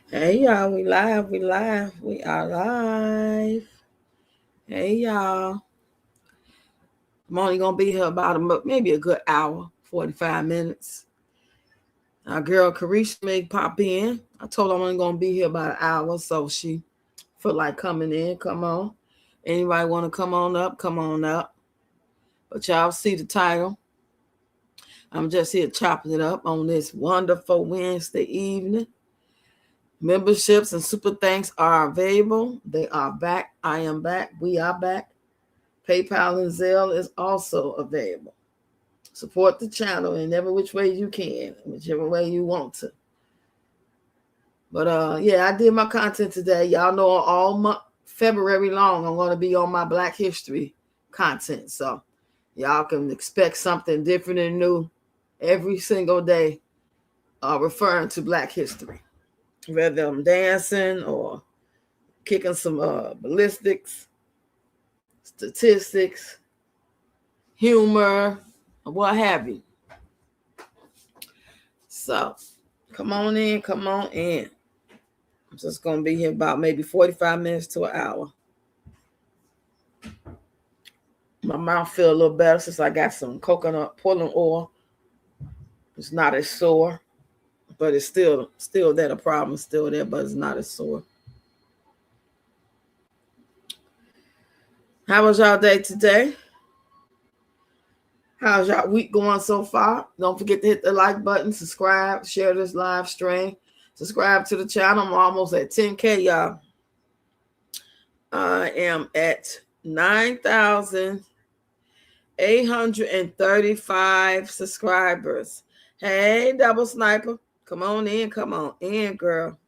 Hey y'all, we live, we are live. Hey y'all, I'm only gonna be here about maybe a good hour, 45 minutes. Our girl Karisha may pop in. I told her I'm only gonna be here about an hour, so she feel like coming in. Come on, anybody want to come on up? Come on up. But y'all see the title. I'm just here chopping it up on this wonderful Wednesday evening. Memberships and super thanks are available. They are back. I am back. We are back. PayPal and Zelle is also available. Support the channel in every which way you can, whichever way you want to. But yeah, I did my content today. Y'all know all month February long, I'm going to be on my Black History content. So y'all can expect something different and new every single day referring to Black History. Whether I'm dancing or kicking some ballistics, statistics, humor, or what have you. So come on in, come on in. I'm just going to be here about maybe 45 minutes to an hour. My mouth feel a little better since I got some coconut pulling oil. It's not as sore, but it's still there. The problem is still there, but it's not as sore. How was y'all day today? How's y'all week going so far? Don't forget to hit the like button, subscribe, share this live stream. Subscribe to the channel. I'm almost at 10K, y'all. I am at 9,835 subscribers. Hey, Double Sniper. Come on in, girl.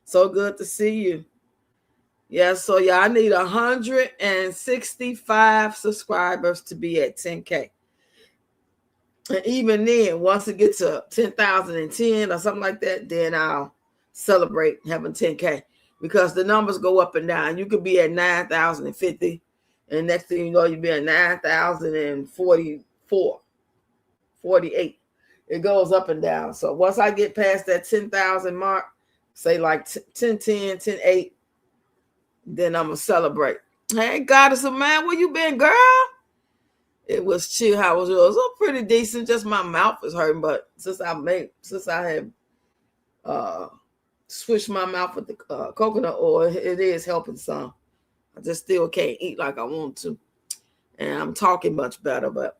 So good to see you. Yeah, so y'all need 165 subscribers to be at 10K. And even then, once it gets to 10,010 or something like that, then I'll celebrate having 10K because the numbers go up and down. You could be at 9,050, and next thing you know, you'll be at 9,044, 48. It goes up and down. So once I get past that 10,000 mark, say like 1010, 10:8, then I'm going to celebrate. Hey, Goddess of Man, where you been, girl? It was chill. How was yours? Oh, pretty decent. Just my mouth is hurting, but since I have swished my mouth with the coconut oil, it is helping some. I just still can't eat like I want to, and I'm talking much better. But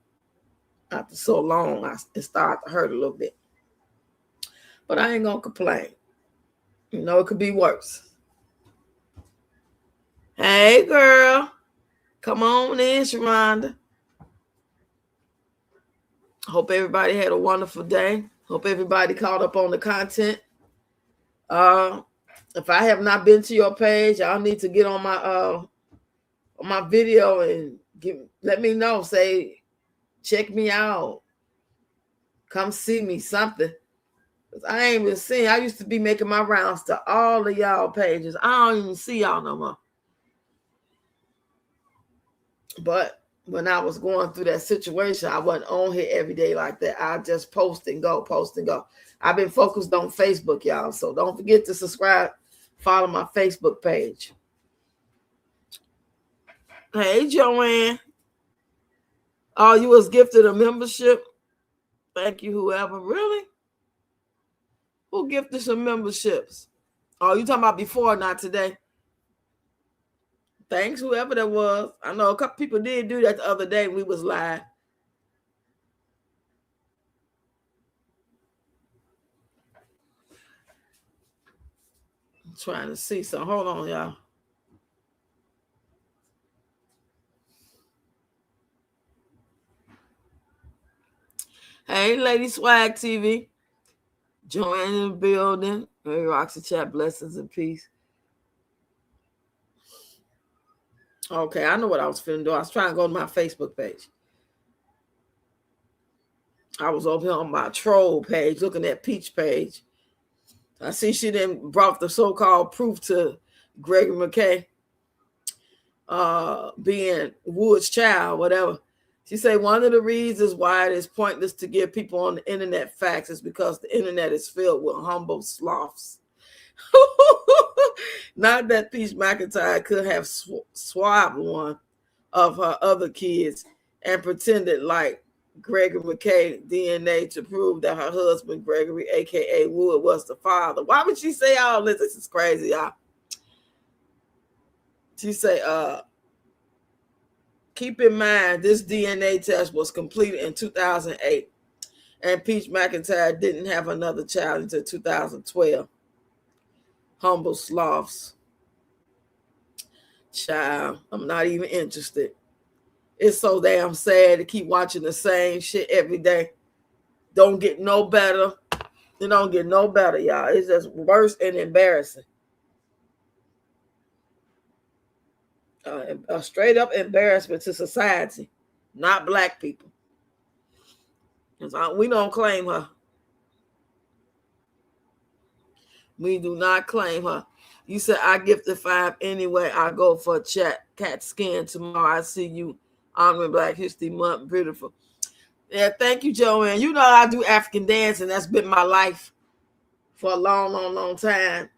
after so long, it started to hurt a little bit. But I ain't gonna complain. You know, it could be worse. Hey, girl, come on in, Sharonda. Hope everybody had a wonderful day. Hope everybody caught up on the content. If I have not been to your page, I'll need to get on my video and let me know. Say, check me out. Come see me, something. I ain't even seen. I used to be making my rounds to all of y'all pages. I don't even see y'all no more. But when I was going through that situation, I wasn't on here every day like that. I just post and go. I've been focused on Facebook, y'all. So don't forget to subscribe, follow my Facebook page. Hey, Joanne. Oh, you was gifted a membership? Thank you, whoever. Really? Who gifted some memberships? Oh, you talking about before, not today? Thanks, whoever that was. I know a couple people did do that the other day when we was live. I'm trying to see. So hold on, y'all. Hey, Lady Swag TV. Joanne in the building. Mary Roxy Chat, blessings and peace. Okay, I know what I was finna do. I was trying to go to my Facebook page. I was over here on my troll page, looking at Peach page. I see she then brought the so-called proof to Gregory McKay being Wood's child, whatever. She said one of the reasons why it is pointless to give people on the internet facts is because the internet is filled with humble sloths. Not that Peach McIntyre could have swabbed one of her other kids and pretended like Gregory McKay DNA to prove that her husband, Gregory, aka Wood, was the father. Why would she say all this? This is crazy, y'all. She say, keep in mind, this DNA test was completed in 2008, and Peach McIntyre didn't have another child until 2012. Humble sloths. Child, I'm not even interested. It's so damn sad to keep watching the same shit every day. Don't get no better. It don't get no better, y'all. It's just worse and embarrassing. A straight up embarrassment to society, not black people. We don't claim her. We do not claim her. You said I gifted 5 anyway. I go for a cat skin tomorrow. I see you honoring Black History Month. Beautiful. Yeah, thank you, Joanne. You know I do African dance, and that's been my life for a long, long, long time.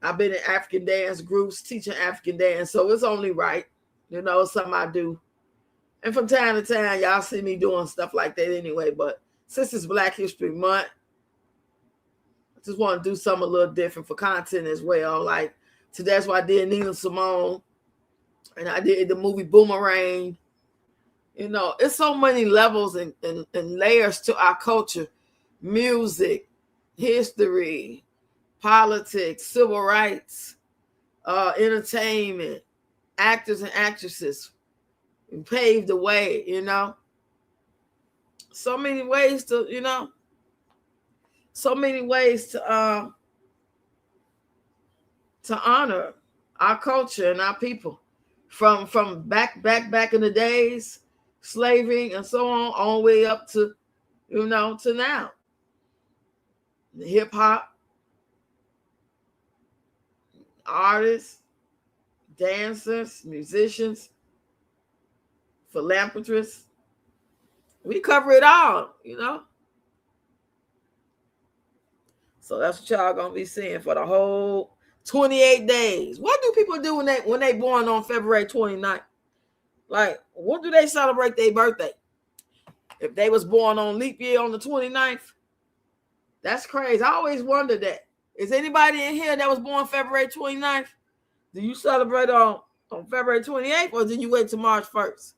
I've been in African dance groups teaching African dance, so it's only right. You know, it's something I do. And from time to time, y'all see me doing stuff like that anyway. But since it's Black History Month, I just want to do something a little different for content as well. Like today, that's why I did Nina Simone, and I did the movie Boomerang. You know, it's so many levels and layers to our culture: music, history, politics, civil rights, entertainment, actors and actresses. We paved the way, you know. So many ways to, you know, so many ways to honor our culture and our people, from back in the days, slavery and so on, all the way up to, you know, to now. Hip hop, artists, dancers, musicians, philanthropists. We cover it all, you know. So that's what y'all gonna be seeing for the whole 28 days. What do people do when they born on February 29th? Like, what do they celebrate their birthday? If they was born on leap year on the 29th, that's crazy. I always wondered that. Is anybody in here that was born February 29th? Do you celebrate on February 28th, or did you wait till March 1st?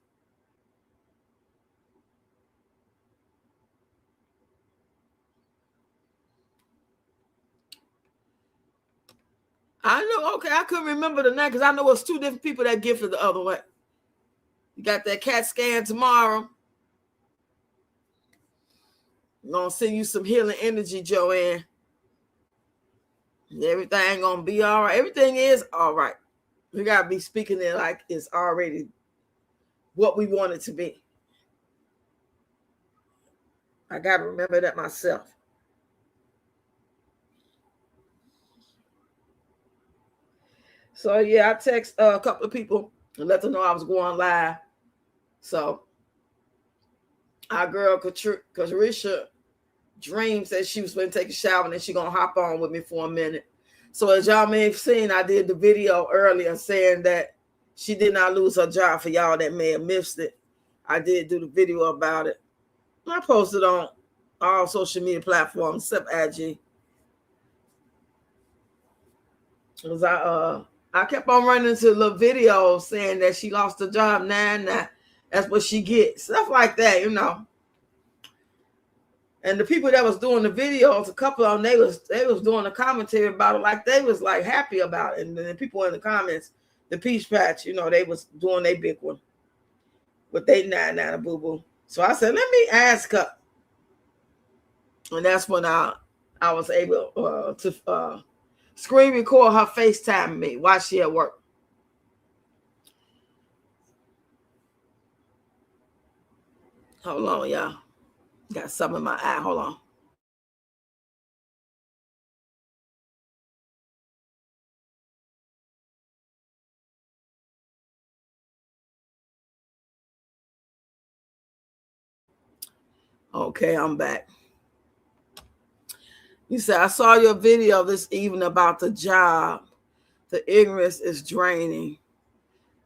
I know, okay, I couldn't remember the name because I know it's 2 different people that gifted the other way. You got that CAT scan tomorrow. I'm gonna send you some healing energy, Joanne. Everything gonna be all right. Everything is all right. We gotta be speaking it like it's already what we want it to be. I gotta remember that myself. So yeah, I text a couple of people and let them know I was going live. So our girl Karisha dreams that she was going to take a shower and then she gonna hop on with me for a minute. So as y'all may have seen, I did the video earlier saying that she did not lose her job. For y'all that may have missed it, I did do the video about it. I posted on all social media platforms except IG. Because I kept on running into little videos saying that she lost her job. Nah, that's what she gets. Stuff like that, you know. And the people that was doing the videos, a couple of them, they was doing a commentary about it, like they was like happy about it. And then people in the comments, the Peach Patch, you know, they was doing their big one with they nana boo boo. So I said, let me ask her, and that's when I was able to screen record her FaceTime me while she at work. Hold on, y'all. Got something in my eye. Hold on. Okay, I'm back. You said, I saw your video this evening about the job. The ignorance is draining.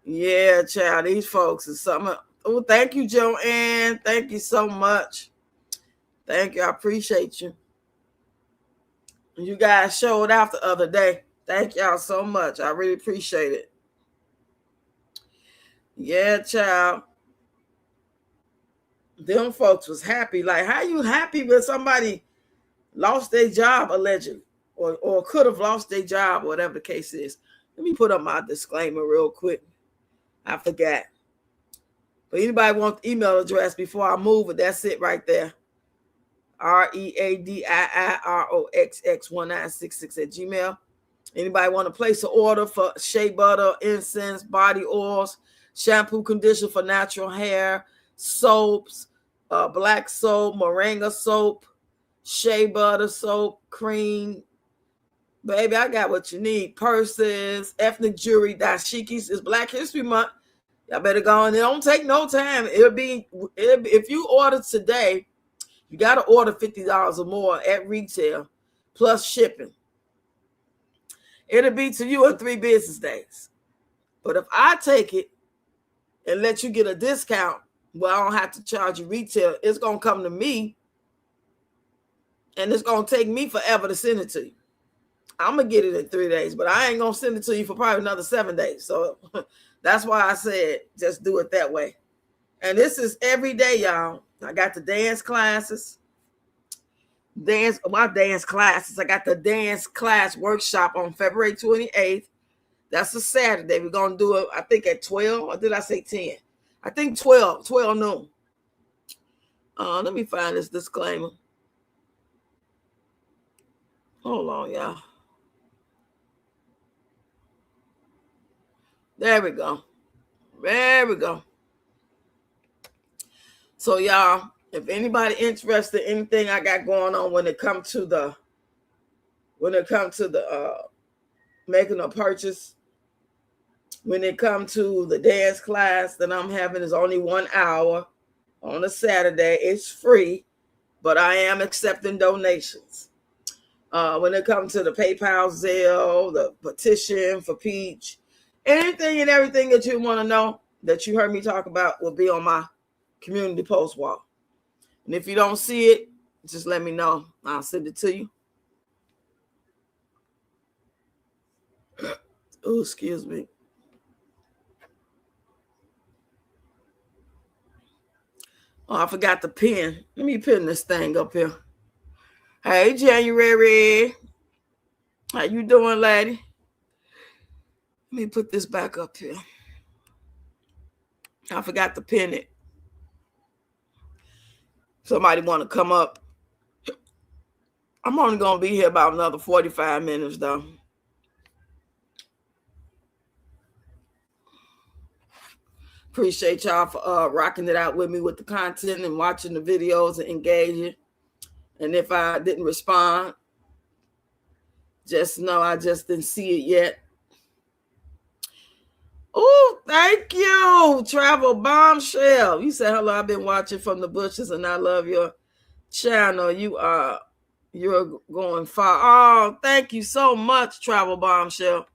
Yeah, child, these folks is something. Oh, thank you, Joanne. Thank you so much. Thank you. I appreciate you. You guys showed out the other day. Thank y'all so much. I really appreciate it. Yeah, child. Them folks was happy. Like, how you happy when somebody lost their job allegedly, or could have lost their job, whatever the case is. Let me put up my disclaimer real quick. I forgot. But anybody want the email address before I move it, that's it right there. READIIROXX1966 Anybody want to place an order for shea butter, incense, body oils, shampoo, conditioner for natural hair, soaps, black soap, moringa soap, shea butter soap, cream. Baby, I got what you need. Purses, ethnic jewelry, dashikis. It's Black History Month. Y'all better go on. It don't take no time. It'll be if you order today, you got to order $50 or more at retail, plus shipping. It'll be to you in 3 business days. But if I take it and let you get a discount, well, I don't have to charge you retail. It's going to come to me, and it's going to take me forever to send it to you. I'm going to get it in 3 days, but I ain't going to send it to you for probably another 7 days. So that's why I said just do it that way. And this is every day, y'all. I got the dance classes. I got the dance class workshop on February 28th. That's a Saturday. We're going to do it, I think, at 12. Or did I say 10? I think 12 noon. Let me find this disclaimer. Hold on, y'all. There we go. So, y'all, if anybody interested in anything I got going on when it comes to the making a purchase, when it comes to the dance class that I'm having, is only 1 hour on a Saturday. It's free, but I am accepting donations. When it comes to the PayPal, Zelle, the petition for Peach, anything and everything that you want to know that you heard me talk about will be on my community post wall. And if you don't see it, just let me know. I'll send it to you. Oh, excuse me. Oh, I forgot the pen. Let me pin this thing up here. Hey, January. How you doing, lady? Let me put this back up here. I forgot to pin it. Somebody want to come up? I'm only going to be here about another 45 minutes, though. Appreciate y'all for rocking it out with me with the content and watching the videos and engaging. And if I didn't respond, just know I just didn't see it yet. Oh, thank you, Travel Bombshell. You said hello. I've been watching from the bushes, and I love your channel. You're going far. Oh, thank you so much, Travel Bombshell.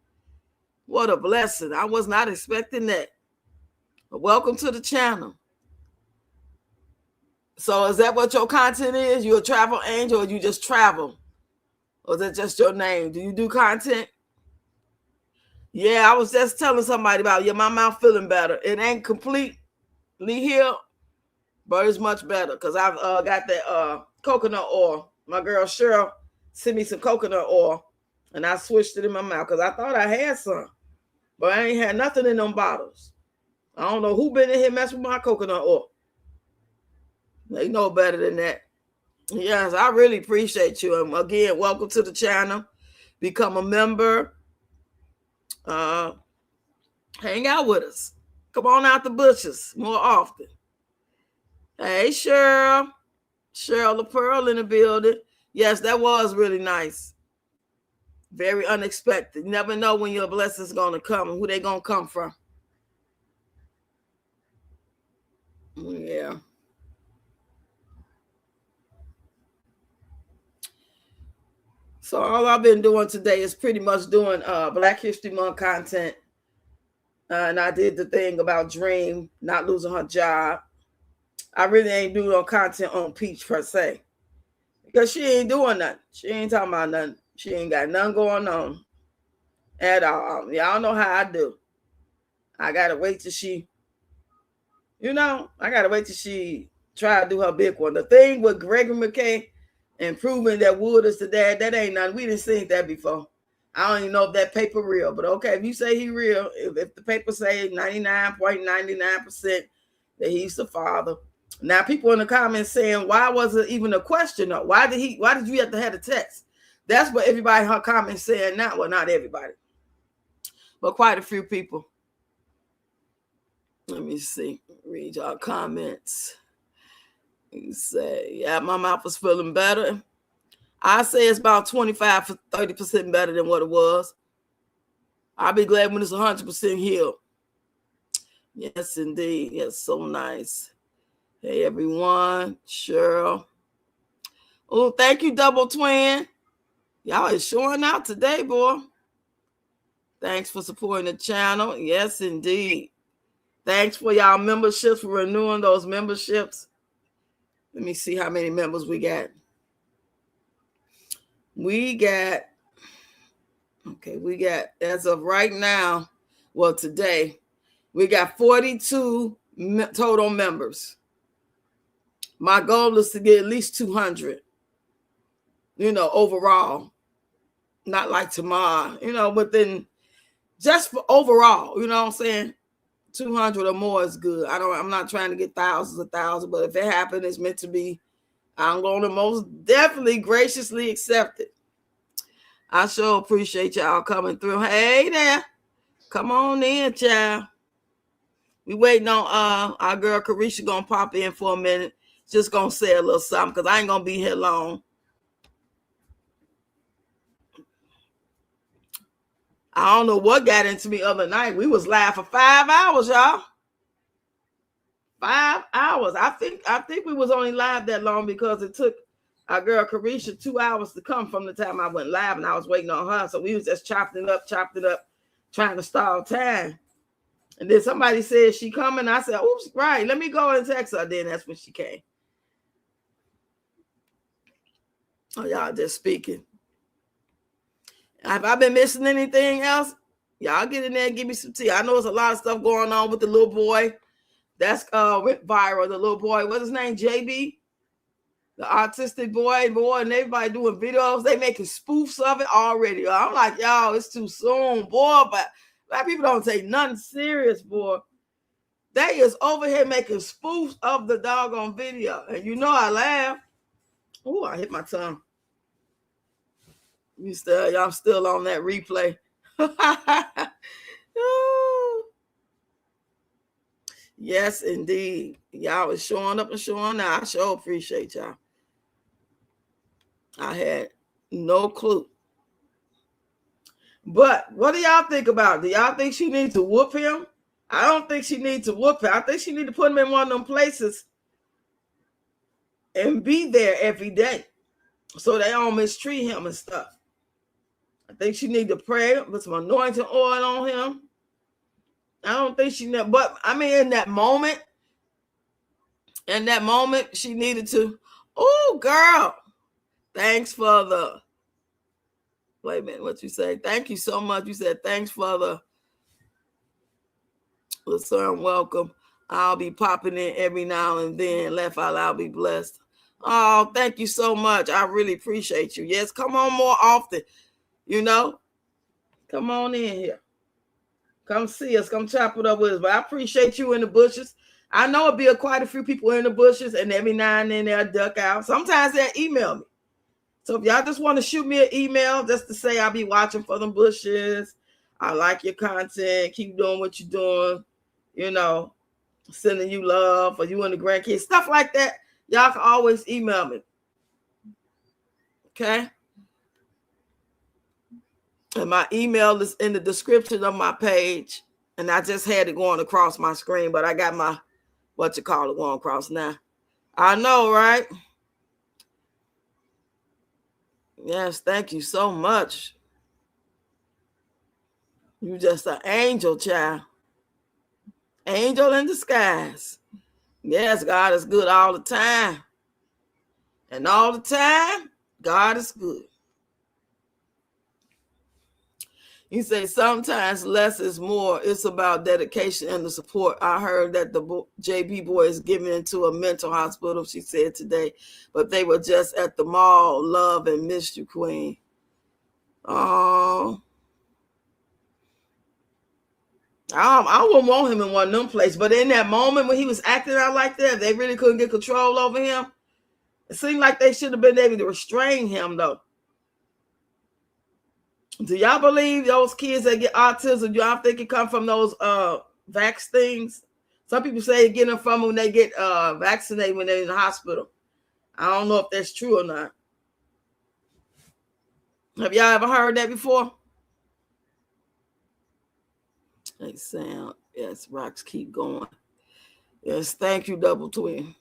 What a blessing. I was not expecting that. But welcome to the channel. So is that what your content is? You a travel angel, or you just travel? Or is that just your name? Do you do content? Yeah, I was just telling somebody about my mouth feeling better. It ain't completely healed, but it's much better because I've got that coconut oil. My girl Cheryl sent me some coconut oil, and I switched it in my mouth because I thought I had some, but I ain't had nothing in them bottles. I don't know who been in here messing with my coconut oil. They know better than that. Yes, I really appreciate you. And again, welcome to the channel. Become a member. Hang out with us. Come on out the bushes more often. Hey, Cheryl. Cheryl the Pearl in the building. Yes, that was really nice. Very unexpected. You never know when your blessing's going to come and who they're going to come from. Yeah. So all I've been doing today is pretty much doing Black History Month content. And I did the thing about Dream not losing her job. I really ain't doing no content on Peach per se. Because she ain't doing nothing. She ain't talking about nothing. She ain't got nothing going on at all. Y'all know how I do. I gotta wait till she, try to do her big one. The thing with Gregory McKay and proving that Wood is the dad, that ain't nothing. We didn't see that before. I don't even know if that paper real, but okay, if you say he real, if the paper say 99.99% that he's the father. Now people in the comments saying, why was it even a question? Why did you have to have the text? That's what everybody in her comments saying now. Well, not everybody, but quite a few people. Let me see. Read y'all comments. You say, yeah, my mouth was feeling better. I say it's about 25 to 30% better than what it was. I'll be glad when it's 100% healed. Yes, indeed. Yes, so nice. Hey, everyone. Cheryl. Oh, thank you, Double Twin. Y'all is showing out today, boy. Thanks for supporting the channel. Yes, indeed. Thanks for y'all memberships, for renewing those memberships. Let me see how many members we got. We got, as of right now, well, today, we got 42 total members. My goal is to get at least 200, overall. Not like tomorrow, but then just for overall, you know what I'm saying? 200 or more is good. I'm not trying to get thousands, but if it happens, it's meant to be. I'm going to most definitely graciously accept it. I sure appreciate y'all coming through. Hey there. Come on in, child. We waiting on our girl Karisha gonna pop in for a minute. Just gonna say a little something because I ain't gonna be here long. I don't know what got into me other night. We was live for 5 hours, y'all. 5 hours. I think we was only live that long because it took our girl Karisha 2 hours to come from the time I went live, and I was waiting on her. So we was just chopping it up, trying to stall time. And then somebody said she coming. I said, oops, right. Let me go and text her. Then that's when she came. Oh, y'all just speaking. Have I been missing anything else? Y'all get in there and give me some tea. I know there's a lot of stuff going on with the little boy. That's went viral. The little boy, what's his name? JB, the autistic boy, and everybody doing videos. They making spoofs of it already. I'm like, y'all, it's too soon, boy. But black people don't take nothing serious, boy. They is over here making spoofs of the doggone video, and I laugh. Oh, I hit my tongue. Y'all still on that replay. Yes, indeed. Y'all is showing up and showing out. I sure appreciate y'all. I had no clue. But what do y'all think about it? Do y'all think she needs to whoop him? I don't think she needs to whoop him. I think she needs to put him in one of them places and be there every day so they don't mistreat him and stuff. I think she need to pray, put some anointing oil on him. I don't think she never, but I mean, in that moment, she needed to. Oh, girl, thanks for the. Wait a minute, what you say? Thank you so much. You said thanks for the son. Welcome. I'll be popping in every now and then. Laugh out loud, be blessed. Oh, thank you so much. I really appreciate you. Yes, come on more often. Come on in here. Come see us. Come chop it up with us. But I appreciate you in the bushes. I know it'll be quite a few people in the bushes, and every now and then they'll duck out. Sometimes they'll email me. So if y'all just want to shoot me an email just to say I'll be watching for them bushes, I like your content, keep doing what you're doing, sending you love for you and the grandkids, stuff like that, y'all can always email me. Okay? And my email is in the description of my page. And I just had it going across my screen, but I got my, going across now. I know, right? Yes, thank you so much. You just an angel, child. Angel in disguise. Yes, God is good all the time. And all the time, God is good. You say sometimes less is more. It's about dedication and the support. I heard that the JB boy is given into a mental hospital, she said today, but they were just at the mall. Love and missed you, Queen. Oh, I wouldn't want him in one of them places. But in that moment when he was acting out like that, they really couldn't get control over him. It seemed like they should have been able to restrain him, though. Do y'all believe those kids that get autism, y'all think it come from those vax things? Some people say it get them from when they get vaccinated when they're in the hospital. I don't know if that's true or not. Have y'all ever heard that before? They sound, yes, rocks keep going. Yes, thank you, Double Twin.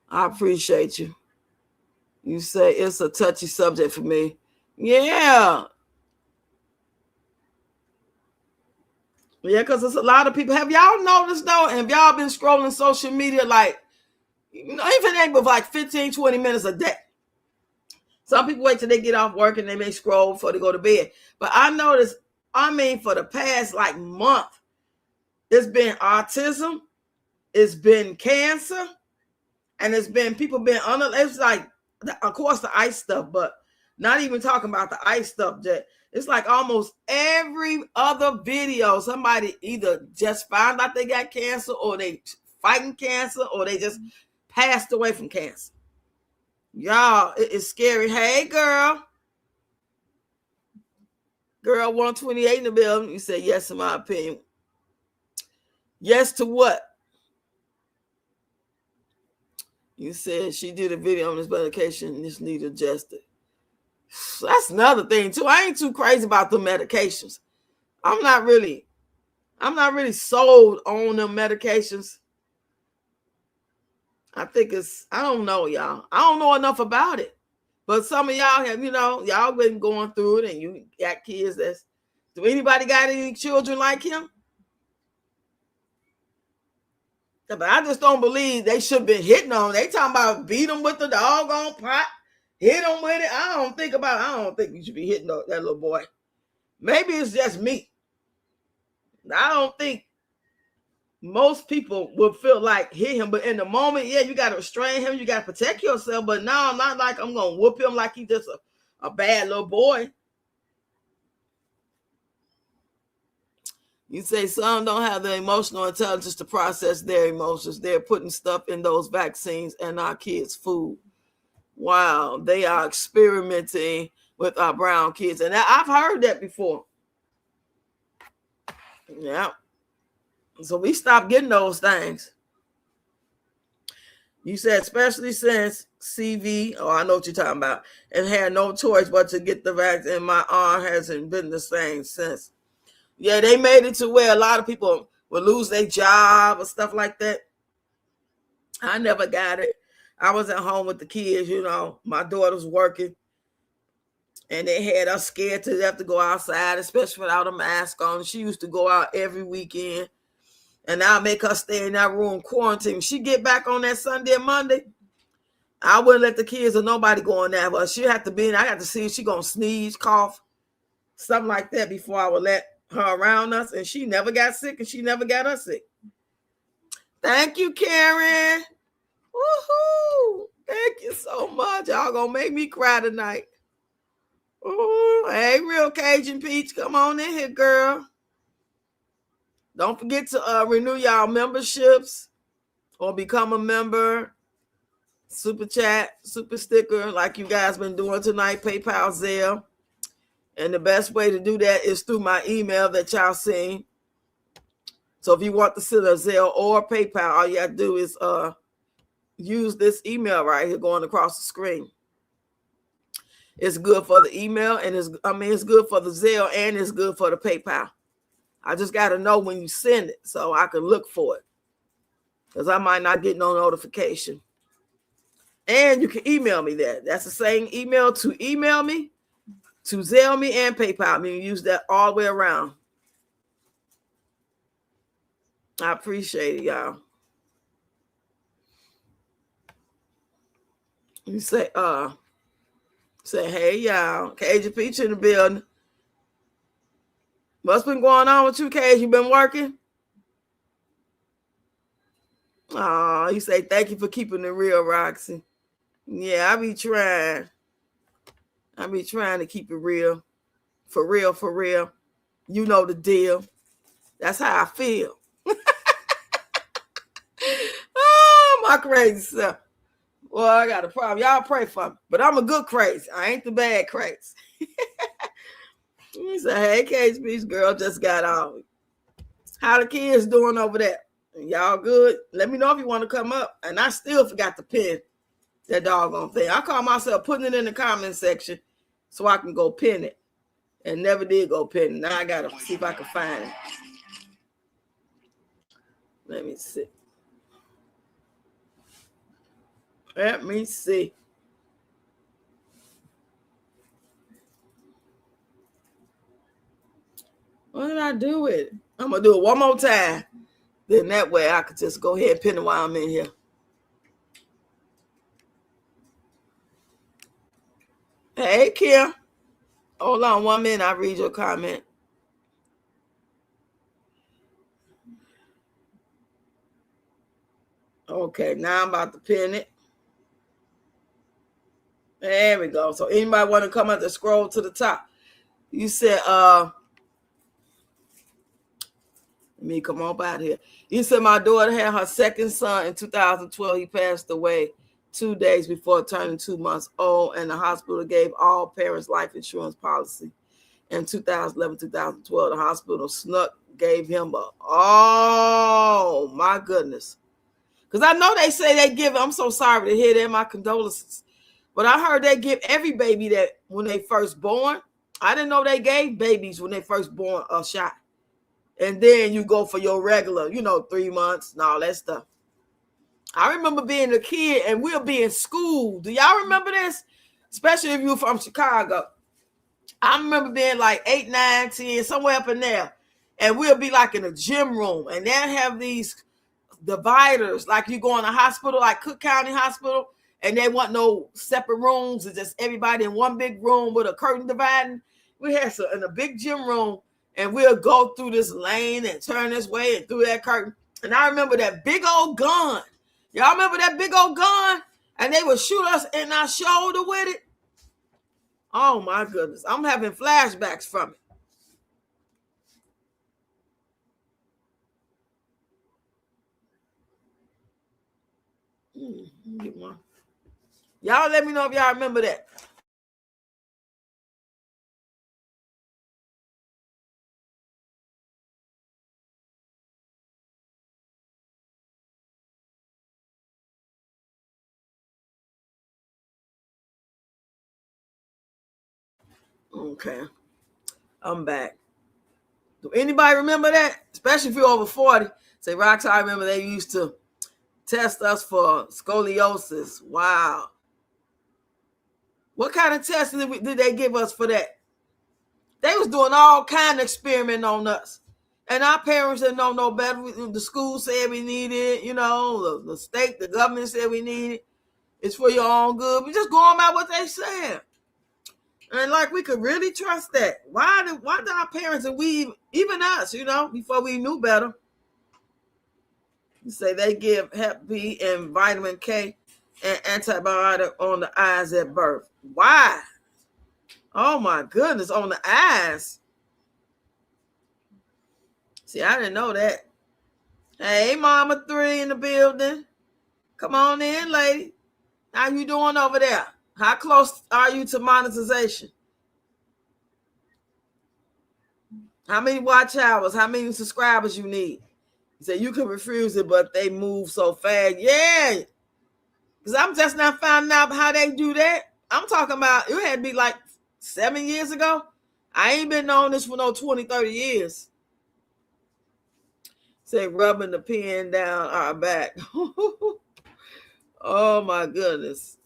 I appreciate you. You say it's a touchy subject for me. Yeah. Yeah, because it's a lot of people. Have y'all noticed, though, and have y'all been scrolling social media like, you know, even ain't but like 15, 20 minutes a day. Some people wait till they get off work and they may scroll before they go to bed. But I noticed, for the past like month, it's been autism, it's been cancer, and it's been people been under. It's like, of course, the ice stuff, but not even talking about the ice stuff. That it's like almost every other video, somebody either just found out they got cancer, or they fighting cancer, or they just passed away from cancer. Y'all, it is scary. Hey, girl. Girl 128 in the building. You say yes, in my opinion. Yes to what? You said she did a video on this medication and this need adjusted. That's another thing too. I ain't too crazy about the medications. I'm not really sold on them medications. I think I don't know, y'all. I don't know enough about it. But some of y'all have, y'all been going through it, and you got kids do anybody got any children like him? But I just don't believe they should have been hitting on. They talking about beat them with the doggone pot, hit them with it. I don't think you should be hitting that little boy. Maybe it's just me. I don't think most people would feel like hit him, but in the moment, yeah, you got to restrain him. You got to protect yourself. But no, I'm not like I'm going to whoop him like he's just a bad little boy. You say some don't have the emotional intelligence to process their emotions. They're putting stuff in those vaccines and our kids' food. Wow, they are experimenting with our brown kids. And I've heard that before. Yeah. So we stopped getting those things. You said, especially since CV, I know what you're talking about, and had no choice but to get the vaccine, and my arm hasn't been the same since. Yeah, they made it to where a lot of people would lose their job or stuff like that. I never got it. I was at home with the kids, my daughter's working, and they had us scared to death to go outside, especially without a mask on. She used to go out every weekend, and I'll make her stay in that room quarantine. She get back on that Sunday and Monday, I wouldn't let the kids or nobody go in there, but she had to be in. I got to see if she gonna sneeze, cough, something like that before I would let her around us. And she never got sick, and she never got us sick. Thank you, Karen. Woohoo! Thank you so much. Y'all gonna make me cry tonight. Ooh, hey, Real Cajun Peach, come on in here, girl. Don't forget to renew y'all memberships or become a member. Super chat, super sticker, like you guys been doing tonight, PayPal, Zelle. And the best way to do that is through my email that y'all seen. So if you want to send a Zelle or PayPal, all you have to do is use this email right here going across the screen. It's good for the email, and it's good for the Zelle, and it's good for the PayPal. I just got to know when you send it so I can look for it, because I might not get no notification. And you can email me that. That's the same email to email me, to Zelle me, and PayPal me. Use that all the way around. I appreciate it, y'all. You say, hey, y'all. Cajun Peach in the building. What's been going on with you, Cage? You been working? Oh, you say thank you for keeping it real, Roxy. Yeah, I be trying. I be trying to keep it real. For real, for real. You know the deal. That's how I feel. Oh, my crazy self. Well, I got a problem. Y'all pray for me. But I'm a good crazy. I ain't the bad crazy. He said, hey, Cage Beach girl just got on. How the kids doing over there? Y'all good? Let me know if you want to come up. And I still forgot to pin that doggone thing. I call myself putting it in the comment section so I can go pin it. And never did go pin it. Now I got to see if I can find it. Let me see. Let me see. What did I do with it? I'm going to do it one more time. Then that way I could just go ahead and pin it while I'm in here. Hey, Kim. Hold on 1 minute. I'll read your comment. Okay, now I'm about to pin it. There we go. So anybody want to come up and scroll to the top? You said, let me come on out here. You said my daughter had her second son in 2012. He passed away 2 days before turning 2 months old, and the hospital gave all parents life insurance policy. In 2011, 2012, the hospital gave him oh my goodness. Because I know they say they give, I'm so sorry to hear that, my condolences. But I heard they give every baby that when they first born. I didn't know they gave babies when they first born a shot. And then you go for your regular, 3 months and all that stuff. I remember being a kid and we'll be in school. Do y'all remember this? Especially if you're from Chicago. I remember being like 8, 9, 10, somewhere up in there. And we'll be like in a gym room. And they'll have these dividers, like you go in a hospital, like Cook County Hospital, and they want no separate rooms. It's just everybody in one big room with a curtain dividing. We had some in a big gym room, and we'll go through this lane and turn this way and through that curtain. And I remember that big old gun. Y'all remember that big old gun? And they would shoot us in our shoulder with it. Oh my goodness. I'm having flashbacks from it. Get one. Y'all let me know if y'all remember that. Okay. I'm back. Do anybody remember that? Especially if you're over 40. Say, Rox, I remember they used to test us for scoliosis. Wow. What kind of tests did they give us for that? They was doing all kind of experiment on us. And our parents didn't know no better. The school said we needed it. The state, the government said we need it. It's for your own good. We just going by what they said. And like we could really trust that. Why did our parents and we, even us, before we knew better, you say they give Hep B and vitamin K and antibiotic on the eyes at birth. Why? Oh my goodness, on the eyes. See, I didn't know that. Hey, Mama 3 in the building. Come on in, lady. How you doing over there? How close are you to monetization? How many watch hours? How many subscribers you need? You say you can refuse it, but they move so fast. Yeah. Because I'm just not finding out how they do that. I'm talking about, it had to be like 7 years ago. I ain't been on this for no 20, 30 years. Say rubbing the pen down our back. Oh my goodness.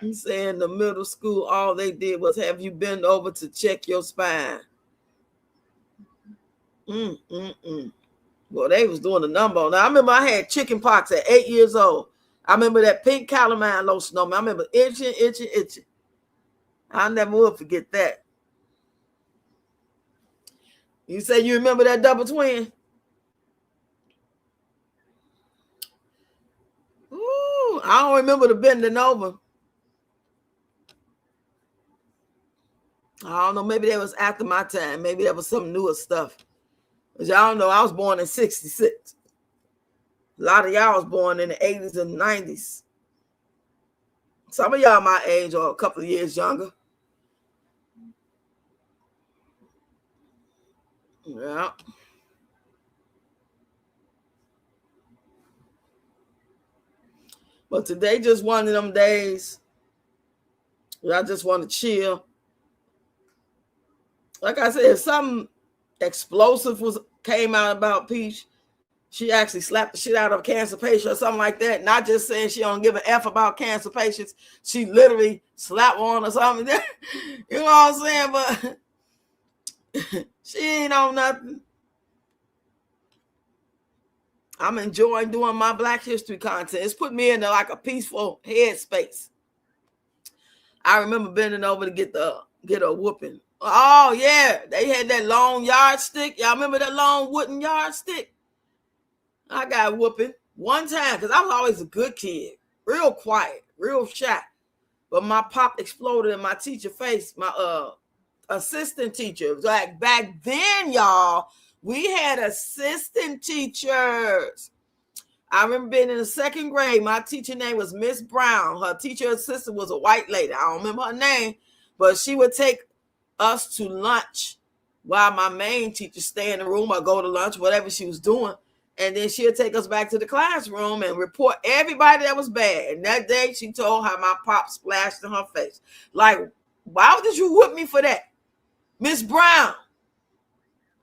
I'm saying the middle school, all they did was have you bend over to check your spine. Well, they was doing the number on that. I remember I had chicken pox at 8 years old. I remember that pink calamine lotion on me. I remember itching. I never will forget that. You say you remember that double twin? Ooh, I don't remember the bending over. I don't know. Maybe that was after my time. Maybe that was some newer stuff. Because y'all know I was born in 66. A lot of y'all was born in the 80s and 90s. Some of y'all my age or a couple of years younger. Yeah. But today just one of them days where I just want to chill. Like I said, if something explosive came out about Peach, she actually slapped the shit out of a cancer patient or something like that. Not just saying she don't give an F about cancer patients. She literally slapped one or something. You know what I'm saying? But she ain't on nothing. I'm enjoying doing my Black History content. It's put me into like a peaceful headspace. I remember bending over to get a whooping. Oh yeah, they had that long yardstick. Y'all remember that long wooden yardstick? I got whooping one time because I was always a good kid, real quiet, real shy. But my pop exploded in my teacher face. My assistant teacher. Like back then, y'all, we had assistant teachers. I remember being in the second grade. My teacher name was Miss Brown. Her teacher assistant was a white lady. I don't remember her name, but she would take us to lunch while my main teacher stay in the room or go to lunch, whatever she was doing. And then she'll take us back to the classroom and report everybody that was bad. And that day she told how my pop splashed in her face. Like, why did you whip me for that? Miss Brown.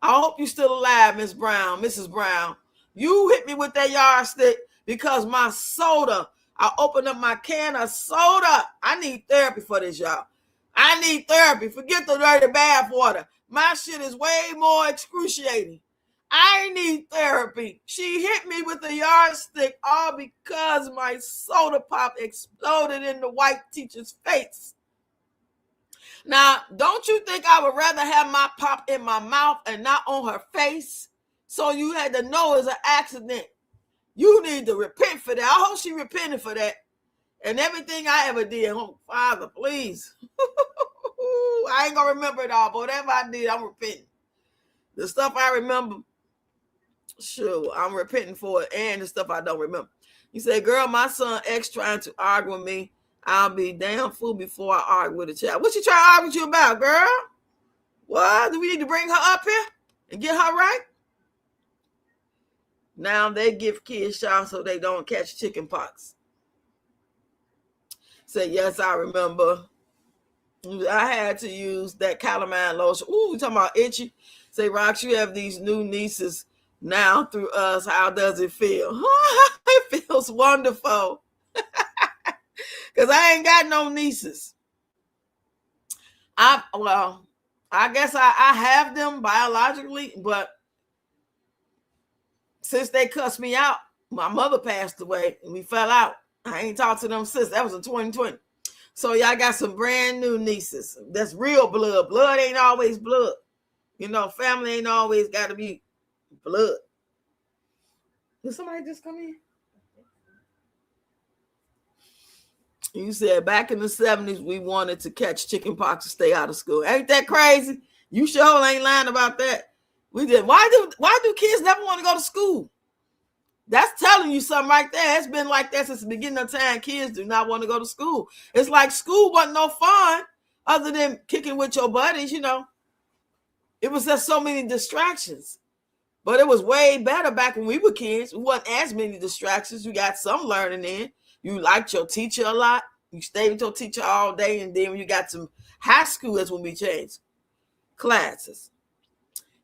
I hope you're still alive, Miss Brown, Mrs. Brown. You hit me with that yardstick because my soda, I opened up my can of soda. I need therapy for this, y'all. I need therapy. Forget the dirty bath water. My shit is way more excruciating. I need therapy. She hit me with a yardstick all because my soda pop exploded in the white teacher's face. Now, don't you think I would rather have my pop in my mouth and not on her face? So you had to know it's an accident. You need to repent for that. I hope she repented for that. And everything I ever did. Oh, Father, please. I ain't going to remember it all, but whatever I did, I'm repenting. The stuff I remember, sure, I'm repenting for it. And the stuff I don't remember. You say, girl, my son X trying to argue with me. I'll be damn fool before I argue with a child. What you trying to argue with you about, girl? What? Do we need to bring her up here and get her right? Now they give kids shots so they don't catch chicken pox. Say, yes, I remember. I had to use that calamine lotion. Ooh, we talking about itchy. Say, Rox, you have these new nieces now through us. How does it feel? It feels wonderful. Because I ain't got no nieces. I guess I have them biologically, but since they cussed me out, my mother passed away and we fell out. I ain't talked to them since. That was in 2020. So y'all got some brand new nieces. That's real blood. Blood ain't always blood. You know, family ain't always got to be blood. Did somebody just come in? You said back in the 70s, we wanted to catch chicken pox to stay out of school. Ain't that crazy? You sure ain't lying about that. We did. Why do kids never want to go to school? That's telling you something right there. It's been like that since the beginning of time. Kids do not want to go to school. It's like school wasn't no fun other than kicking with your buddies, you know. It was just so many distractions. But it was way better back when we were kids. It wasn't as many distractions. You got some learning in. You liked your teacher a lot. You stayed with your teacher all day. And then when you got to high school, that's when we changed classes.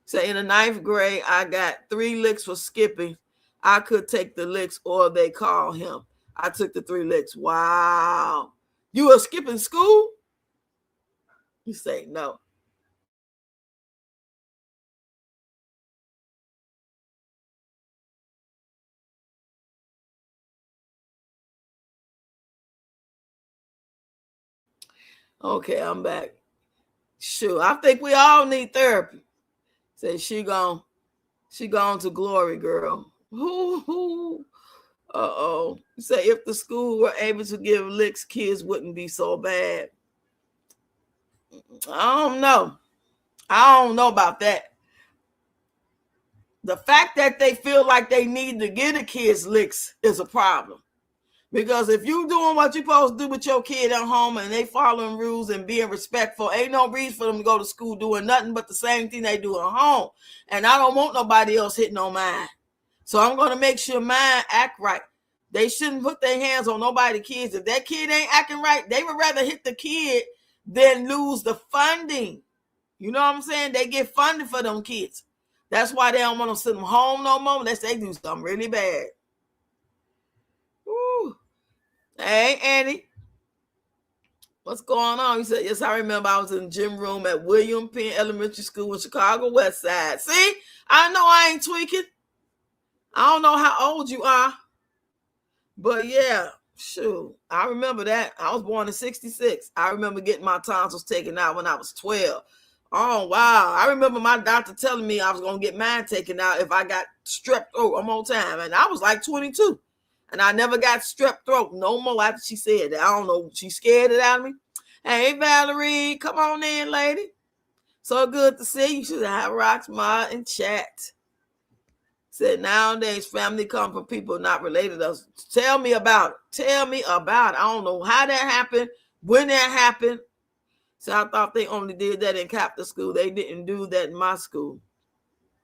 So in the 9th grade, I got 3 licks for skipping. I could take the licks or they call him. I took the 3 licks. Wow. You are skipping school? You say no. Okay, I'm back. Sure, I think we all need therapy. Say she gone to glory, girl. Who? Uh-oh. Say if the school were able to give licks, kids wouldn't be so bad. I don't know. I don't know about that. The fact that they feel like they need to get the kids licks is a problem. Because if you doing what you're supposed to do with your kid at home and they following rules and being respectful, ain't no reason for them to go to school doing nothing but the same thing they do at home. And I don't want nobody else hitting on mine. So I'm going to make sure mine act right. They shouldn't put their hands on nobody's kids. If that kid ain't acting right, they would rather hit the kid than lose the funding. You know what I'm saying? They get funding for them kids. That's why they don't want to send them home no more unless they do something really bad. Woo. Hey, Annie. What's going on? He said, yes, I remember I was in the gym room at William Penn Elementary School in Chicago West Side. See? I know I ain't tweaking. I don't know how old you are. But yeah, shoot. I remember that. I was born in 1966. I remember getting my tonsils taken out when I was 12. Oh, wow. I remember my doctor telling me I was going to get mine taken out if I got strep throat one more time. And I was like 22. And I never got strep throat no more after she said that. I don't know. She scared it out of me. Hey, Valerie, come on in, lady. So good to see you. You should have rocks, ma, and chat. Said nowadays family come from people not related to us. Tell me about it. Tell me about it. I don't know how that happened, when that happened. So I thought they only did that in Catholic school. They didn't do that in my school.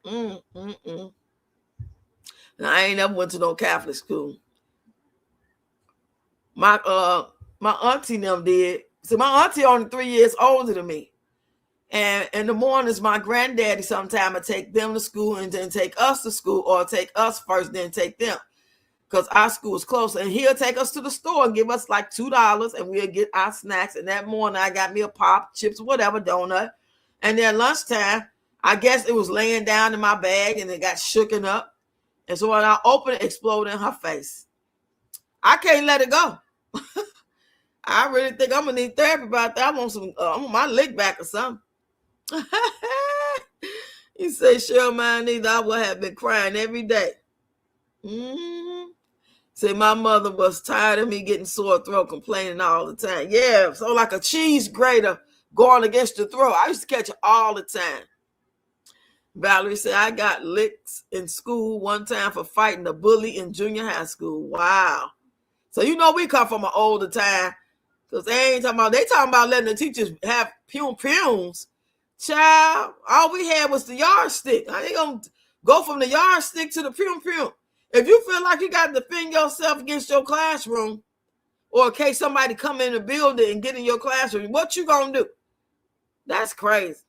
Now, I ain't never went to no Catholic school. My auntie them did. So my auntie only 3 years older than me. And in the mornings, my granddaddy sometime would take them to school and then take us to school, or take us first, then take them. Because our school is close. And he'll take us to the store and give us like $2 and we'll get our snacks. And that morning I got me a pop, chips, whatever, donut. And then lunchtime, I guess it was laying down in my bag and it got shooken up. And so when I opened it, it exploded in her face. I can't let it go. I really think I'm going to need therapy about that. I want my lick back or something. You say, Cheryl, mine either. I would have been crying every day. Say, my mother was tired of me getting sore throat, complaining all the time. Yeah, so like a cheese grater going against your throat. I used to catch it all the time. Valerie said, I got licks in school one time for fighting a bully in junior high school. Wow. So you know we come from an older time. Because they talking about letting the teachers have pumes. Child, all we had was the yardstick. I ain't gonna go from the yardstick to the pum. If you feel like you got to defend yourself against your classroom, or in case somebody come in the building and get in your classroom, what you gonna do? That's crazy.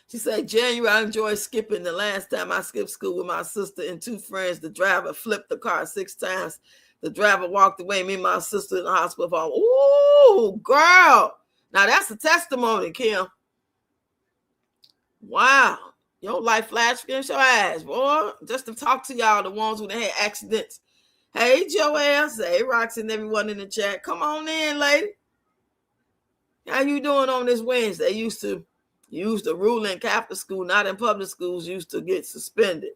She said, January, I enjoyed skipping. The last time I skipped school with my sister and two friends, the driver flipped the car 6 times. The driver walked away, me and my sister in the hospital. Ooh, girl. Now that's a testimony, Kim. Wow. Your life flashed against your eyes, boy. Just to talk to y'all, the ones who had accidents. Hey, Joelle. Say, Roxy and everyone in the chat. Come on in, lady. How you doing on this Wednesday? Used to rule in Catholic school, not in public schools, used to get suspended.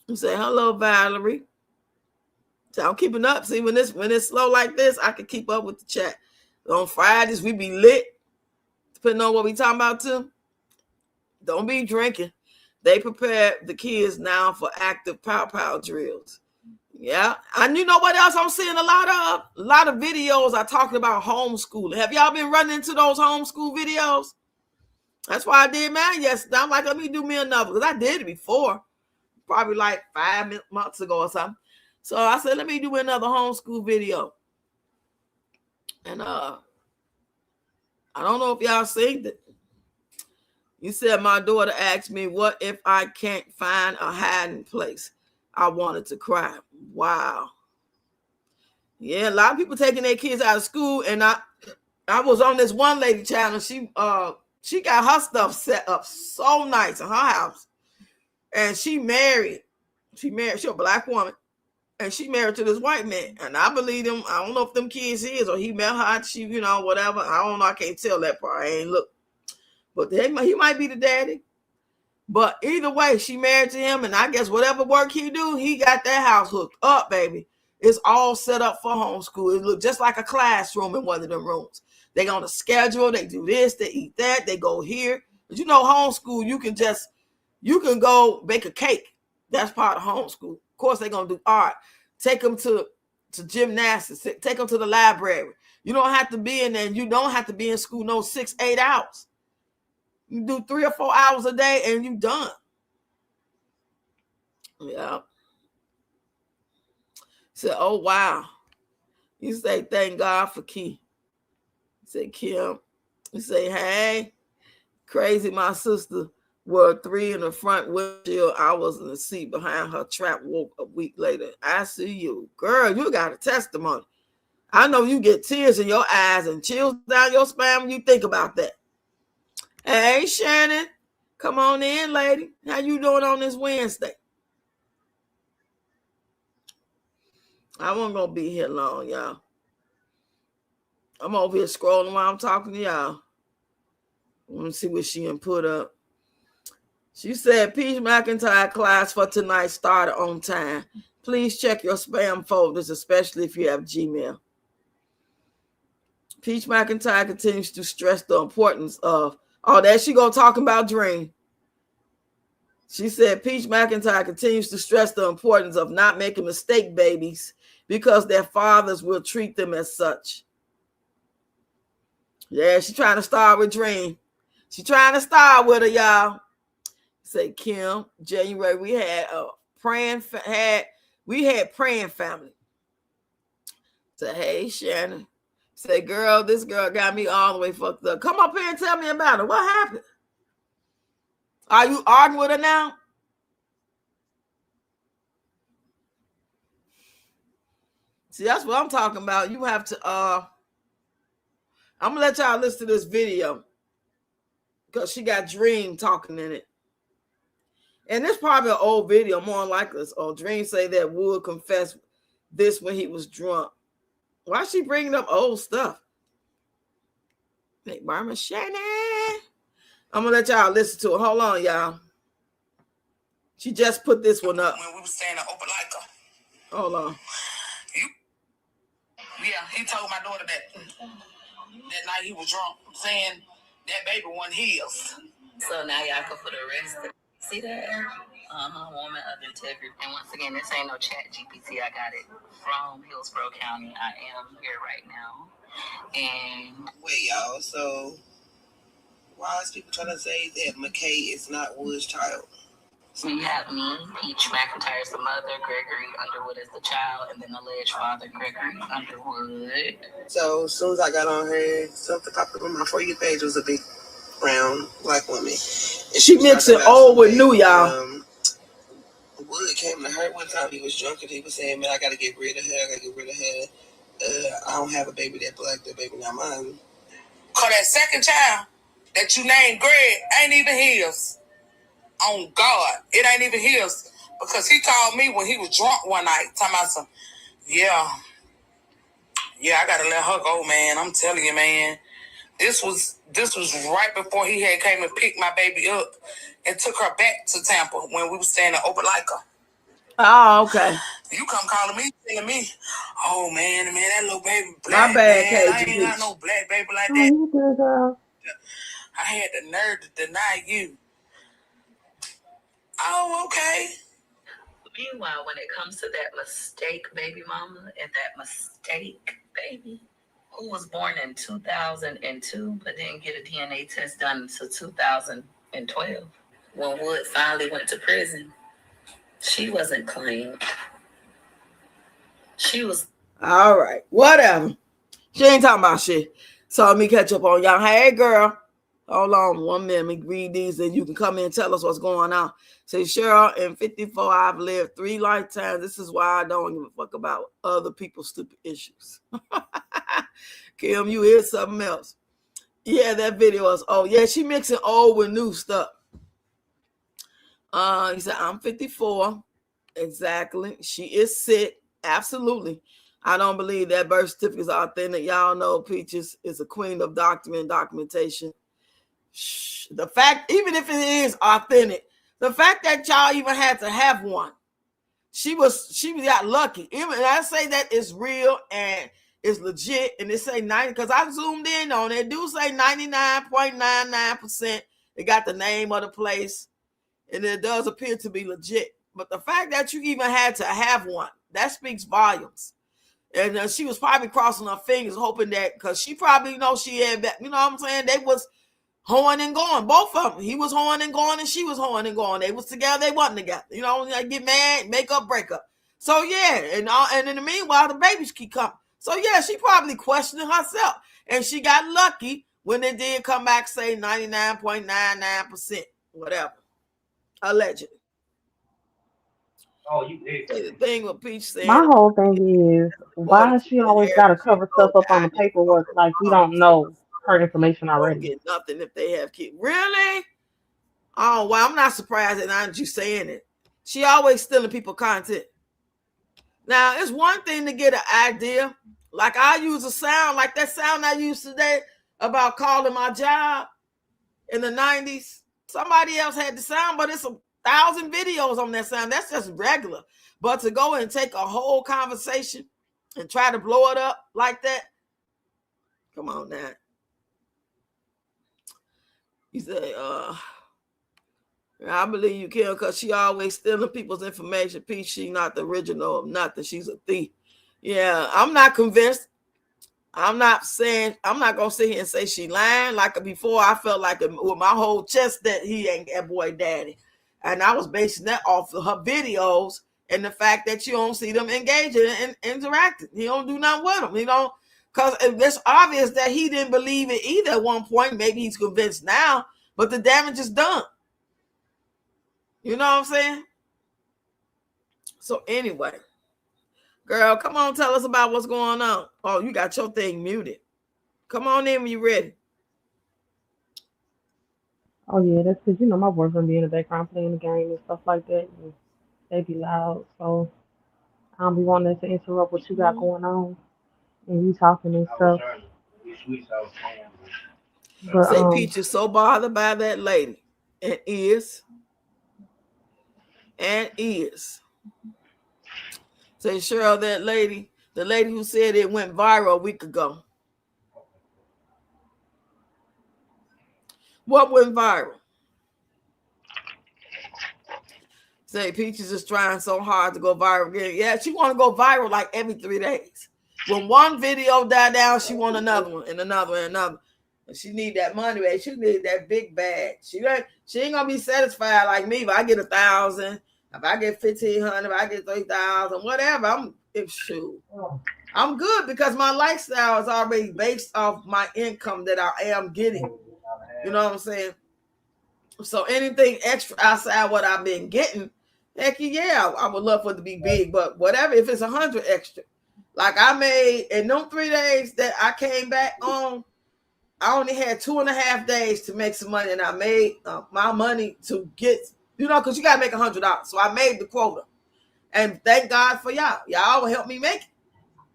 You say, hello, Valerie. So I'm keeping up. See, when it's slow like this, I can keep up with the chat. On Fridays, we be lit. Depending on what we talking about too. Don't be drinking. They prepare the kids now for active pow drills. Yeah. And you know what else I'm seeing a lot of videos are talking about homeschooling. Have y'all been running into those homeschool videos? That's why I did mine yesterday. I'm like, let me do me another, because I did it before, probably like 5 months ago or something. So I said, let me do another homeschool video. And I don't know if y'all seen it. You said, my daughter asked me, what if I can't find a hiding place? I wanted to cry. Wow. Yeah, a lot of people taking their kids out of school, and I was on this one lady channel. She got her stuff set up so nice in her house, and she married. She's a black woman, and she married to this white man. And I believe him. I don't know if them kids is or he met her. She, whatever. I don't know. I can't tell that part. I ain't look, but he might be the daddy. But either way, she married to him, and I guess whatever work he do, he got that house hooked up, baby. It's all set up for homeschool. It look just like a classroom in one of them rooms. They on a schedule. They do this. They eat that. They go here. But homeschool, you can go bake a cake. That's part of homeschool. Of course, they're gonna do art. Take them to gymnastics. Take them to the library. You don't have to be in there. And you don't have to be in school 6-8 hours. You do 3 or 4 hours a day and you done. Yeah. Say, oh, wow. You say, thank God for Key. Say, Kim. You say, hey, crazy, my sister were 3 in the front windshield. I was in the seat behind her. Trap woke a week later. I see you. Girl, you got a testimony. I know you get tears in your eyes and chills down your spine when you think about that. Hey, Shannon, come on in, lady. How you doing on this Wednesday? I wasn't going to be here long, y'all. I'm over here scrolling while I'm talking to y'all. Let me see what she done put up. She said, Peach Mcintrye class for tonight started on time. Please check your spam folders, especially if you have Gmail. Peach Mcintrye continues to stress the importance of, there she go talking about Dream. She said, Peach Mcintrye continues to stress the importance of not making mistake babies because their fathers will treat them as such. Yeah, she's trying to start with Dream. She's trying to start with her, y'all. Say, Kim, January, we had praying family. Say, hey, Shannon. Say, girl, this girl got me all the way fucked up. Come up here and tell me about it. What happened? Are you arguing with her now? See, that's what I'm talking about. You have to, I'm going to let y'all listen to this video because she got Dream talking in it. And it's probably an old video, more like this. Oh, Dream say that Wood confessed this when he was drunk. Why is she bringing up old stuff? Hey, Barma Shannon. I'm going to let y'all listen to it. Hold on, y'all. She just put this one up. When we were staying in Opelika. Hold on. Yeah, he told my daughter that night he was drunk, saying that baby wasn't his. So now y'all can put a rest. See that? Woman of integrity. And once again, this ain't no chat GPT. I got it from Hillsborough County. I am here right now. And wait, y'all. So why is people trying to say that McKay is not Wood's child? So you have me, Peach Mcintrye is the mother, Gregory Underwood is the child, and then the alleged father, Gregory Underwood. So as soon as I got on her, something popped up on my For You page was a big brown black woman. And she mixing old with new, y'all. Wood came to her one time. He was drunk and he was saying, man, I got to get rid of her. I don't have a baby that black. That baby not mine. Cause that second child that you named Greg ain't even his. On God, it ain't even his. Because he called me when he was drunk one night, talking about some, yeah, I gotta let her go, man. I'm telling you, man. This was right before he had came and picked my baby up and took her back to Tampa when we were staying in Opelika. Oh, okay. You come calling me, telling me, oh man, that little baby black. My bad, man. I ain't got no black baby like that. You good, girl. I had the nerve to deny you. Oh, okay. Meanwhile, when it comes to that mistake baby mama and that mistake baby who was born in 2002 but didn't get a DNA test done until 2012, when Wood finally went to prison, she wasn't claimed. She was. All right, whatever. She ain't talking about shit. So let me catch up on y'all. Hey, girl. Hold on 1 minute. Let me read these and you can come in and tell us what's going on. Say, Cheryl, in 54, I've lived 3 lifetimes. This is why I don't give a fuck about other people's stupid issues. Kim, you hear something else. Yeah, that video is, oh, yeah, she mixing old with new stuff. He said, I'm 54. Exactly. She is sick. Absolutely. I don't believe that birth certificate is authentic. Y'all know Peaches is a queen of documentation. The fact, even if it is authentic, the fact that y'all even had to have one, she got lucky. Even I say that it's real and it's legit, and they say 90 because I zoomed in on it. Do say 99.99%. They got the name of the place, and it does appear to be legit. But the fact that you even had to have one, that speaks volumes. And she was probably crossing her fingers, hoping that, because she probably knows she had that, you know what I'm saying? They was hoeing and going, both of them. He was hoeing and going, and she was hoeing and going. They was together, they wasn't together. You know, they get mad, make up, break up. So yeah, and in the meanwhile, the babies keep coming. So yeah, she probably questioning herself, and she got lucky when they did come back, say 99.99%, whatever, allegedly. Oh, you did. The thing with Peach saying, My whole thing is, why has she always got to cover stuff up on the paperwork like we don't know her information already? Get nothing if they have kids. Really? Oh, well, I'm not surprised at you saying it. She always stealing people content. Now, it's one thing to get an idea. Like I use a sound, like that sound I used today about calling my job in the 90s. Somebody else had the sound, but it's 1,000 videos on that sound. That's just regular. But to go and take a whole conversation and try to blow it up like that, come on now. You say, I believe you can because she always stealing people's information. Peace, she not the original of nothing. She's a thief. Yeah, I'm not convinced. I'm not going to sit here and say she lying. Like before, I felt like with my whole chest that he ain't that boy daddy. And I was basing that off of her videos and the fact that you don't see them engaging and interacting. He don't do nothing with them. He don't, because it's obvious that he didn't believe it either at one point. Maybe he's convinced now, but the damage is done. You know what I'm saying? So anyway, girl, come on, tell us about what's going on. Oh, you got your thing muted. Come on in when you're ready. Oh yeah, that's because my boyfriend be in the background playing the game and stuff like that. And they be loud, so I don't be wanting to interrupt what you got going on and you talking and stuff. But Say Peach is so bothered by that lady. And is. Say Cheryl, that lady, the lady who said it went viral a week ago. What went viral? Say Peach is just trying so hard to go viral again. Yeah, she want to go viral like every 3 days. When one video died down, she want another one and another and another. And she need that money, babe. She need that big bag. She ain't gonna be satisfied like me if I get 1,000, if I get 1,500, if I get 3,000, whatever. I'm good because my lifestyle is already based off my income that I am getting. You know what I'm saying? So anything extra outside what I've been getting, heck yeah, I would love for it to be big. But whatever, if it's 100 extra, like I made in them 3 days that I came back on, I only had 2.5 days to make some money, and I made my money to get, because you gotta make $100. So I made the quota, and thank God for y'all. Y'all will help me make it.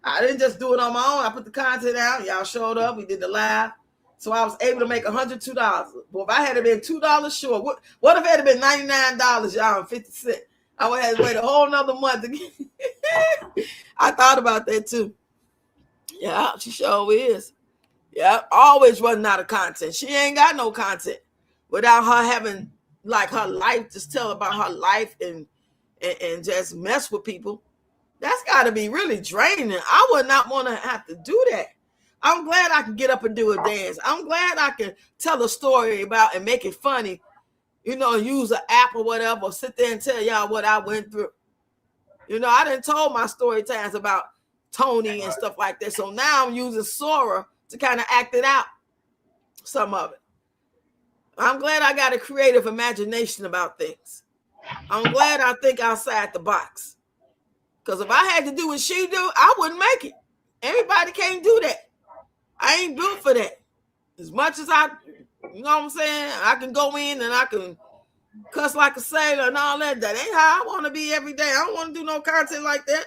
I didn't just do it on my own. I put the content out. Y'all showed up. We did the live. So I was able to make $102. But if I had been $2 short, what if it had been $99, y'all, and 50 cents? I would have to wait a whole nother month to get I thought about that too. Yeah, she sure is. Yeah, always running out of content. She ain't got no content without her having like her life, just tell about her life and just mess with people. That's got to be really draining. I would not want to have to do that. I'm glad I can get up and do a dance. I'm glad I can tell a story about and make it funny, use an app or whatever, or sit there and tell y'all what I went through. I done told my story times about Tony and stuff like that. So now I'm using Sora to kind of act it out, some of it. I'm glad I got a creative imagination about things. I'm glad I think outside the box. Because if I had to do what she do, I wouldn't make it. Everybody can't do that. I ain't built for that. As much as you know what I'm saying? I can go in and I can cuss like a sailor and all that. That ain't how I want to be every day. I don't want to do no content like that.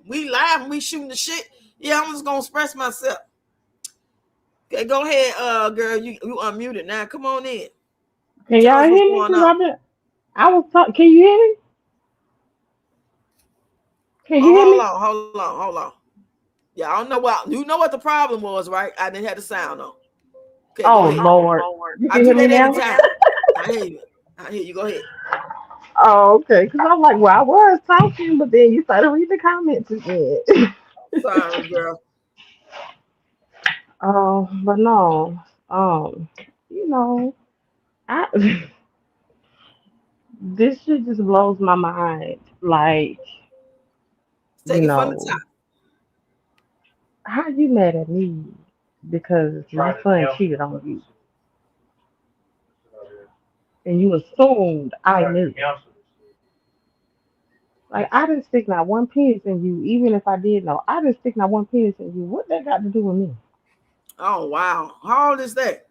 We live and we shooting the shit. Yeah, I'm just gonna express myself. Okay, go ahead, girl. You unmuted now. Come on in. Can Tell y'all us what's hear me? going Cause on. I was talking. Can you hear me? Can you Oh, hear hold me? on, hold on, hold on. Yeah, I don't know what you know what the problem was, right? I didn't have the sound on. Okay, go Oh ahead. Lord, you I can do hear me that every now. time. I hear you. I hear you. Go ahead. Oh, okay. Cause I'm like, well, I was talking, but then you started reading the comments again. Sorry, girl. Oh, but no. Um, you know, I this shit just blows my mind. Like, you Take it from the know, top. how you mad at me because my son cheated on you and you assumed I knew. Like, I didn't stick not one penis in you, even if I did know. I didn't stick not one penis in you. What that got to do with me? Oh wow. How old is that?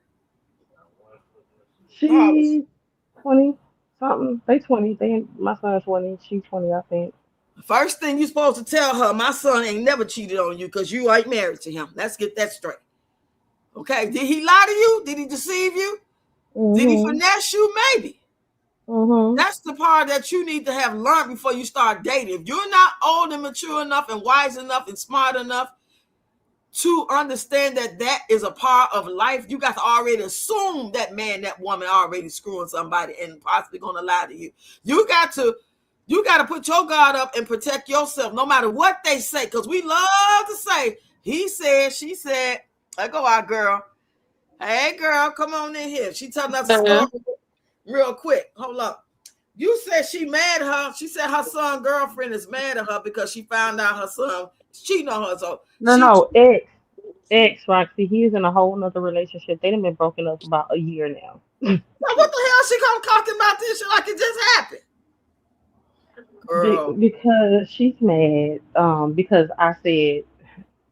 How old is She 20 something. They 20. My son's 20. She 20, I think. First thing you supposed to tell her, my son ain't never cheated on you because you ain't married to him. Let's get that straight. Okay. Did he lie to you? Did he deceive you? Did he Mhm. finesse you? Maybe. Mhm. That's the part that you need to have learned before you start dating. If you're not old and mature enough and wise enough and smart enough to understand that that is a part of life, you got to already assume that man, that woman already screwing somebody and possibly going to lie to you. You got to put your guard up and protect yourself no matter what they say, because we love to say he said, she said. Let go, our girl. Hey girl, come on in here. She telling us a story real quick. Hold up. You said she mad at her. She said her son girlfriend is mad at her because she found out her son cheating on her. So No, she, no, ex, Roxy. He's in a whole nother relationship. They done been broken up about a year now. what the hell she come talking about this shit like it just happened? Girl. Because she's mad. Because I said,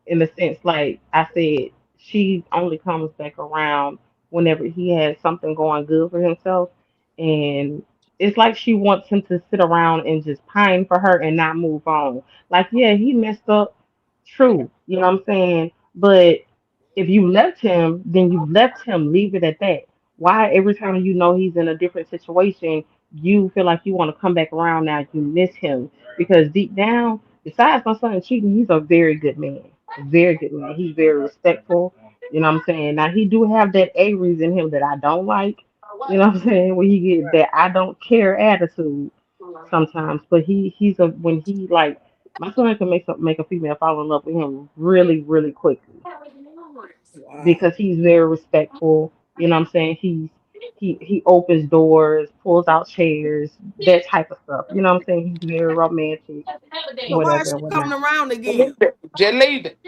in the sense, like I said, she only comes back around whenever he has something going good for himself, and it's like she wants him to sit around and just pine for her and not move on. Like, yeah, he messed up, true, you know what I'm saying? But if you left him, then you left him. Leave it at that. Why every time you know he's in a different situation, you feel like you want to come back around now? You miss him because deep down, besides my son cheating, he's a very good man. A very good man. He's very respectful. You know what I'm saying? Now he do have that Aries in him that I don't like. You know what I'm saying? When he get that I don't care attitude sometimes. But he's a when he like my son can make a female fall in love with him really, really quickly Wow. because he's very respectful. You know what I'm saying? He opens doors, pulls out chairs, that type of stuff. You know what I'm saying? He's very romantic, So why is whatever and she coming whatnot. around again? Leave it. Just leave it.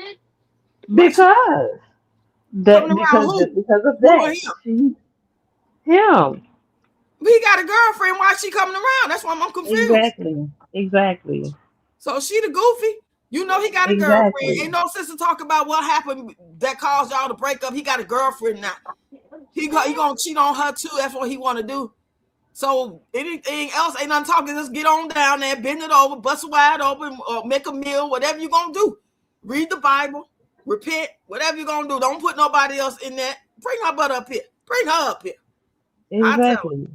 Why she Because coming that around because who? just because of You or that, him? she him. He got a girlfriend. Why she coming around? That's why I'm confused. Exactly. Exactly. So she the goofy. You know he got a girlfriend. Exactly. Ain't no sense to talk about what happened that caused y'all to break up. He got a girlfriend now. He gonna cheat on her too. That's what he want to do. So anything else ain't nothing talking. Just get on down there, bend it over, bust it wide open, or make a meal, whatever you gonna do. Read the Bible, repent, whatever you gonna do. Don't put nobody else in there. Bring her butt up here. Bring her up here. I tell her. Exactly.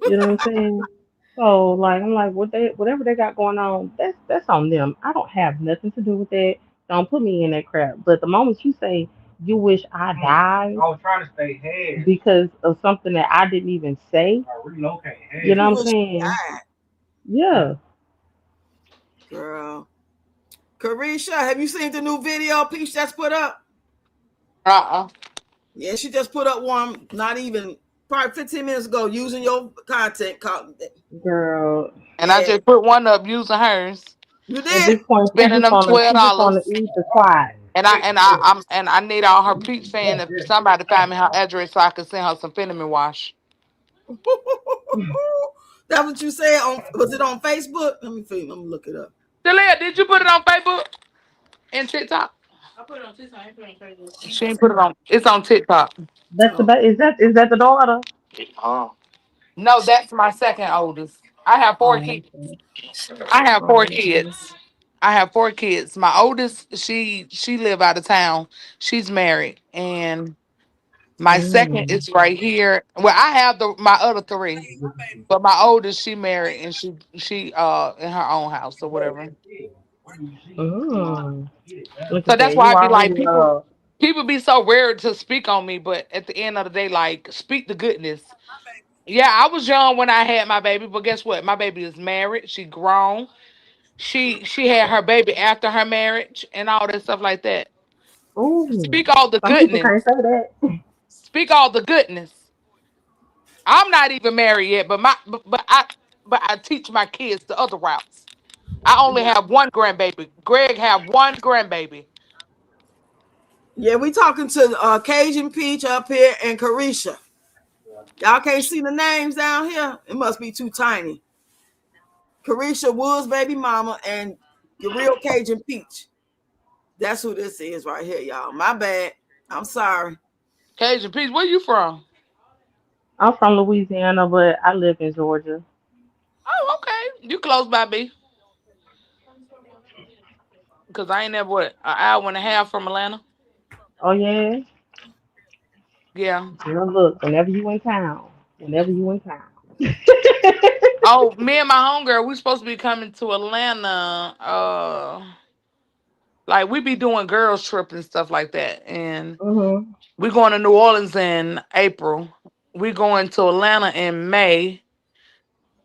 You know what I'm saying? So like I'm like whatever they got going on, that's on them. I don't have nothing to do with that. Don't put me in that crap. But the moment you say you wish I died because of something that I didn't even say, you know You what I'm wish you saying? died, Yeah. girl. Karisha, have you seen the new video Peach that's put up? Uh-uh. Yeah, she just put up one, not even probably 15 minutes ago, using your content. Girl. And I Yeah, just put one up using hers, you At did. this point spending them twelve she just wanna dollars. eat the quiet. And I need all her peach fan if somebody find me her address so I can send her some cinnamon wash. That's what you said on, was it on Facebook? Let me see. I'm gonna look it up. Delia, did you put it on Facebook and TikTok? I put it on TikTok. I ain't put it on Facebook. She ain't put it on. It's on TikTok. That's the Oh, is that the daughter? Oh. No, that's my second oldest. I have four Oh, kids. okay. I have four Oh, okay. kids. I have four kids. My oldest, she live out of town. She's married, and my second Mm. is right here. Well, I have my other three, but my oldest, she married, and she in her own house or whatever. Mm. Look So at that's that. why You I be like, already people be so rare to speak on me, but at the end of the day, like, speak the goodness. Yeah, I was young when I had my baby, but guess what? My baby is married. She grown. She had her baby after her marriage and all that stuff like that. ooh. Speak all the Some people goodness. can't say that. Speak all the goodness. I'm not even married yet, but I teach my kids the other routes. I only yeah. have one grandbaby. Greg have one grandbaby. Yeah, we talking to Cajun Peach up here and Karisha. Y'all can't see the names down here. It must be too tiny. Karisha Woods, baby mama, and your real Cajun Peach. That's who this is right here, y'all. My bad. I'm sorry. Cajun Peace, where you from? I'm from Louisiana, but I live in Georgia. Oh, okay. You close by me. Because I ain't never, what, an hour and a half from Atlanta? Oh yeah. Yeah. Now look, whenever you in town. Oh, me and my homegirl, we supposed to be coming to Atlanta. Like we be doing girls trip and stuff like that. And Mhm. we going to New Orleans in April. We going to Atlanta in May.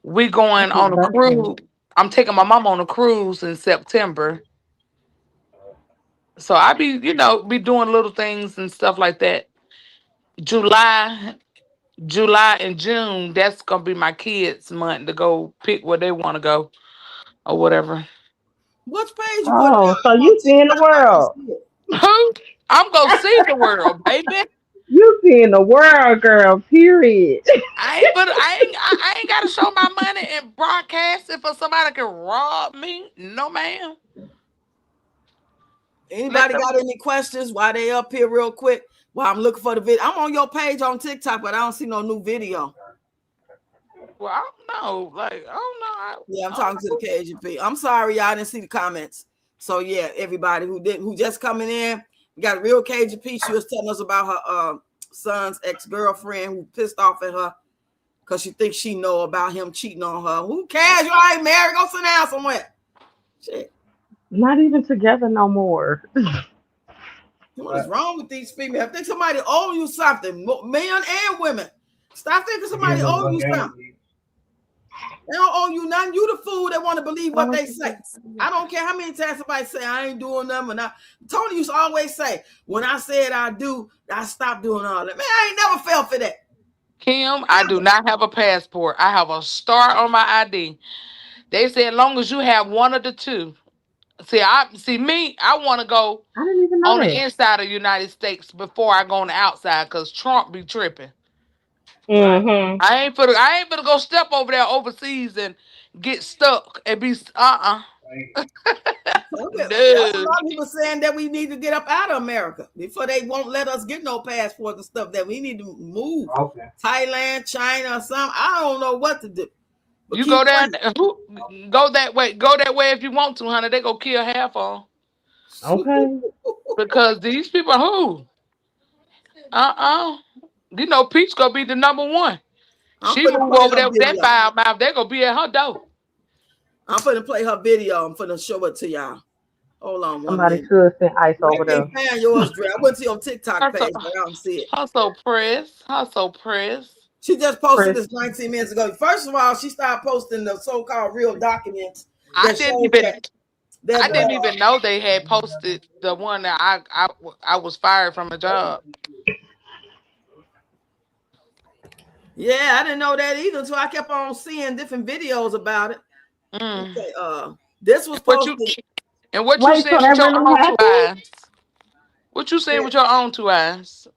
We going That's my on a birthday. cruise. I'm taking my mom on a cruise in September. So I be doing little things and stuff like that. July, July and June, that's gonna be my kids' month to go pick where they want to go or whatever. Which page you put it Oh, so on you seeing the TikTok? I don't world. see it. Who? I'm gonna see the world, baby. You seeing the world, girl, period. I ain't gotta show my money and broadcast it for somebody can rob me. No, ma'am. Let Anybody them. got any questions while they up here real quick? While I'm looking for the video. I'm on your page on TikTok, but I don't see no new video. Well, I don't know. Like, I don't know. Yeah, I'm I don't talking to the know. KGP. I'm sorry, y'all didn't see the comments. So yeah, everybody who just coming in, we got a real KGP. She was telling us about her son's ex-girlfriend who pissed off at her because she thinks she know about him cheating on her. Who cares? You ain't married. Go sit down somewhere. Shit. Not even together no more. What is wrong with these females? I think somebody owe you something, men and women. Stop thinking somebody owe you something. They don't owe you nothing. You the fool that want to believe what they say. I don't care how many times somebody say I ain't doing nothing. Tony used to always say, when I said I do, I stopped doing all that. Man, I ain't never fell for that. Kim, I do not have a passport. I have a star on my ID. They say as long as you have one of the two. See me. I want to go I didn't even know on the that. inside of the United States before I go on the outside, cause Trump be tripping. Right. Mhm. I ain't finna go step over there overseas and get stuck and be That's a no. lot of people saying that we need to get up out of America before they won't let us get no passports and stuff, that we need to move. Okay. Thailand, China, or something. I don't know what to do. But You keep go down. praying. Go that way. Go that way if you want to, honey. They go kill half of 'em. Okay. Because these people who uh. Peach gonna be the number one. I'm She finna move play over her there with that video. foul mouth. They gonna be at her door. I'm finna play her video. I'm finna show it to y'all. Hold on one Somebody minute. should send ice I over can't there. find yours, Dre. I went to your TikTok Her so, page, but I don't see it. her so pressed. Her so pressed. She just posted Chris. this 19 minutes ago. First of all, she started posting the so-called real documents I that didn't shows even. that I that didn't even know they had posted the one that I was fired from a job. yeah, I didn't know that either. So I kept on seeing different videos about it. Mm. Okay, this was What you posted. and what you Wait, so seeing that with your really own two happened? eyes? What you seeing with your own two eyes?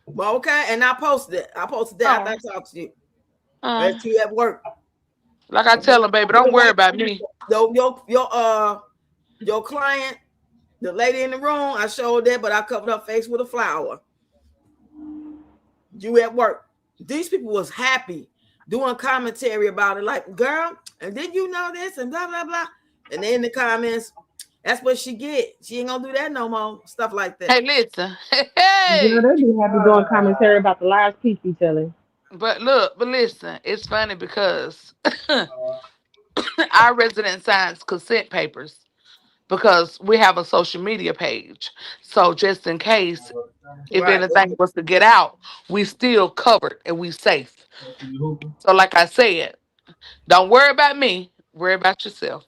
Well, okay, and I posted it. I posted that after I talked to you. But you at work. Like I tell them, baby, don't worry about me. Your client, the lady in the room, I showed that, but I covered her face with a flower. You at work. These people was happy doing commentary about it, like, girl, and did you know this and blah blah blah. And then in the comments, that's what she get. She ain't gonna do that no more. Stuff like that. Hey, listen. Girl, Hey. they be happy doing commentary about the lies Pete be telling. But look, but listen, it's funny because our resident signs consent papers because we have a social media page. So just in case if Right. anything was to get out, we still covered and we safe. So like I said, don't worry about me, worry about yourself.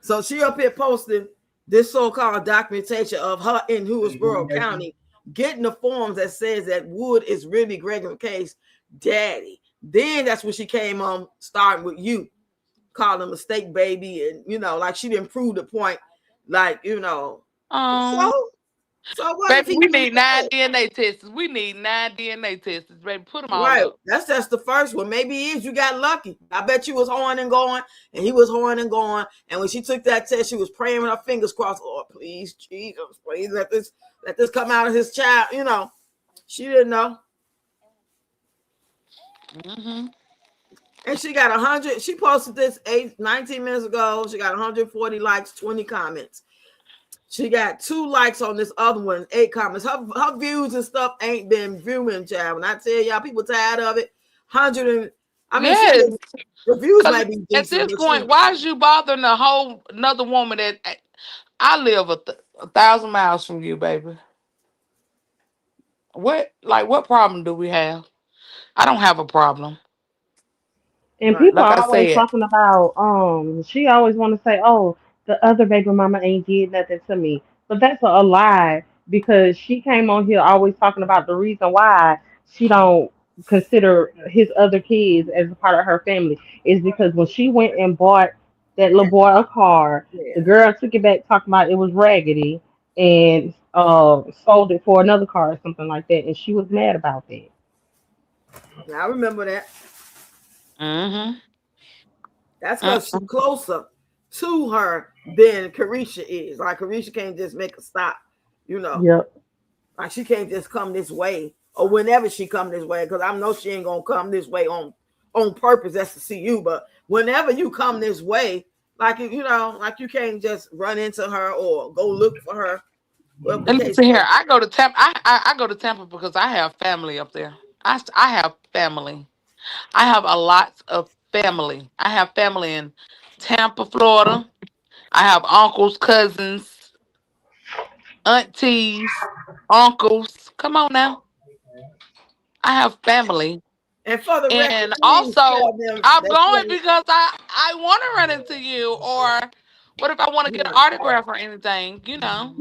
So she up here posting this so-called documentation of her in Hillsborough County getting the forms that says that Wood is really Gregory Case daddy. Then that's when she came on starting with you, calling him mistake baby, and like she didn't prove the point. Like, Um, so what if baby, he we really need 9 dead? DNA tests. We need 9 DNA tests, baby. Put them all Right. up. That's just the first one. Maybe it is. You got lucky. I bet you was hoeing and going, and he was hoeing and going. And when she took that test, she was praying with her fingers crossed. Lord, please, Jesus, please let this come out of his child. She didn't know. Mm-hmm. And she got 100. She posted this 19 minutes ago. She got 140 likes, 20 comments. She got 2 likes on this other one, 8 comments. Her views and stuff ain't been viewing, child. When I tell y'all, people tired of it. 100 and she Yes, just the views because might be at decent, this but point, why is you bothering a whole another woman that I live 1,000 miles from you, baby? What problem do we have? I don't have a problem. And right. people Like are I always said, talking about, she always want to say, oh, the other baby mama ain't did nothing to me. But that's a lie because she came on here always talking about the reason why she don't consider his other kids as a part of her family is because when she went and bought that little boy a car, the Yeah. girl took it back talking about it was raggedy and sold it for another car or something like that, and she was mad about that. I remember that. mm-hmm. That's because she's closer to her than Karisha is. Like Karisha can't just make a stop, you know. Yep. Like she can't just come this way or whenever she come this way, because I know she ain't gonna come this way on purpose. That's to see you, but whenever you come this way, like like you can't just run into her or go look for her. Whatever the And case listen may here, be. I go to Tampa. I go to Tampa because I have family up there. I have family. I have a lot of family. I have family in Tampa, Florida. I have uncles, cousins, aunties, uncles. Come on now. I have family. And for the record, And please also, tell them I'm that going you because I want to run into you, or what if I want to get an ain't. autograph or anything? You know.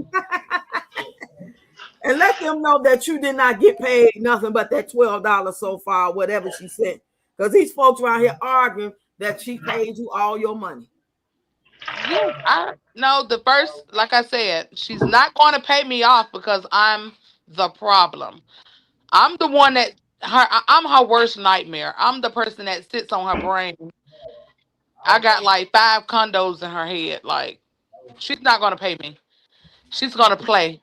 And let them know that you did not get paid nothing but that $12 so far, whatever she said. Because these folks around here arguing that she paid you all your money. Yeah, I no. The first, like I said, she's not going to pay me off because I'm the problem. I'm the one that I'm her worst nightmare. I'm the person that sits on her brain. I got like 5 condos in her head. Like she's not going to pay me. She's going to play.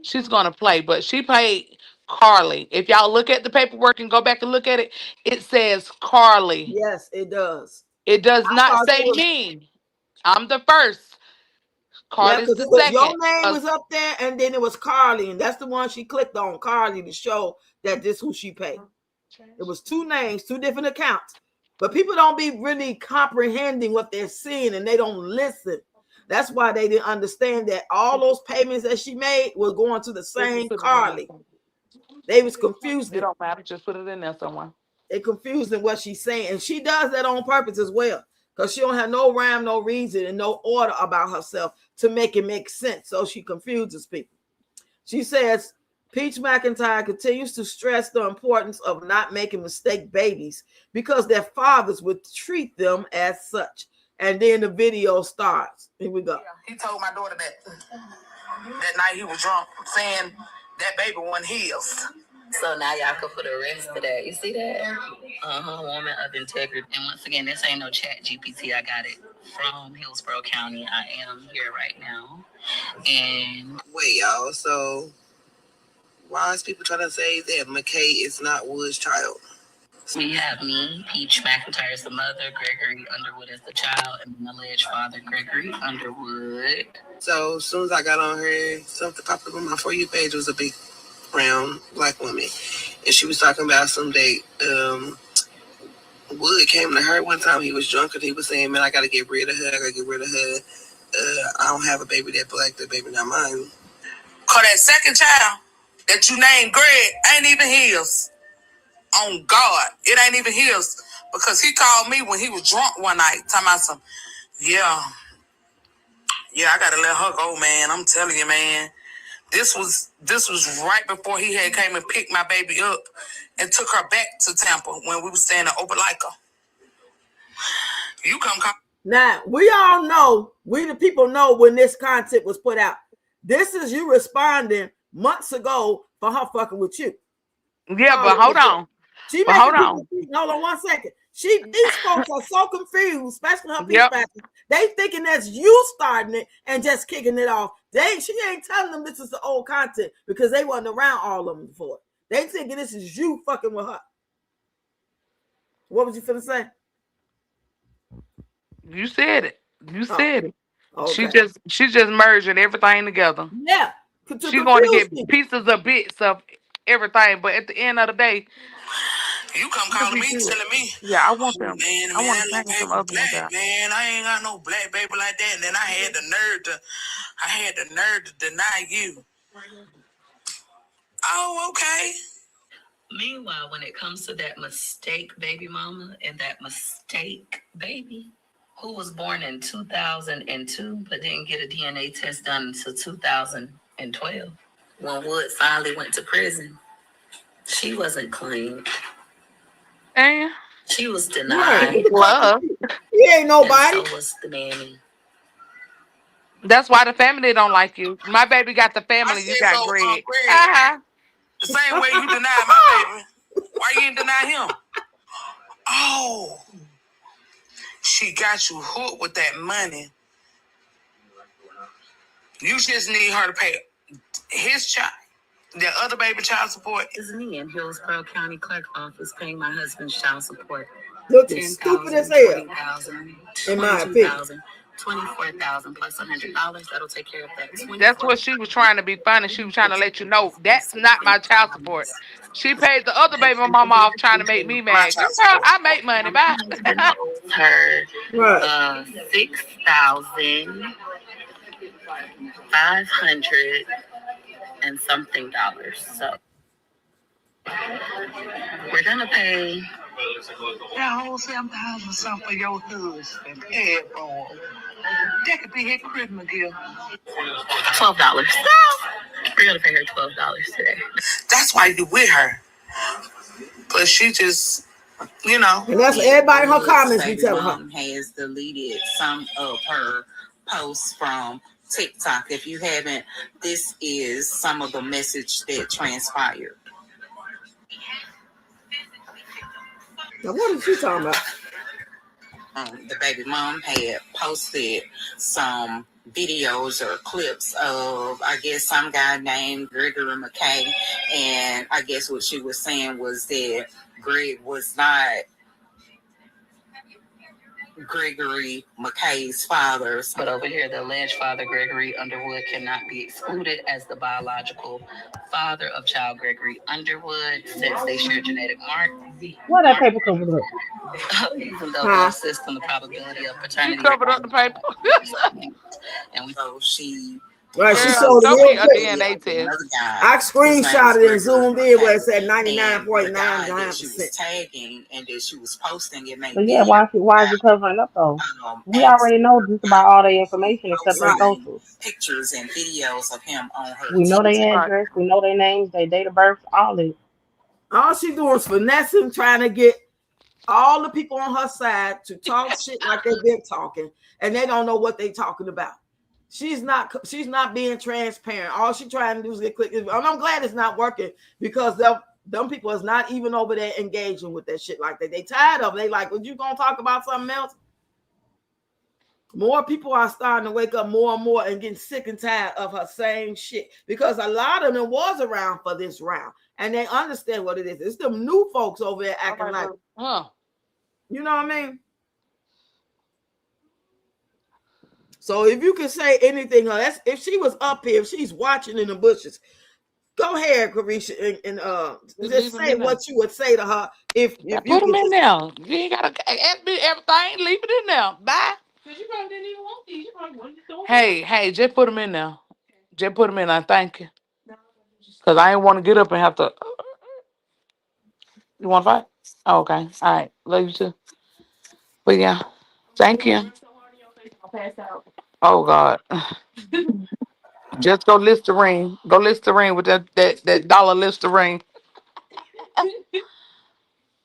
She's going to play, but she paid Carly. If y'all look at the paperwork and go back and look at it, it says Carly. Yes, it does. It does I not thought it say was, me. I'm the first. yeah, Carly's because the it was your second. name 'Cause was up there, and then it was Carly, and that's the one she clicked on, Carly, to show that this who she paid. It was 2 names, 2 different accounts. But people don't be really comprehending what they're seeing and they don't listen. That's why they didn't understand that all those payments that she made were going to the just same put it in there. Carly. They was confused. It don't matter. Just put it in there somewhere. They confused in what she's saying. And she does that on purpose as well. Because she don't have no rhyme, no reason, and no order about herself to make it make sense. So she confuses people. She says Peach McIntyre continues to stress the importance of not making mistake babies because their fathers would treat them as such. And then the video starts. Here we go. Yeah, he told my daughter that night he was drunk, saying that baby wasn't his. So now y'all can put a rest to that. You see that? Woman of integrity. And once again, this ain't no chat GPT. I got it from Hillsborough County. I am here right now. And wait, y'all. So why is people trying to say that McKay is not Wood's child? We have me, Peach McIntyre, the mother, Gregory Underwood as the child, and the alleged father, Gregory Underwood. So as soon as I got on here, something popped up on my For You page. Was a big brown black woman, and she was talking about some day. Wood came to her one time. He was drunk, and he was saying, "Man, I gotta get rid of her. I gotta get rid of her. I don't have a baby that black. That baby not mine." Cause that second child that you named Greg ain't even his. On God, it ain't even his. Because he called me when he was drunk one night, talking about some, yeah, I gotta let her go, man. I'm telling you, man. This was right before he had came and picked my baby up and took her back to Tampa when we were staying at Opelika. You come call. Now, we all know, we the people know when this content was put out. This is you responding months ago for her fucking with you. Yeah, but hold on. She making people think, hold on 1 second. These folks are so confused, especially her people. They thinking that's you starting it and just kicking it off. She ain't telling them this is the old content because they wasn't around all of them before. They thinking this is you fucking with her. What was you finna say? You said it. You said it. Okay. She just merging everything together. Yeah. She's going to get pieces of bits of everything, but at the end of the day, you come calling me, telling me, yeah, I want them. Man, I want to some other black, man. I ain't got no black baby like that. And then I had the nerve to deny you. Oh, okay. Meanwhile, when it comes to that mistake baby mama and that mistake baby who was born in 2002 but didn't get a DNA test done until 2012, when Wood finally went to prison, she wasn't claimed. And she was denied. Love. He ain't nobody. And so was the mammy. That's why the family don't like you. My baby got the family. You got Greg. The same way you denied my baby. Why you didn't deny him? Oh, she got you hooked with that money. You just need her to pay his child, the other baby child support. It's me in Hillsborough County Clerk office paying my husband's child support. Look stupid as hell. In my opinion. $24,000 plus $100. That'll take care of that. That's what she was trying to be funny. She was trying to let you know that's not my child support. She paid the other baby mama off trying to make me mad. Girl, I make money. Bye. Her $6,500 and something dollars. So we're gonna pay that whole $7,000 something for your husband. That could be his Christmas gift. $12. We're gonna pay her $12 today. That's why you with her. But she just, you know. And that's everybody in her comments be telling her. Has deleted some of her posts from TikTok. If you haven't, this is some of the message that transpired. Now what is she talking about? The baby mom had posted some videos or clips of, I guess, some guy named Gregory McKay. And I guess what she was saying was that Greg was not Gregory McKay's father. But over here, the alleged father, Gregory Underwood, cannot be excluded as the biological father of child Gregory Underwood since they share genetic marks. What that paper covered up? Even though they assist on the probability of paternity. She covered up the paper. And so she... Right, she showed me a DNA test. I screenshotted and zoomed in where it said 99.99%. She was tagging and that she was posting it. But yeah, why is it covering up though? We already know just about all their information except their socials. Pictures and videos of him on her. We know their address, we know their names, their date of birth, all it. All she doing is finessing, trying to get all the people on her side to talk shit like they've been talking, and they don't know what they talking about. She's not being transparent. All she trying to do is get click. And I'm glad it's not working because Them people is not even over there engaging with that shit like that. They tired of it. They like, "Would you gonna talk about something else?" More people are starting to wake up more and more and getting sick and tired of her saying shit because a lot of them was around for this round and they understand what it is. It's them new folks over there acting like, you know what I mean? So if you can say anything, that's if she was up here, if she's watching in the bushes, go ahead, Karisha, and just say what you would say to her if you Put them could in just. there. You ain't gotta ask me everything. Leave it in there. Bye. Hey, just put them in there. Just put them in there. Thank you. Cause I ain't want to get up and have to. You want to fight? Oh, okay. All right. Love you too. But yeah, thank you. Oh God. Just go list the ring. Go list the ring with that dollar list the ring.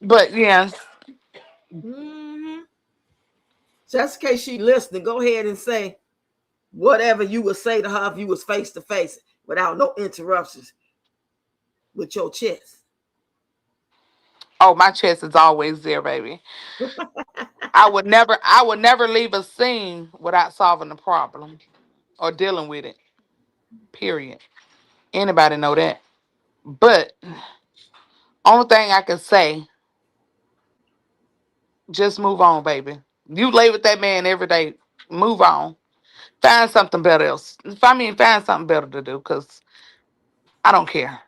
But yeah, Mm-hmm. Just in case she listening, go ahead and say whatever you would say to her if you was face to face without no interruptions with your chest. oh, my chest is always there, baby. I would never leave a scene without solving the problem or dealing with it. Period. Anybody know that? But only thing I can say, just move on, baby. You lay with that man every day. Move on. Find something better else. Find something better to do, cause I don't care.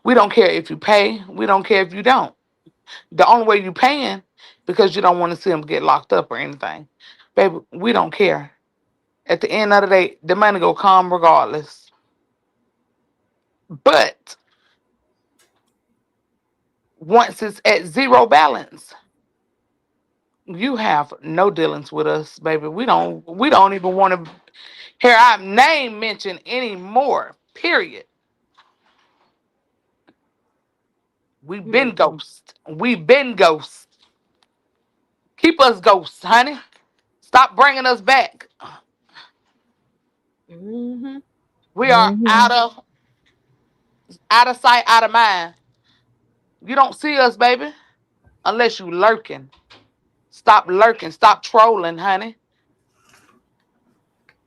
We don't care if you pay. We don't care if you don't. The only way you paying because you don't want to see him get locked up or anything. Baby, we don't care. At the end of the day, the money go come regardless. But once it's at zero balance, you have no dealings with us, baby. We don't even want to hear our name mentioned anymore. Period. We've been Mm-hmm. ghosts. We've been ghosts. Keep us ghosts, honey. Stop bringing us back. Mm-hmm. We are Mhm. out of sight, out of mind. You don't see us, baby, unless you lurking. Stop lurking. Stop trolling, honey.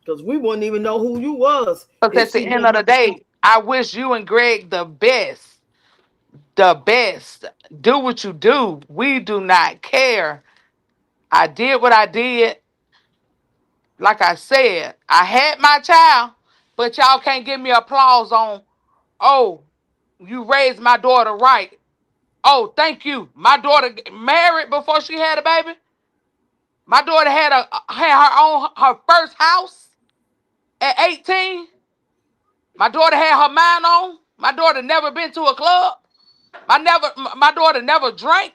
Because we wouldn't even know who you was Because if at the she end of didn't. the day, I wish you and Greg the best. The best. Do what you do. We do not care. I did what I did. Like I said, I had my child, but y'all can't give me applause on, oh, you raised my daughter right. Oh, thank you. My daughter married before she had a baby. My daughter had her first house at 18. My daughter had her mind on. My daughter never been to a club. My daughter never drank.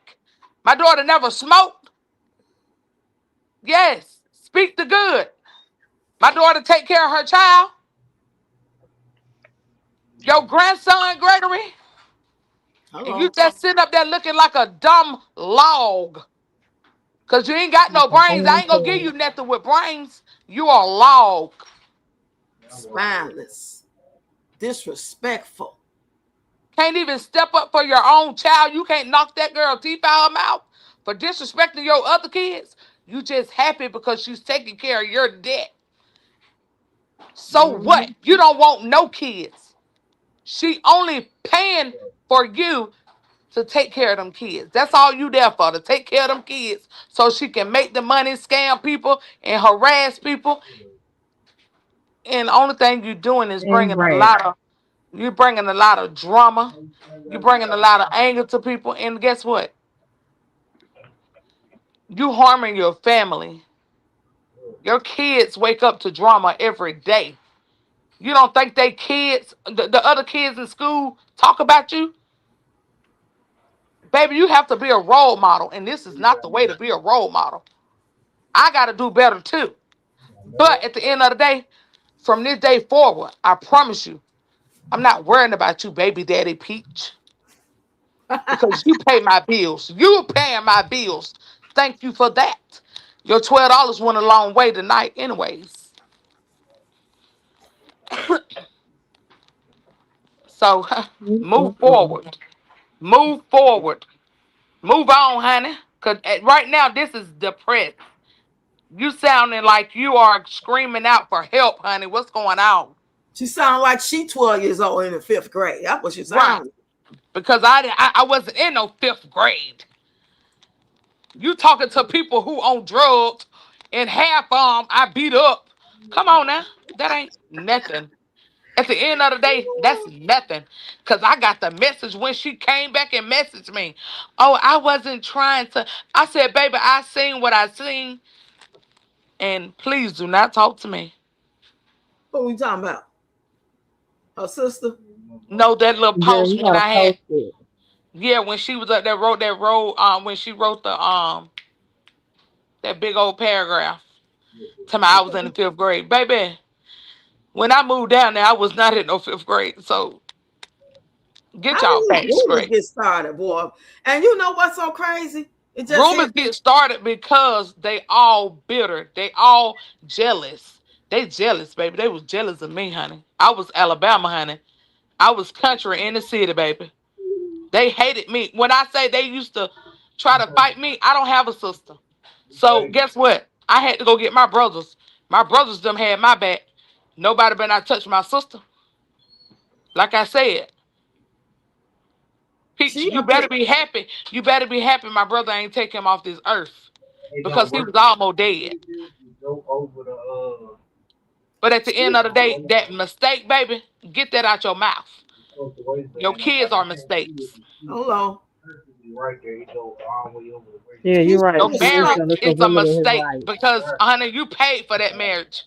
My daughter never smoked. Yes, speak the good. My daughter take care of her child. Your grandson Gregory, and you Hello. just sitting up there looking like a dumb log. Cause you ain't got Like no a brains. I damn ain't gonna give pig. you nothing with brains. You a log. Spineless. Disrespectful. Can't even step up for your own child. You can't knock that girl teeth out her mouth for disrespecting your other kids. You just happy because she's taking care of your debt. So Mm-hmm. what? You don't want no kids. She only paying for you to take care of them kids. That's all you there for, to take care of them kids so she can make the money, scam people, and harass people. And the only thing you're doing is And rat. bringing a lot of drama. You're bringing a lot of anger to people. And guess what? You harming your family. Your kids wake up to drama every day. You don't think they kids, the other kids in school talk about you? Baby, you have to be a role model. And this is not the way to be a role model. I got to do better too. But at the end of the day, from this day forward, I promise you, I'm not worrying about you, baby daddy Peach, because you pay my bills. You paying my bills. Thank you for that. Your $12 went a long way tonight, anyways. So move Mm-mm-mm. forward. Move forward. Move on, honey. Cause right now this is depressed. You sounding like you are screaming out for help, honey. What's going on? She sound like she 12 years old in the 5th grade. That's what she Right. sound. Because I wasn't in no fifth grade. You talking to people who on drugs and half I beat up. Come on now. That ain't nothing. At the end of the day, that's nothing. Cause I got the message when she came back and messaged me. Oh, I wasn't trying to. I said, baby, I seen what I seen. And please do not talk to me. What we talking about? Her sister? No, that little Girl, post you when gotta I had, post it. yeah, when she was up there wrote that road, when she wrote the that big old paragraph. Tell me I was in the fifth grade. Baby, when I moved down there, I was not in no fifth grade. So How get do y'all these facts rumors straight. get started, boy? And you know what's so crazy? It just Rumors hit get me. started because they all bitter. They all jealous. They jealous, baby. They was jealous of me, honey. I was Alabama, honey. I was country in the city, baby. They hated me. When I say they used to try to fight me, I don't have a sister. So guess what? I had to go get my brothers. My brothers them had my back. Nobody better not touch my sister. Like I said, Peach, She you up here. better be happy. You better be happy my brother ain't take him off this earth. Because he was almost dead. But at the end She, of the day, that mistake, baby, get that out your mouth. Your kids are mistakes. hold on. Yeah, She you're right. Your still He is stuck. marriage jealous is of a women in his mistake life. because, honey, you paid for that marriage.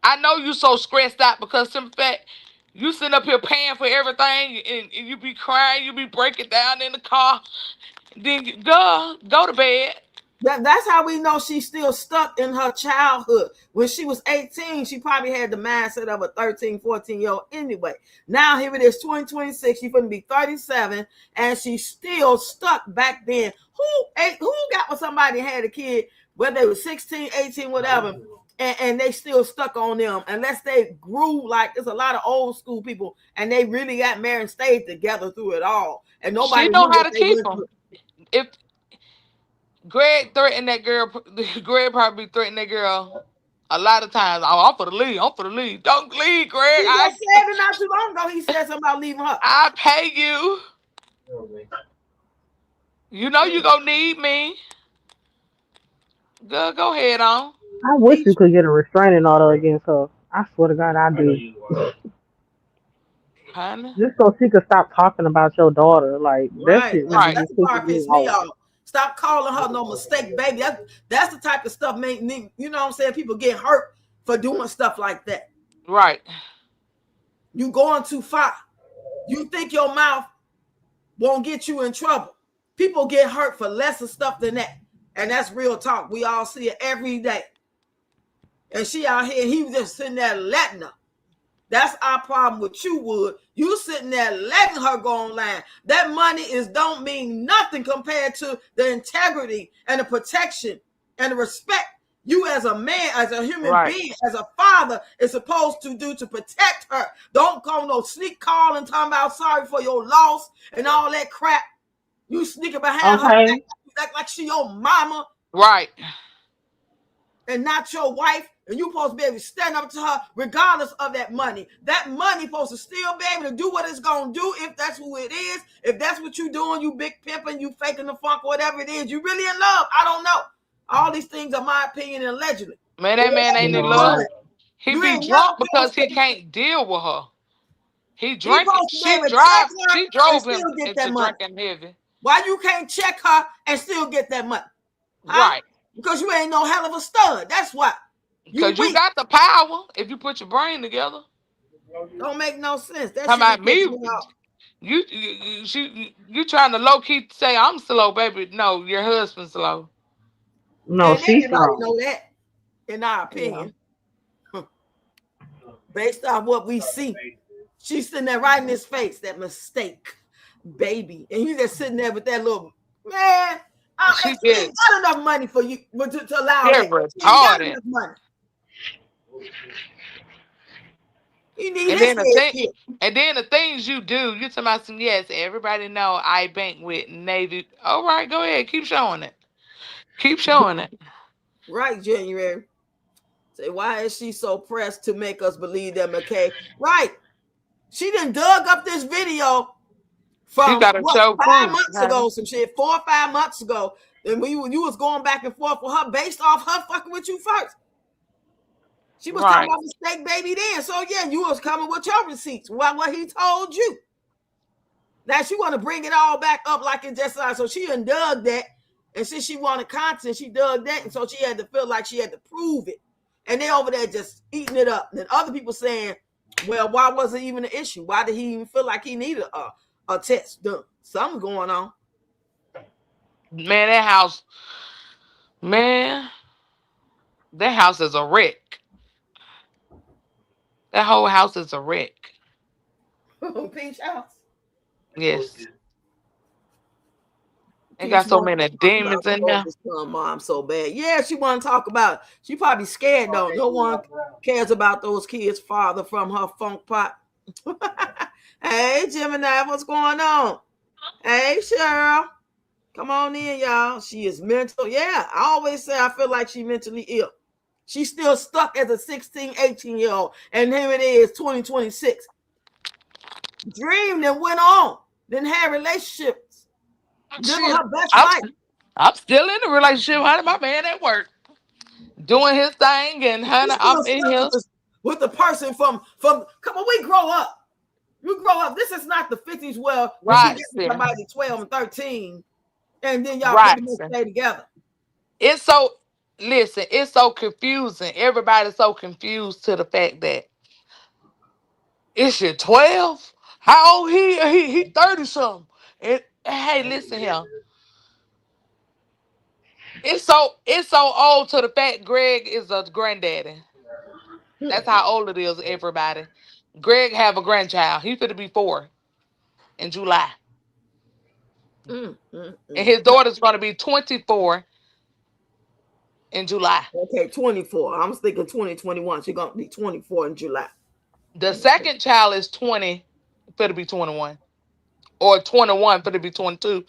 I know you so stressed out because simple fact, you sitting up here paying for everything and you be crying, you be breaking down in the car. Then you go to bed. That's how we know she's still stuck in her childhood. When she was 18, she probably had the mindset of a 13, 14-year-old anyway. Now here it is, 2026. She's going to be 37, and she's still stuck back then. Who got with somebody and had a kid, whether they were 16, 18, whatever, and they still stuck on them unless they grew like there's a lot of old school people and they really got married and stayed together through it all. And She nobody know knew how what to they keep went them. through. If Greg threatened that girl, Greg probably threatened that girl a lot of times. Oh, I'm for the lead. I'm for the lead. Don't lead, Greg. He just said it not too long ago. He said something about leaving her. I pay you. You know you gonna need me. Go ahead on, I wish you Peach, could get a restraining order against her. I swear to God, I do. honey. Just so she could stop talking about your daughter. Like, that right? shit That's really Right, be the pissing part me pissed me off. off. Stop calling her no mistake, baby. That's the type of stuff make me, you know what I'm saying? People get hurt for doing stuff like that. right. You going too far. You think your mouth won't get you in trouble. People get hurt for lesser stuff than that. And that's real talk. We all see it every day. And she out here, he was just sitting there letting her. That's our problem with you, Wood. You sitting there letting her go online. That money don't mean nothing compared to the integrity and the protection and the respect you as a man, as a human Right. being, as a father is supposed to do to protect her. Don't call no sneak call and talking about sorry for your loss and all that crap. You sneaking behind her Okay? back like she your mama Right. and not your wife, and you supposed to be able to stand up to her regardless of that money. That money supposed to still be able to do what it's gonna do if that's who it is. If that's what you doing, you big pimping, you faking the funk, whatever it is, you really in love. I don't know. All these things are my opinion and allegedly. Man, But that man whatever ain't in you love. No. doing, He you be ain't never drunk because supposed he to. can't deal with her. He He drinking. supposed to be She able to check drive. her She and drove him still get that into money. drinking heavy. Why you can't check her and still get that money? Huh? Right. Because you ain't no hell of a stud. That's why. You Because you weak. got the power if you put your brain together. Don't make no sense. That Talking should be about pissing me, me off. you trying to low key say I'm slow, baby. No, your husband's slow. No, And she's everybody slow. know that, in our Yeah. opinion, based off what we see. She's sitting there right in his face, that mistake, baby. And you just sitting there with that little, man, She she ain't did. got enough money for you to allow They're that. She ain't got retarded. enough money. He need And his then the head thing, killed. and then the things you do, you talking about some yes, everybody know I bank with Navy. All right, go ahead, keep showing it. Keep showing it. Right, January. Say, why is she so pressed to make us believe that McKay? Right. She done dug up this video She from gotta what, show 5 months proof, honey. ago, some shit, 4 or 5 months ago. And you was going back and forth with her based off her fucking with you first. She was talking Right. about mistake baby then. So yeah, you was coming with your receipts. What he told you. Now she want to bring it all back up like it just so she done dug that. And since she wanted content, she dug that. And so she had to feel like she had to prove it. And they over there just eating it up. And then other people saying, well, why was it even an issue? Why did he even feel like he needed a test done? Something going on. Man, that house, man, that house is a wreck. That whole house is a wreck. Peach House. Yes. They Peach got so wants to many talk about demons in there. focus on mom so bad. Yeah, she want to talk about it. She probably scared though. No one cares about those kids' father from her funk pot. Hey, Gemini, what's going on? Hey, Cheryl. Come on in, y'all. She is mental. Yeah, I always say I feel like she's mentally ill. She's still stuck as a 16, 18-year-old. And here it is, 2026. Dreamed and went on. Then had relationships. Living Shit, her best I'm, life. I'm still in a relationship, honey. My man at work doing his thing, and honey, She's still I'm in stuck here. with the person from come on, we grow up. You grow up. This is not the 50s where you be Right, getting Sarah. somebody 12 and 13, and then y'all pretty Right, much Sarah. stay together. It's so, listen, it's so confusing. Everybody's so confused to the fact that is she 12? How old he 30 something. And hey, listen here. It's so old to the fact Greg is a granddaddy. That's how old it is, everybody. Greg have a grandchild. He finna be 4 in July. Mm, mm, And mm. his daughter's gonna be 24 in July. Okay, 24. I was thinking 2021. She's gonna be 24 in July. The Okay. second child is 20, finna be 21. Or 21, finna be 22.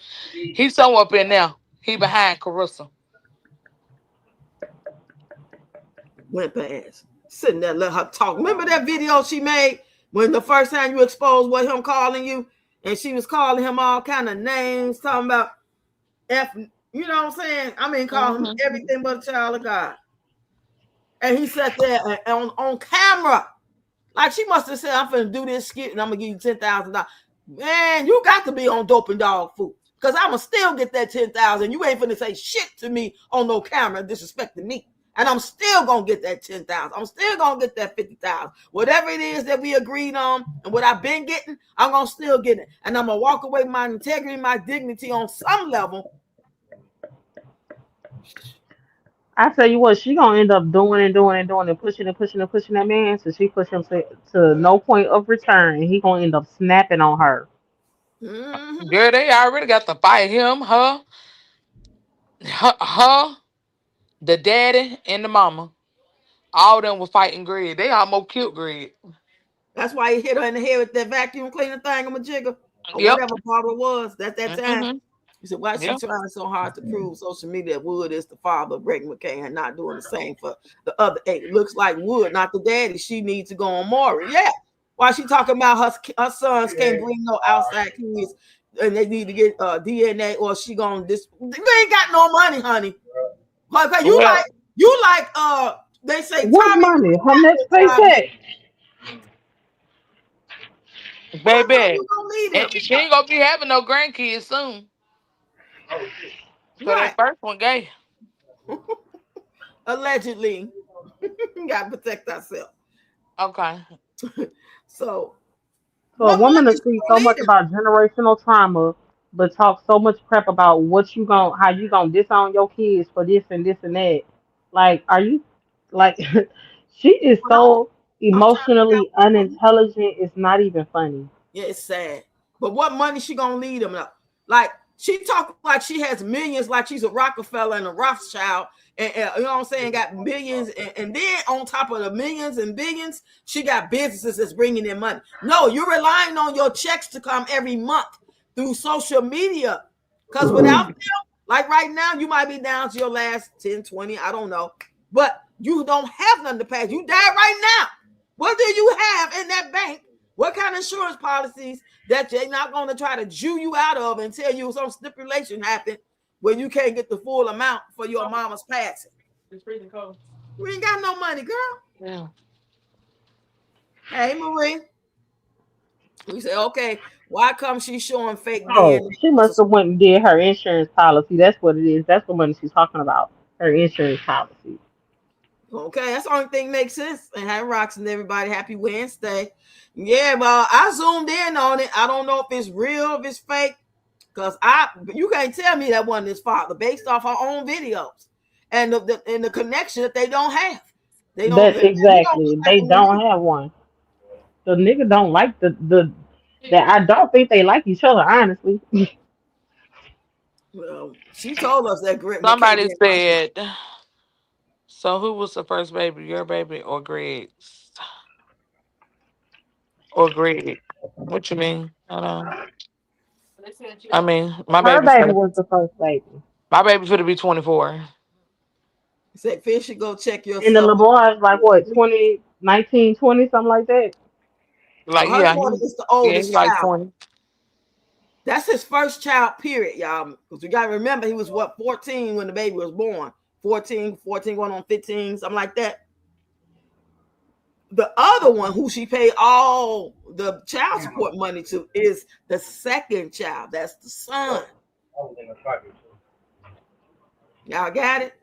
He's somewhere up in there. He behind Carissa. Went past. Sitting there, let her talk. Remember that video she made when the first time you exposed what him calling you, and she was calling him all kind of names, talking about F. You know what I'm saying? I mean, call him Hmm. everything but a child of God. And he sat there on camera. Like she must have said, I'm finna do this skit and I'm gonna give you $10,000. Man, you got to be on dope and dog food. Cause I'ma still get that 10,000. You ain't finna say shit to me on no camera disrespecting me. And I'm still gonna get that 10,000. I'm still gonna get that 50,000. Whatever it is that we agreed on and what I've been getting, I'm gonna still get it. And I'm gonna walk away with my integrity, my dignity on some level. I tell you what, she gonna end up doing and doing and doing and pushing and pushing and pushing that man. So she push him to no point of return, and he gonna end up snapping on her. Mm-hmm. Girl, they already got to fight him, her, the daddy, and the mama. All of them were fighting Greg. They almost killed Greg. That's why he hit her in the head with that vacuum cleaner thing, I'm a jigger, or Yep. whatever bottle it was. That's that time. Hmm. He said, why is she Yep. trying so hard to prove social media that Wood is the father of Greg McCain and not doing the same for the other eight? It looks like Wood, not the daddy. She needs to go on Maury. Yeah. Why she talking about her sons can't bring no outside kids and they need to get DNA or she gonna this you ain't got no money, honey. Cause Well, you like they say What Tommy money? Her next Tommy. paycheck. What money baby, you gonna leave and him? she ain't gonna be having no grandkids soon. So Right. that first one gay. Allegedly. Gotta protect ourselves. Okay. So So a what money woman to is speak gonna so leave much him? about generational trauma, but talk so much crap about what you gon' how you gonna disown your kids for this and that. Like, are you like she is Well, so I'm trying to figure out emotionally what money. unintelligent. It's not even funny. Yeah, it's sad. But what money she gonna leave them? Like She talk like she has millions, like she's a Rockefeller and a Rothschild, and you know what I'm saying, got millions, and then on top of the millions and billions, she got businesses that's bringing in money. No, you're relying on your checks to come every month through social media, because without them, like right now, you might be down to your last 10, 20, I don't know, but you don't have nothing to pay. You die right now. What do you have in that bank? What kind of insurance policies that they're not going to try to Jew you out of and tell you some stipulation happened where you can't get the full amount for your mama's passing? It's freezing cold. We ain't got no money, girl. Yeah. Hey, Marie. We say, okay, why come she showing fake DNA? Oh, she must have went and did her insurance policy. That's what it is. That's the money she's talking about. Her insurance policy. Okay, that's the only thing makes sense. And hi, Rocks and everybody, happy Wednesday. Yeah, well, I zoomed in on it. I don't know if it's real, if it's fake, because you can't tell me that wasn't his father based off her own videos and the connection that they don't have. They don't. That You don't exactly. They don't have one. The nigga don't like the that. I don't think they like each other, honestly. Well, she told us that McKay Somebody didn't like it. said, so who was the first baby, your baby or Greg's? Or Greg? What you mean? I don't. I mean, Her baby was the first baby, my baby finna be 24. He said, Fish, you go check and the yourself. little boy is like what 20, 19, 20, something like that. Like, Her yeah, daughter is the he's oldest like child. 20. That's his first child, period, y'all. Because we got to remember, he was, 14 when the baby was born. 14, going on 15, something like that. The other one, who she paid all the child support money to, is the second child. That's the son. Y'all got it?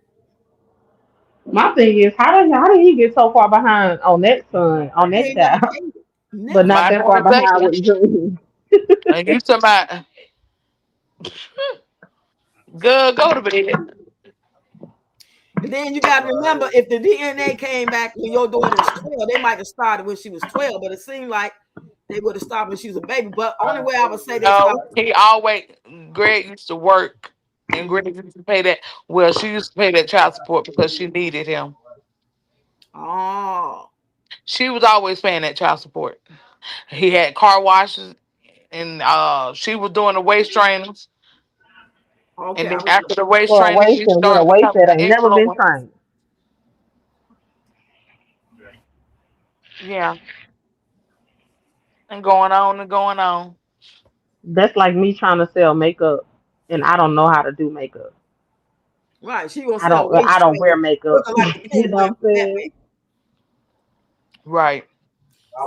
My thing is, how did he get so far behind on that son, on He that ain't never child, paid it. but Never. not My that far behind conversation. with Dream? And you talking about, good, go to bed. And then you got to remember, if the DNA came back when your daughter was 12, they might have started when she was 12, but it seemed like they would have stopped when she was a baby. But only way I would say they stopped. No, he always, Greg used to work and Greg used to pay that. Well, she used to pay that child support because she needed him. Oh, She was always paying that child support. He had car washes and she was doing the waist trainers. okay. And I then was after the waist For a training, waist she and with a started waist becoming that an ain't never been influencer. trained. Yeah. And going on and going on. That's like me trying to sell makeup, and I don't know how to do makeup. right. She gonna I sell don't. I waist don't wear trainers, makeup. looking like the You kid know what wearing I'm that saying? way. Right.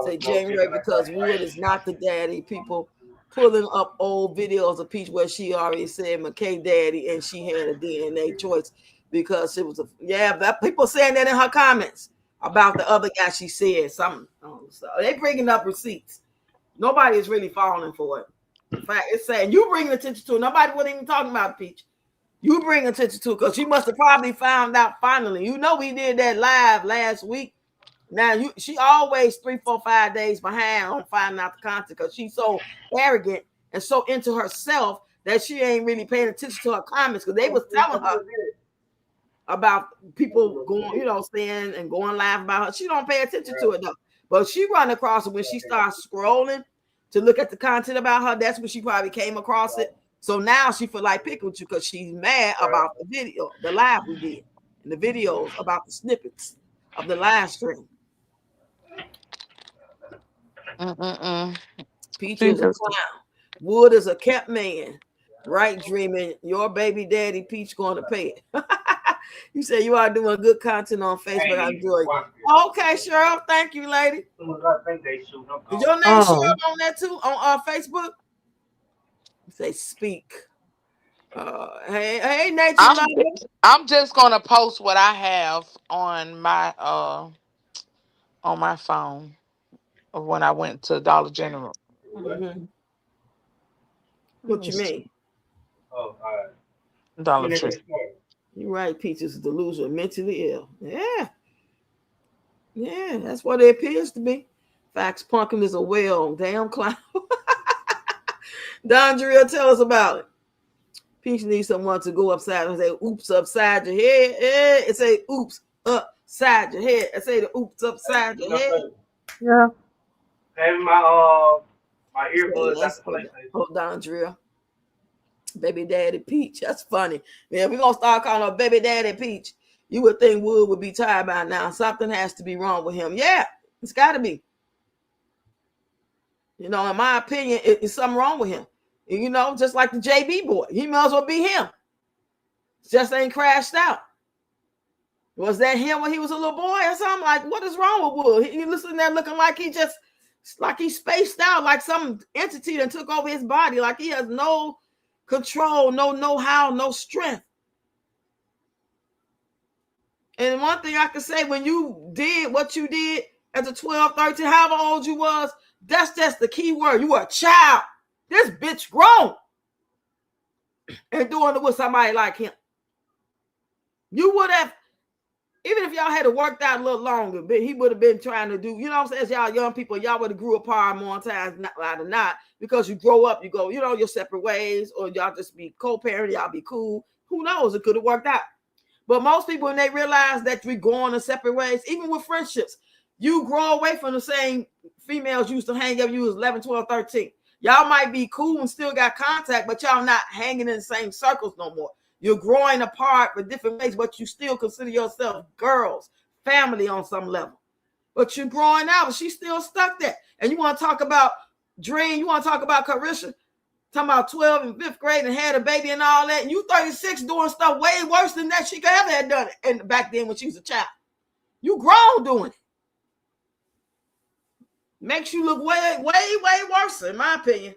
Say January because Wood is not the daddy. People pulling up old videos of Peach where she already said McKay daddy and she had a DNA choice because it was that people saying that in her comments about the other guy. She said something. So they bringing up receipts. Nobody is really falling for it. In fact, it's saying you bring attention to it. Nobody wasn't even talking about Peach. You bring attention to it because she must have probably found out finally. You know, we did that live last week. Now she always 3, 4, 5 days behind on finding out the content because she's so arrogant and so into herself that she ain't really paying attention to her comments because they was telling her about people going, saying and going live about her. She don't pay attention to it though. But she run across it when she starts scrolling to look at the content about her. That's when she probably came across it. So now she feel like picking with you because she's mad about the video, the live we did, and the videos about the snippets of the live stream. Mm-mm-mm. Peach She is a just, clown. Wood is a kept man. Right, dreaming. Your baby daddy Peach going to pay it. You say you are doing good content on Facebook. I enjoy it. Okay, Cheryl. Thank you, lady. Is your name Cheryl on that too? On Facebook? Say speak. Hey, nature I'm, lover. I'm just gonna post what I have on my phone of when I went to Dollar General. Mm-hmm. Let What me you see. mean? Dollar Tree. You're right. Peach is delusional, mentally ill. Yeah, that's what it appears to be. Facts Punkin is a damn clown. Don Drill, tell us about it. Peach needs someone to go upside and say, oops, upside your head. And say, oops, upside your head. And say the oops upside your head. Yeah. Having my earbuds at the PlayStation. Hold on, Drill. Baby Daddy Peach. That's funny. Man, we're going to start calling her Baby Daddy Peach. You would think Wood would be tired by now. Something has to be wrong with him. Yeah, it's got to be. You know, in my opinion, it's something wrong with him. You know, just like the JB boy. He might as well be him. Just ain't crashed out. Was that him when he was a little boy or something? Like, what is wrong with Wood? He listening there looking like he just, like he spaced out, like some entity that took over his body. Like he has no control, no know-how, no strength. And one thing I can say, when you did what you did as a 12, 13, however old you was, that's just the key word. You were a child. This bitch grown and doing it with somebody like him. You would have, even if y'all had worked out a little longer, but he would have been trying to do, you know what I'm saying? As y'all young people, y'all would have grew apart more times than not, because you grow up, you go, you know, your separate ways, or y'all just be co-parent, y'all be cool. Who knows? It could have worked out. But most people, when they realize that we go on in separate ways, even with friendships, you grow away from the same females you used to hang up. You was 11, 12, 13. Y'all might be cool and still got contact, but y'all not hanging in the same circles no more. You're growing apart for different ways, but you still consider yourself girls, family on some level. But you're growing out, but she's still stuck there. And you want to talk about Dream, you want to talk about Karisha, talking about 12 and 5th grade and had a baby and all that. And you 36 doing stuff way worse than that she could ever have done it. And back then when she was a child. You grown doing it. Makes you look way, way, way worse, in my opinion.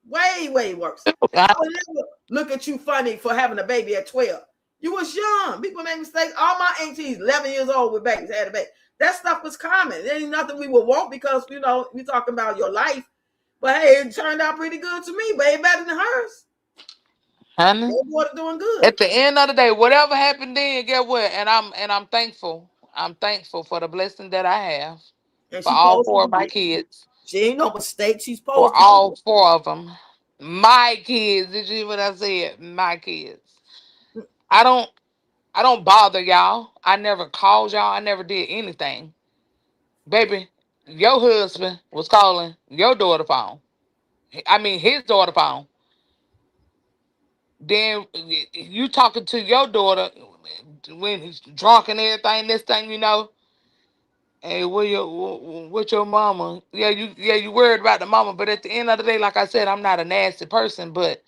Way, way worse. I would never look at you funny for having a baby at 12. You was young. People make mistakes. All my aunties, 11 years old with babies, had a baby. That stuff was common. There ain't nothing we would want because, you know, we're talking about your life. But hey, it turned out pretty good to me, way better than hers. Honey, They were doing good. at the end of the day, whatever happened then, get what? And I'm thankful. I'm thankful for the blessing that I have And for she all posted 4 of to my be. kids. She ain't no mistake. She's For supposed to all be. 4 of them. My kids. Did you hear what I said? My kids. I don't bother y'all. I never called y'all. I never did anything. Baby, your husband was calling your daughter phone. I mean his daughter phone. Then you talking to your daughter when he's drunk and everything, this thing, you know. Hey, what your mama? You worried about the mama, but at the end of the day, like I said, I'm not a nasty person, but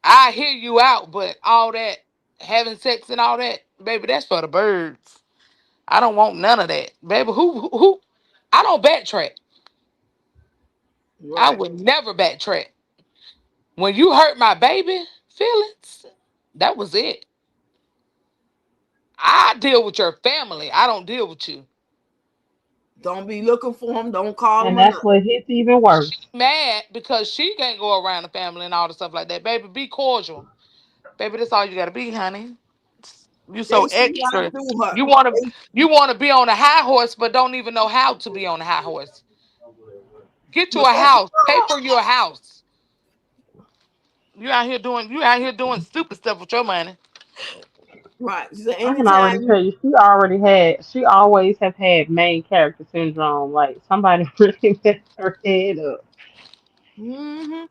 I hear you out. But all that having sex and all that, baby, that's for the birds. I don't want none of that, baby. Who? I don't backtrack. I Right. would never backtrack. When you hurt my baby feelings, that was it. I deal with your family. I don't deal with you. Don't be looking for them. Don't call And them or that's nothing. what hits even worse. Mad because she can't go around the family and all the stuff like that. Baby, be cordial. Baby, that's all you gotta be, honey. You They so see right extra. through her. You wanna you wanna be on a high horse, but don't even know how to be on a high horse. Get you But a that's house. Pay for your house. You out here doing stupid stuff with your money. right. She said, I can already tell anytime you, she always have had main character syndrome. Like somebody really messed her head up. you,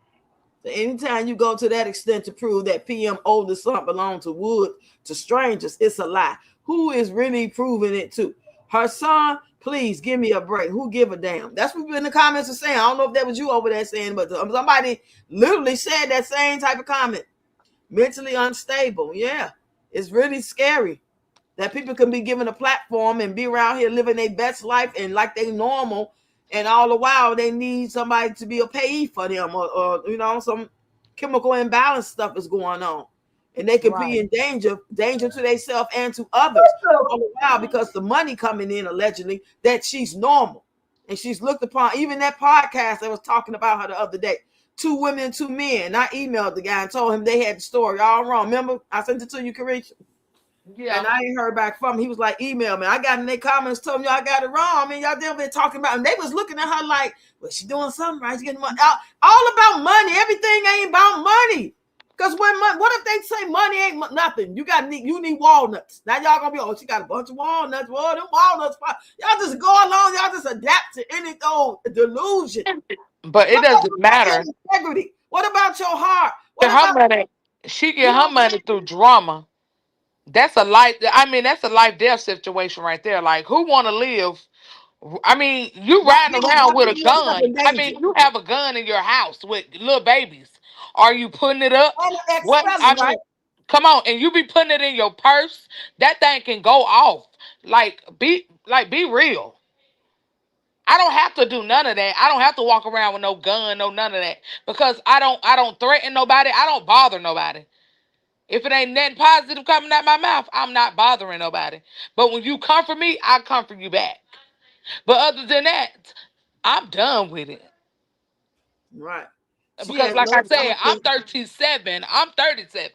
so anytime you go to that extent to prove that PM oldest son belonged to Wood to strangers, it's a lie. Who is really proving it to? Her son, please give me a break. Who give a damn? That's what people in the comments are saying. I don't know if that was you over there saying, but somebody literally said that same type of comment. Mentally unstable. Yeah, it's really scary that people can be given a platform and be around here living their best life and like they normal, and all the while they need somebody to be a payee for them, or you know, some chemical imbalance stuff is going on, and they could be Right. in danger to themselves and to others all the while because the money coming in allegedly that she's normal and she's looked upon. Even that podcast I was talking about her the other day, 2 women and 2 men. I emailed the guy and told him they had the story all wrong. Remember, I sent it to you, Karisha. And Yeah. I ain't heard back from him. He was like, email me. I got in their comments, told me y'all got it wrong. I mean, y'all definitely talking about, and they was looking at her like, well, she doing something right. She getting money. All about money. Everything ain't about money. Because what if they say money ain't nothing? You need walnuts. Now y'all gonna be, oh, she got a bunch of walnuts. Well, them walnuts, y'all just go along. Y'all just adapt to any old delusion. But it What doesn't about matter. your integrity? What about your heart? What Get her about money. She you get know? her money through drama. That's a life. I mean, that's a life death situation right there. Like, who want to live? I mean, you Why riding around with a put yourself gun. in I danger? mean, you have a gun in your house with little babies. Are you putting it up? And an What? I ex-felon, right? mean, come on, and you be putting it in your purse. That thing can go off. Be real. I don't have to do none of that. I don't have to walk around with no gun, no none of that, because I don't threaten nobody. I don't bother nobody. If it ain't nothing positive coming out my mouth, I'm not bothering nobody. But when you comfort me, I comfort you back. But other than that, I'm done with it. Right. She Because has like no I said, I'm conversation. 37. I'm 37.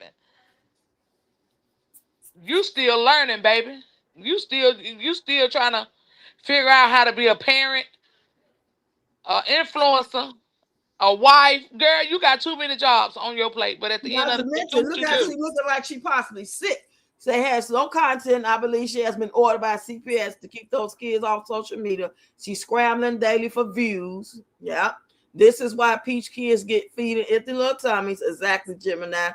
You still learning, baby. You still trying to figure out how to be a parent, a influencer, a wife. Girl, you got too many jobs on your plate. But at the end Not of to the day, do mention, what look you how do. she looking like she possibly sick. Say has no content. I believe she has been ordered by CPS to keep those kids off social media. She's scrambling daily for views. Yeah. This is why peach kids get feeding empty little tummies. Exactly, Gemini.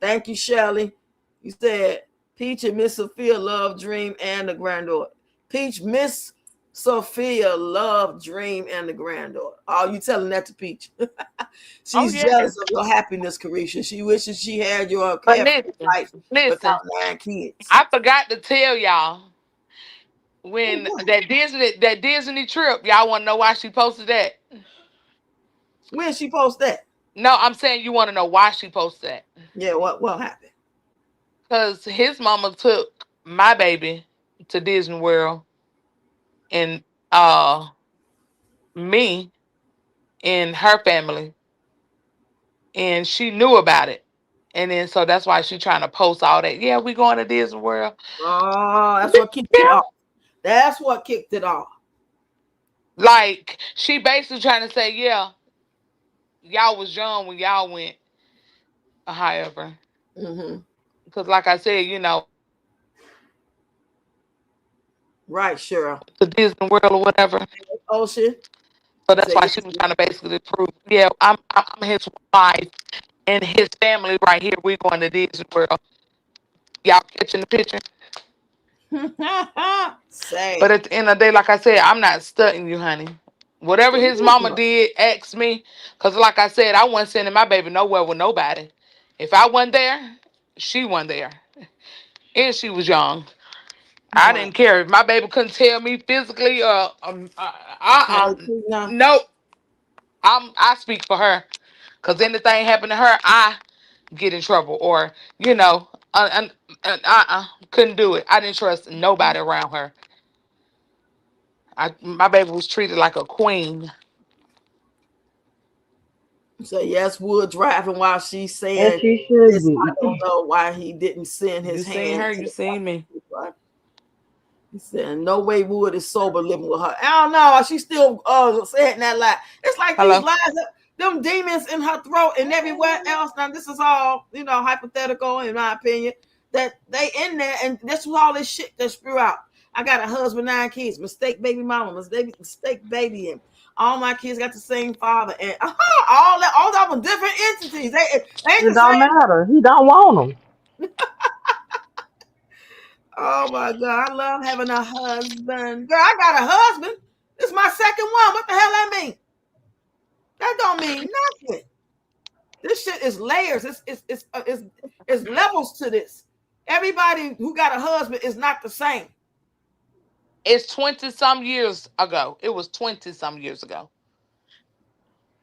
Thank you, Shelley. You said Peach and Miss Sophia love Dream and the granddaughter. Peach, Miss Sophia love Dream and the granddaughter. Oh, you telling that to Peach? Oh She's yeah. jealous of your happiness, Carisha. She wishes she had your But carefree listen, life listen. without 9 kids. I forgot to tell y'all when that Disney trip. Y'all want to know why she posted that? When she post that? No, I'm saying you want to know why she posted that. Yeah, what happened? Because his mama took my baby to Disney World and me and her family, and she knew about it. And then so that's why she trying to post all that. Yeah, we going to Disney World. Oh, that's what kicked it Yeah. off. That's what kicked it off. Like she basically trying to say, yeah, y'all was young when y'all went. However, Mm-hmm. because like I said, Right, Cheryl. to Disney World or whatever. Ocean. So You that's say why yes. she was trying to basically prove, yeah, I'm his wife and his family right here. We going to Disney World. Y'all catching the picture? Sad. But at the end of the day, like I said, I'm not stunting you, honey. Whatever his mama did, ask me. Cause like I said, I wasn't sending my baby nowhere with nobody. If I wasn't there, she wasn't there. And she was young. I Right. didn't care if my baby couldn't tell me physically. How they treat now? Nope. I speak for her. Cause anything happen to her, I get in trouble. Or couldn't do it. I didn't trust nobody around her. My baby was treated like a queen. So yes, Wood driving while she's As saying she should this. I be. don't know why he didn't send You his seen hand her, to you the seen me. right? He said, "No way Wood is sober living with her." I don't know. She's still saying that lie. It's like these Hello. lies, them demons in her throat and everywhere else. Now this is all hypothetical in my opinion. That they in there, and this was all this shit that spew out. I got a husband, 9 kids, mistake baby mama, mistake baby, and all my kids got the same father, and all of them different entities. They ain't It the don't same. matter. He don't want them. Oh my God, I love having a husband. Girl, I got a husband. This is my second one. What the hell that mean? That don't mean nothing. This shit is layers. It's levels to this. Everybody who got a husband is not the same. It's 20 some years ago. It was 20 some years ago.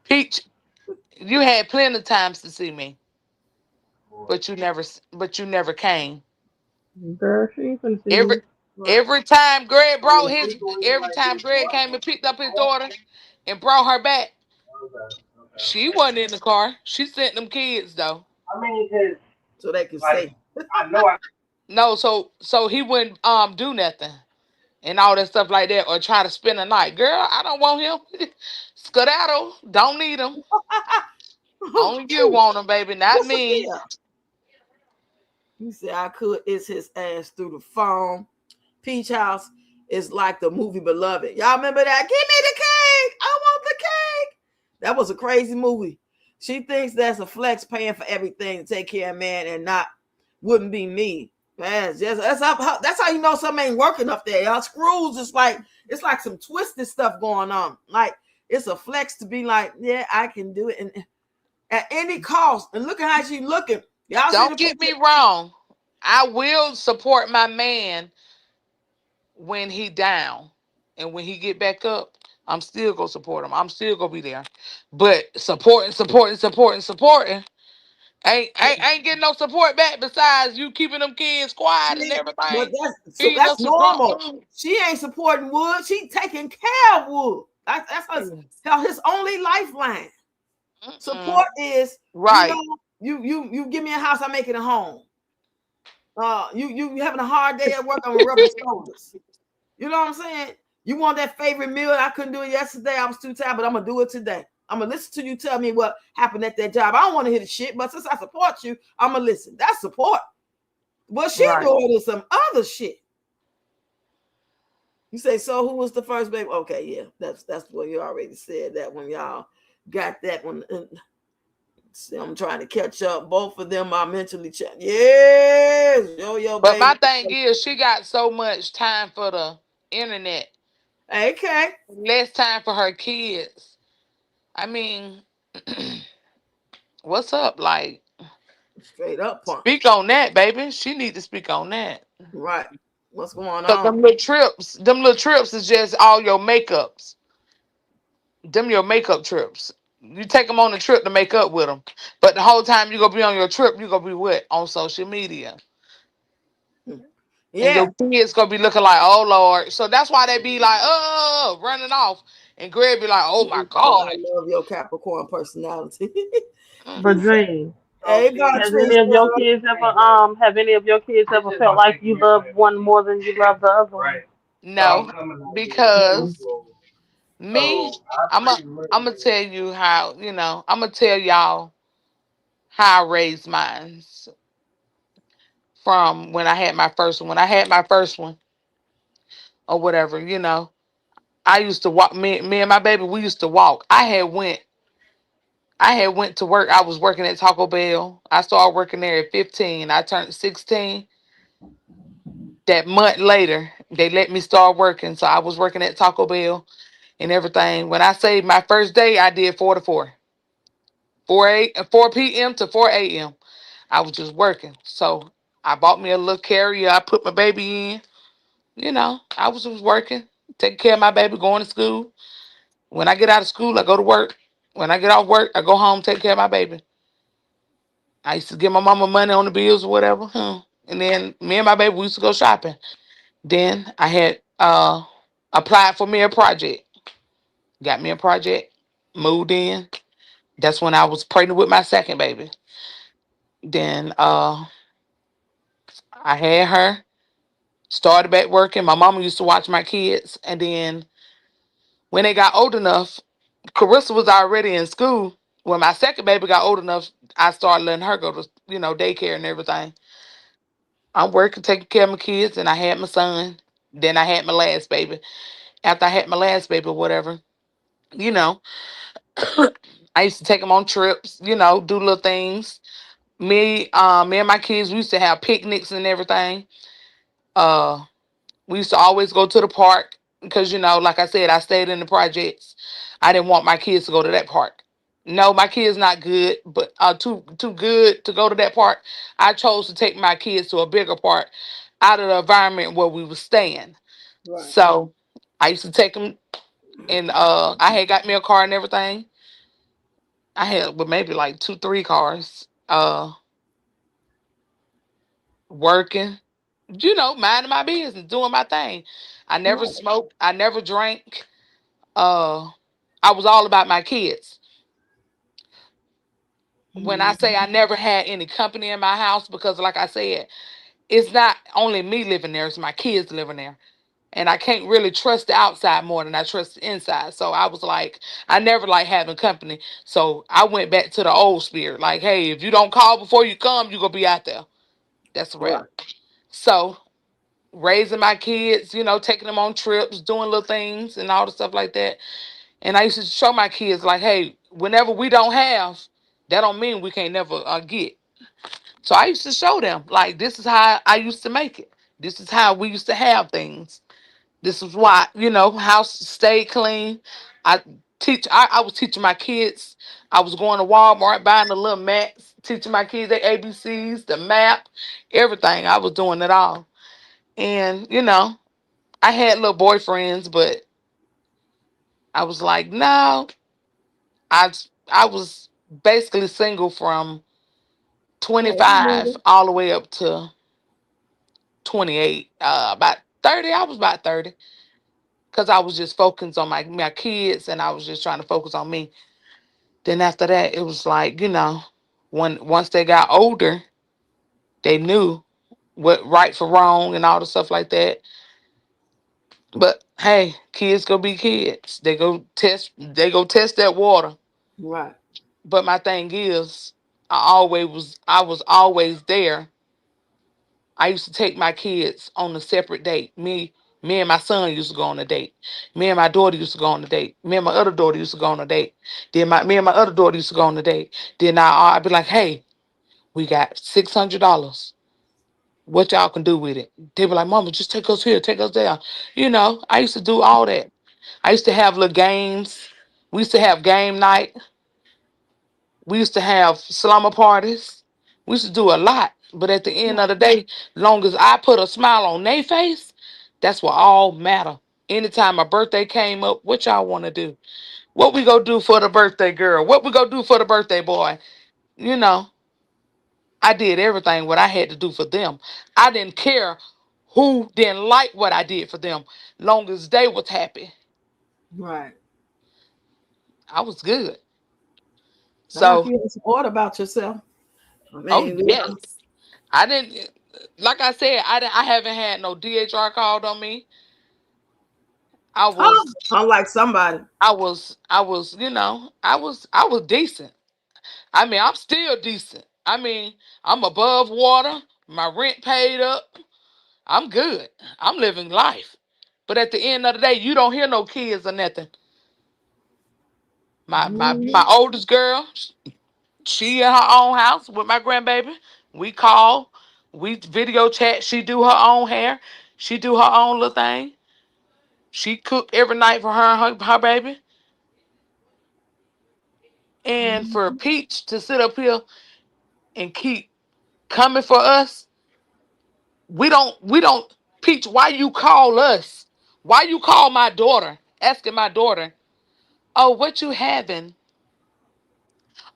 Peach, you had plenty of times to see me, but you never came. Girl, she ain't finna see Every you. every time Greg came and picked up his daughter and brought her back, she wasn't in the car. She sent them kids though. So they can say, No, so he wouldn't do nothing and all that stuff like that or try to spend a night. Girl, I don't want him. Skedaddle, don't need him. Only you Who? want him, baby, not me. Disappear. You say I could. It's his ass through the phone. Peach House is like the movie Beloved. Y'all remember that? Give me the cake. I want the cake. That was a crazy movie. She thinks that's a flex paying for everything to take care of man and not wouldn't be me. That's how you know something ain't working up there. Y'all screws is like it's like some twisted stuff going on. Like it's a flex to be like, yeah, I can do it and at any cost. And look at how she looking. Y'all see the Don't get picture? me wrong. I will support my man when he down. And when he get back up, I'm still gonna support him. I'm still gonna be there. But supporting. Ain't getting no support back besides you keeping them kids quiet and See, but everything. that's so Feeding that's us some junk normal. food. She ain't supporting Wood. She taking care of Wood. His only lifeline. Mm-mm. Support is, Right. you give me a house, I make it a home. You having a hard day at work, I'm gonna rub your shoulders. You know what I'm saying? You want that favorite meal? I couldn't do it yesterday. I was too tired, but I'm gonna do it today. I'm gonna listen to you tell me what happened at that job. I don't want to hear the shit, but since I support you, I'm gonna listen. That's support. What she Right. doing is some other shit. You say, so who was the first baby? Okay, yeah, that's what you already said that when y'all got that one. See, I'm trying to catch up. Both of them are mentally challenged. Yes, yo, But baby. my thing is, she got so much time for the internet, Okay, less time for her kids. I mean, what's up? Like, straight up punk. speak on that, baby. She need to speak on that. Right. What's going Cause on? them little trips is just all your makeups. Them your makeup trips. You take them on a trip to make up with them, but the whole time you gonna be on your trip, you gonna be what on social media, and Yeah. your kids gonna be looking like, oh Lord. So that's why they be like, oh, running off, and Greg be like, oh my Because God. I love your Capricorn personality. Mm. But Dream, So Hey, see, has any of your Patricia. kids ever have any of your kids ever felt like you love one more than you love the other one? right. So I'm No, coming out here with the Mm-mm. because info. me, So I I'm a, pretty much I'm gonna tell you how. I'm gonna tell y'all how I raised mine from when I had my first one. When I had my first one, or whatever, I used to walk. Me and my baby, we used to walk. I had went to work. I was working at Taco Bell. I started working there at 15. I turned 16. That month later, they let me start working. So I was working at Taco Bell and everything. When I say my first day, I did 4 to 4. 4 p.m. to 4 a.m. I was just working. So I bought me a little carrier. I put my baby in. I was just working, taking care of my baby, going to school. When I get out of school, I go to work. When I get off work, I go home, take care of my baby. I used to give my mama money on the bills or whatever. And then me and my baby, we used to go shopping. Then I had applied for me a project. Got me a project, moved in. That's when I was pregnant with my second baby. Then I had her, started back working. My mama used to watch my kids. And then when they got old enough, Carissa was already in school. When my second baby got old enough, I started letting her go to, daycare and everything. I'm working, taking care of my kids, and I had my son. Then I had my last baby. After I had my last baby, whatever, you know, I used to take them on trips, do little things. Me and my kids, we used to have picnics and everything. Uh, we used to always go to the park because, like I said, I stayed in the projects. I didn't want my kids to go to that park. No, my kids not good, but too good to go to that park. I chose to take my kids to a bigger park out of the environment where we were staying. Right. So I used to take them, and I had got me a car and everything. I had well, maybe like two, three cars. Working, minding my business, doing my thing. I never Right. smoked. I never drank. Uh, I was all about my kids. When I say I never had any company in my house, because like I said, it's not only me living there; it's my kids living there. and I can't really trust the outside more than I trust the inside. So I was like, I never like having company. So I went back to the old spirit. Like, hey, if you don't call before you come, you gonna be out there. That's a wrap. Right. So raising my kids, taking them on trips, doing little things and all the stuff like that. And I used to show my kids like, hey, whenever we don't have, that don't mean we can't never get. So I used to show them like, this is how I used to make it. This is how we used to have things. This is why, house stayed clean. I I was teaching my kids. I was going to Walmart buying the little mats, teaching my kids their ABCs, the map, everything. I was doing it all. And, I had little boyfriends, but I was like, no. I I was basically single from Hey, I get 25 it. all the way up to 28. About 30, I was about 30. Because I was just focused on my kids and I was just trying to focus on me. Then after that, it was like, once they got older, they knew what right for wrong and all the stuff like that. But hey, kids go be kids. They go test that water. Right. But my thing is, I was always there. I used to take my kids on a separate date. Me and my son used to go on a date. Me and my daughter used to go on a date. Me and my other daughter used to go on a date. Then me and my other daughter used to go on a date. Then I'd be like, hey, we got $600. What y'all can do with it? They be like, Mama, just take us here, take us there. I used to do all that. I used to have little games. We used to have game night. We used to have slumber parties. We used to do a lot. But at the end of the day, long as I put a smile on their face, that's what all matter. Anytime my birthday came up, what y'all want to do? What we go do for the birthday girl? What we go do for the birthday boy? You know, I did everything what I had to do for them. I didn't care who didn't like what I did for them. Long as they was happy, Right. I was good. But I So, feel support about yourself. I oh mean, yes. I didn't, like I said, I haven't had no DHR called on me. I oh, was, unlike somebody. I was decent. I mean, I'm still decent. I mean, I'm above water. My rent paid up. I'm good. I'm living life. But at the end of the day, you don't hear no kids or nothing. My Mhm. oldest girl, she in her own house with my grandbaby. We call, we video chat. She do her own hair. She do her own little thing. She cook every night for her and her baby. And for Mhm. Peach to sit up here and keep coming for us, we don't Peach, why you call us? Why you call my daughter? Asking my daughter, oh, what you having?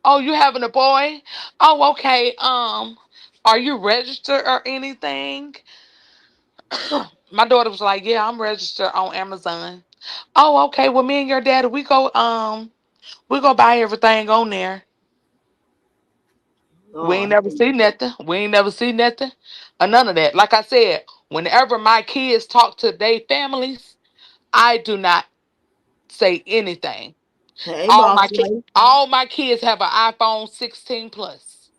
Oh, you having a boy? Oh, okay. Are you registered or anything? My daughter was like, yeah, I'm registered on Amazon. Oh, okay. Well, me and your daddy, we go buy everything on there. We ain't Lord, never see nothing. We ain't never see nothing. Or none of that. Like I said, whenever my kids talk to their families, I do not say anything. hey, All boss my kids, lady. all my kids have an iPhone 16 plus.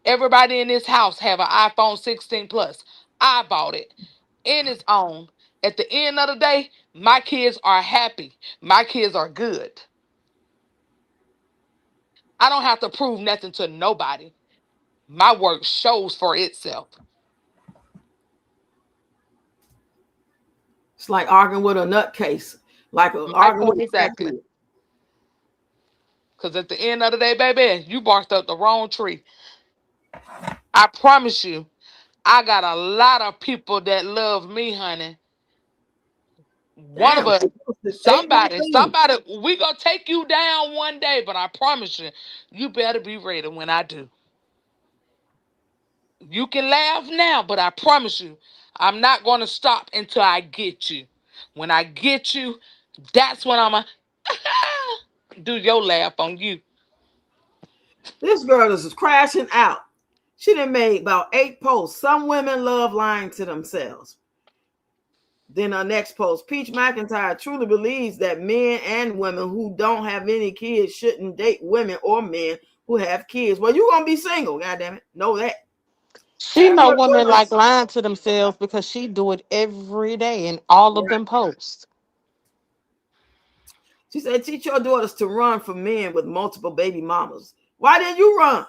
Everybody in this house have an iPhone 16 plus. I bought it in its own. At the end of the day, my kids are happy. My kids are good. I don't have to prove nothing to nobody. My work shows for itself. It's like arguing with a nutcase, like My arguing point with a exactly. crackhead. Because at the end of the day, baby, you barked up the wrong tree. I promise you, I got a lot of people that love me, honey. One of Damn, us, say one somebody, thing. somebody, we gonna take you down one day, but I promise you, you better be ready when I do. You can laugh now, but I promise you, I'm not gonna stop until I get you. When I get you, that's when I'm do your laugh on you. This girl is crashing out. She done made about 8 posts. Some women love lying to themselves. Then our next post, Peach McIntyre truly believes that men and women who don't have any kids shouldn't date women or men who have kids. Well, you're gonna be single, goddamn it. Know that. She That's know what women women. like lying to themselves because she do it every day in all of Right. them posts. She said, teach your daughters to run from men with multiple baby mamas. Why didn't you run?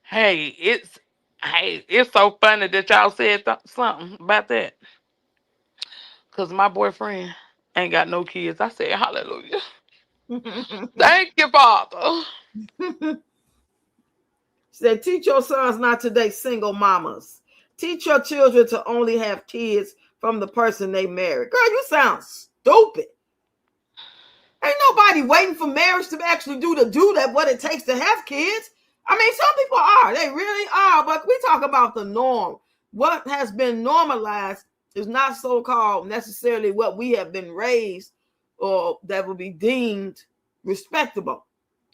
Hey, it's so funny that y'all said something about that. Cause my boyfriend ain't got no kids. I said, hallelujah. Thank you, Father. Said, teach your sons not to date single mamas. Teach your children to only have kids from the person they marry. Girl, you sound stupid. Ain't nobody waiting for marriage to actually do that what it takes to have kids. I mean, some people are. They really are. But we talk about the norm. What has been normalized is not so-called necessarily what we have been raised or that will be deemed respectable.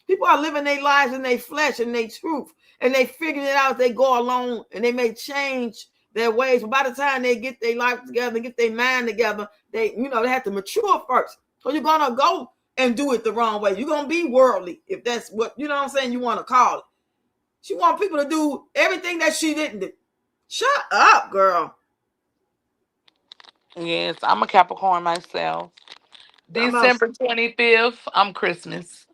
People are living their lives in their flesh and their truth, and they figuring it out as they go along, and they may change their ways. But by the time they get their life together, get their mind together, they have to mature first. So you're gonna go and do it the wrong way. You're gonna be worldly, if that's what I'm saying you want to call it. She wants people to do everything that she didn't do. Shut up, girl. Yes, I'm a Capricorn myself. I'm about December 25th, I'm Christmas.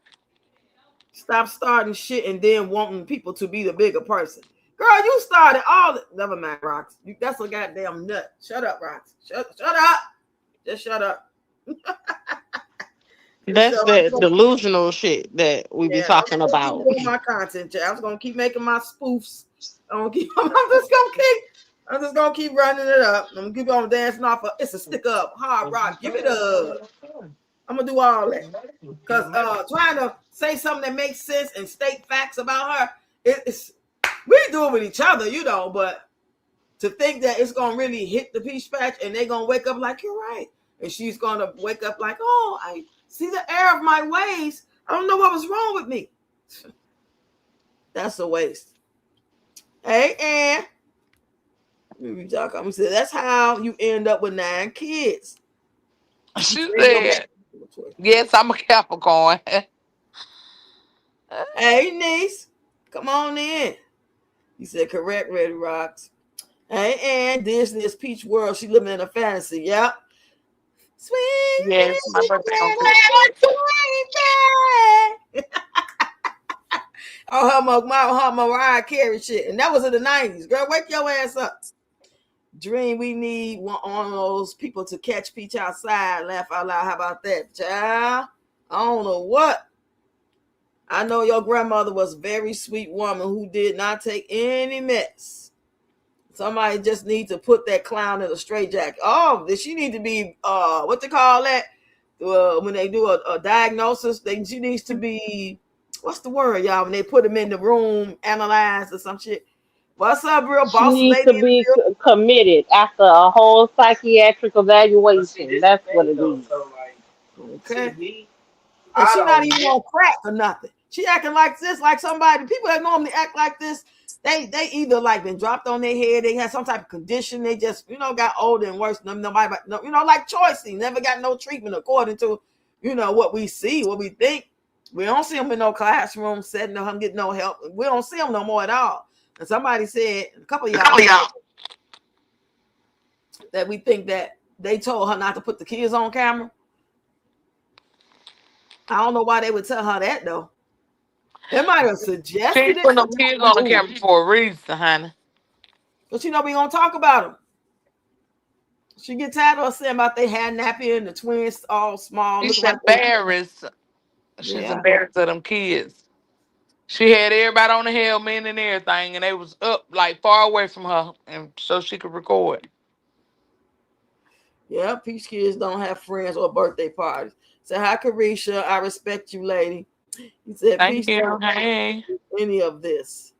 stop starting shit and then wanting people to be the bigger person. Girl, you started all the. Never mind, Rox. That's a goddamn nut. Shut up, Rox. Shut up. Just shut up. Just That's shut that up. delusional shit that we be Yeah, I'm talking gonna keep about. doing my content, chat. I'm gonna keep making my spoofs. I'm just gonna keep running it up. I'm gonna keep on dancing off of it's a stick up, hard rock, give it up. I'm gonna do all that. Cause trying to say something that makes sense and state facts about her, it's we do it with each other, but to think that it's gonna really hit the peach patch and they're gonna wake up like you're right. And she's gonna wake up like, oh, I see the error of my ways. I don't know what was wrong with me. That's a waste. Hey, Ann. I'm saying that's how you end up with 9 kids. She said, yes, I'm a Capricorn. Hey, niece. Come on in. He said, correct, Ready Rocks. Hey, Ann. Disney is Peach World. She living in a fantasy. Yep. Sweet Yes, my birthday on little Christmas. baby. her Mariah Carey shit. And that was in the 90s. Girl, wake your ass up. Dream, we need one of those people to catch Peach outside, laugh out loud. How about that, child? I don't know what. I know your grandmother was a very sweet woman who did not take any mess. Somebody just needs to put that clown in a straitjacket. Oh, does she need to be what they call that? When they do a diagnosis, she needs to be what's the word, y'all? When they put him in the room, analyzed or some shit. What's up, real She boss needs lady to in be the committed after a whole psychiatric evaluation. That's what it is. building? Okay. And she not even on crack or nothing. She acting like this, like somebody. People that normally act like this, they either like been dropped on their head, they had some type of condition, they just got older and worse than nobody. Like Choicey, never got no treatment according to what we see, what we think. We don't see them in no classroom setting, or him getting no help. We don't see them no more at all. And somebody said, a couple of y'all said that we think that they told her not to put the kids on camera. I don't know why they would tell her that though. They might have She suggested ain't it, put no but kids not on the do it. camera for a reason, honey. But we gonna talk about them. She get tired of us saying about they had nappy and the twins all small, She's looking like they. embarrassed. She's Yeah, embarrassed of them kids. She had everybody on the helmet and everything, and they was up like far away from her, and so she could record. yeah. Peach kids don't have friends or birthday parties. Say hi, Karisha. I respect you, lady. He said Thank Peach you. don't Hey. do any of this.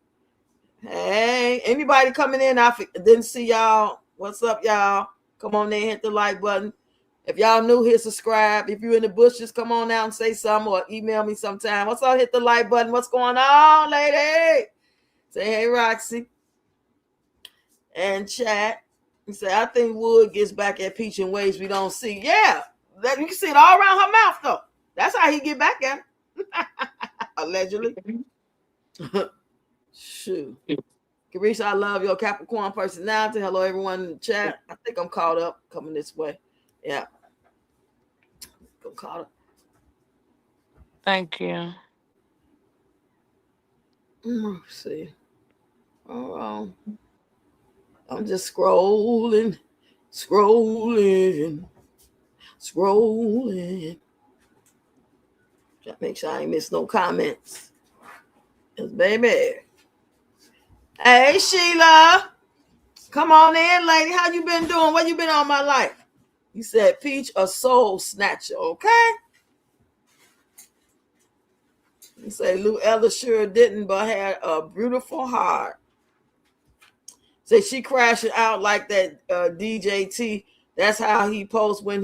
Hey, anybody coming in? I didn't see y'all. What's up, y'all? Come on in, hit the like button. If y'all new here, subscribe. If you're in the bushes, come on out and say something or email me sometime. What's up? Hit the like button. What's going on, lady? Say hey, Roxy. And chat. He said, I think Wood gets back at Peach in ways we don't see. Yeah. That, you can see it all around her mouth, though. That's how he get back at her. Allegedly. Shoot. Karisha, I love your Capricorn personality. Hello, everyone in the chat. I think I'm caught up coming this way. Yeah. I'm caught up. Thank you. Let's see. Oh, I'm just scrolling, scrolling, scrolling. Try to make sure I ain't miss no comments. Yes, baby. Hey, Sheila. Come on in, lady. How you been doing? What you been on my life? You said Peach a soul snatcher, okay? You say Lou Ella sure didn't, but had a beautiful heart. Say she crashing out like that DJ T. That's how he posts when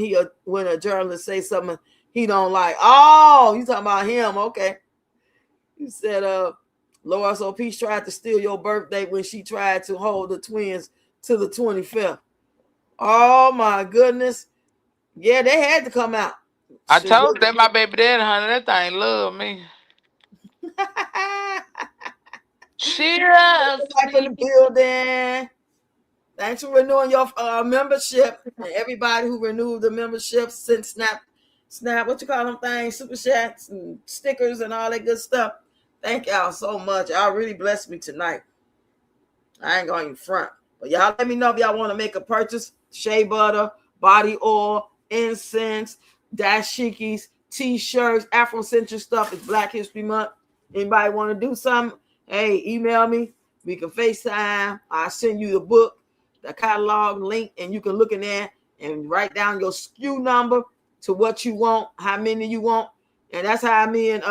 a journalist say something he don't like. Oh, you talking about him? Okay. You said Laura, so Peach tried to steal your birthday when she tried to hold the twins to the 25th. Oh my goodness. Yeah, they had to come out. I told that my baby daddy, honey, that thing love me. She loves Back in the me. building. Thanks for renewing your membership. And everybody who renewed the membership since Snap, what you call them things, super chats and stickers and all that good stuff. Thank y'all so much. Y'all really blessed me tonight. I ain't going in front. But y'all let me know if y'all want to make a purchase. Shea butter, body oil, incense, dashikis, t-shirts, Afrocentric stuff. It's Black History Month. Anybody want to do something? Hey, email me. We can FaceTime. I'll send you the book, the catalog link, and you can look in there and write down your SKU number to what you want, how many you want. And that's how me and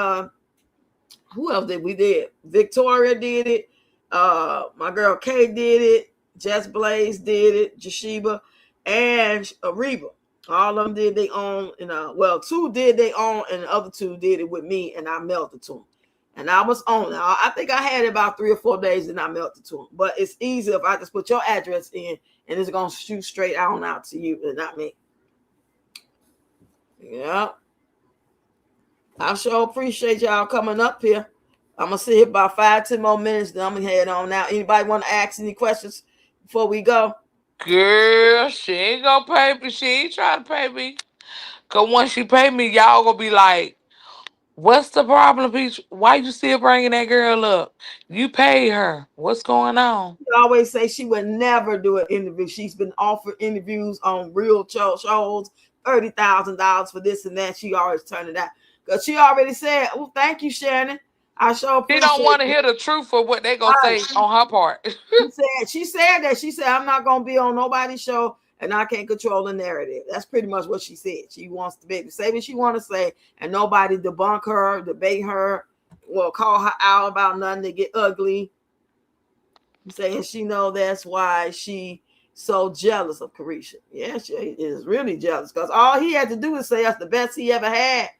who else did we did? Victoria did it. My girl Kay did it. Jess Blaze did it. Jashiba and Reba. All of them did they own. And well, two did they own, and the other two did it with me, and I melted to them. And I was on. I think I had it about 3 or 4 days, and I melted to them. But it's easy if I just put your address in, and it's gonna shoot straight on out to you, and not me. Yeah. I sure appreciate y'all coming up here. I'm gonna sit here about 5-10 more minutes. Then I'm gonna head on now. Anybody want to ask any questions before we go? Girl, she ain't gonna pay me. She ain't trying to pay me. Cause once she pay me, y'all gonna be like, what's the problem, Peach? Why you still bringing that girl up? You paid her. What's going on? She always say she would never do an interview. She's been offered interviews on real shows, $30,000 for this and that. She always turned it down because she already said, "Oh, thank you, Shannon. I sure She appreciate don't want to it." hear the truth for what they gonna say on her part. She said I'm not gonna be on nobody's show and I can't control the narrative. That's pretty much what she said. She wants to be able to say what she want to say and nobody debunk her, debate her, or call her out about nothing to get ugly. Saying she know that's why she so jealous of Karisha. Yeah, she is really jealous because all he had to do is say that's the best he ever had.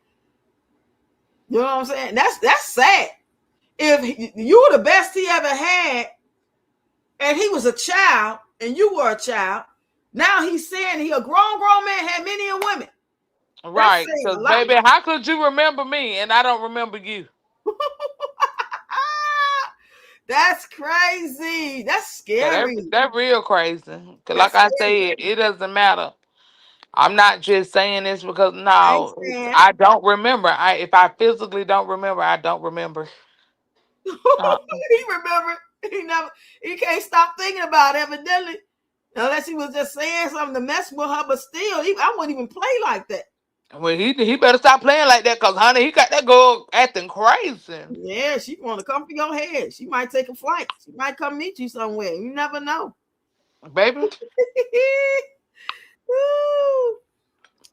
You know what I'm saying? That's sad. If you were the best he ever had, and he was a child, and you were a child, now he's saying he a grown man had many women. That's Right. saying Because, a lot. baby, how could you remember me and I don't remember you? That's crazy. That's Yeah, scary. that real crazy. Cause like That's I scary. said, it doesn't matter. I'm not just saying this because I ain't no, saying. I don't remember. If I physically don't remember, I don't remember. Uh, He remembered. He can't stop thinking about it, evidently. Unless he was just saying something to mess with her, but still, I wouldn't even play like that. well, he better stop playing like that, cause honey, he got that girl acting crazy, Yeah, she want to come for your head. She might take a flight. She might come meet you somewhere. You never know. baby.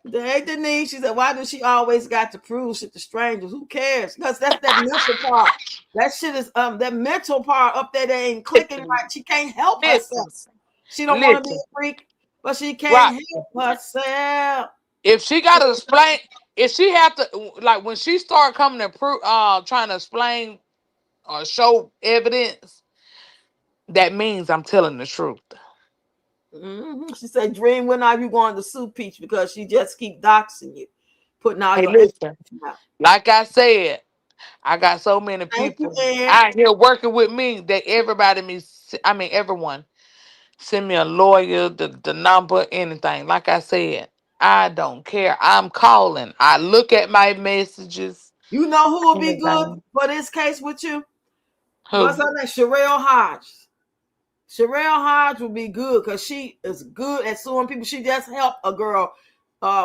Hey, Denise, she said, why does she always got to prove shit to strangers? Who cares? Because that's that mental part. That shit is that mental part up there that ain't clicking Listen, right. She can't help herself. listen, She don't want to be listen. a freak, but she Right. can't help herself. If she gotta explain, if she have to, like when she start coming to prove, trying to explain or show evidence, that means I'm telling the truth. She said, Dream, when are you going to sue Peach? Because she just keep doxing you, putting all Hey, your listen, information out. like I said, I got so many Thank you, people Ann. out here working with me that everyone send me a lawyer, the number, anything. Like I said, I don't care. I'm calling. I look at my messages, You know who will be good anything. for this case with you? What's Who? her name? Sherelle Hodge. Sherelle Hodge will be good because she is good at suing people. She just helped a girl.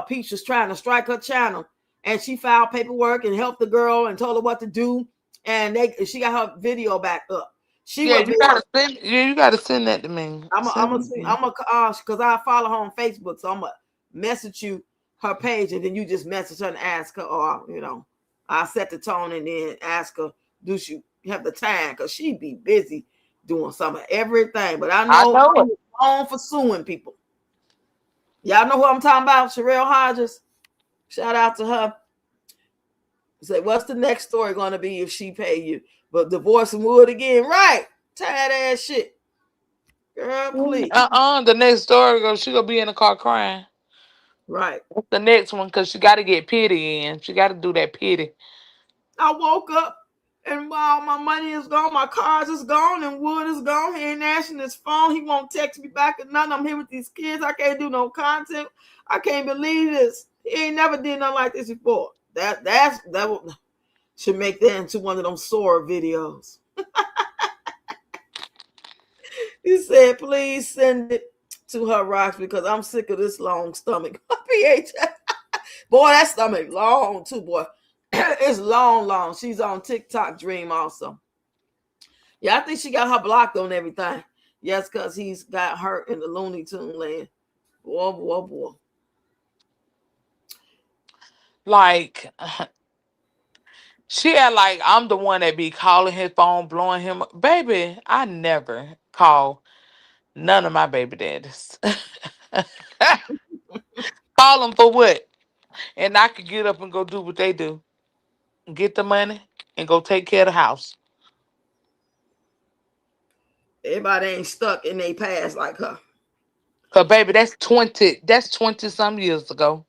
Peach was trying to strike her channel, and she filed paperwork and helped the girl and told her what to do. And she got her video back up. She Yeah, will you be. gotta send. Yeah, you gotta send that to me. I'm Send gonna it to see. me. I'm gonna because I follow her on Facebook, so I'm gonna message you her page, and then you just message her and ask her, or I set the tone and then ask her, do she have the time? Because she be busy doing some of everything. But I I know know she it. was known for suing people. Y'all know who I'm talking about? Sherelle Hodges. Shout out to her. Say, what's the next story gonna be if she pay you? But divorcing Wood again, right? Tired ass shit, girl. Please, The next story goes. She gonna be in the car crying. right. What's the next one? Cause she got to get pity in. She got to do that pity. I woke up and all my money is gone, my cars is gone, and Wood is gone. He ain't answering his phone. He won't text me back or nothing. I'm here with these kids. I can't do no content. I can't believe this. He ain't never did nothing like this before. That should make that into one of them sore videos. He said, please send it to her, Rox, because I'm sick of this long stomach. PH. Boy, that stomach long too, boy. It's long, long. She's on TikTok Dream also. Yeah, I think she got her blocked on everything. Yes, because he's got hurt in the Looney Tune land. Boy, boy, boy. Like she act like I'm the one that be calling his phone, blowing him up. Baby, I never call none of my baby daddies. Call them for what? And I could get up and go do what they do. Get the money and go take care of the house. Everybody ain't stuck in their past like her. Cause baby, that's 20 some years ago.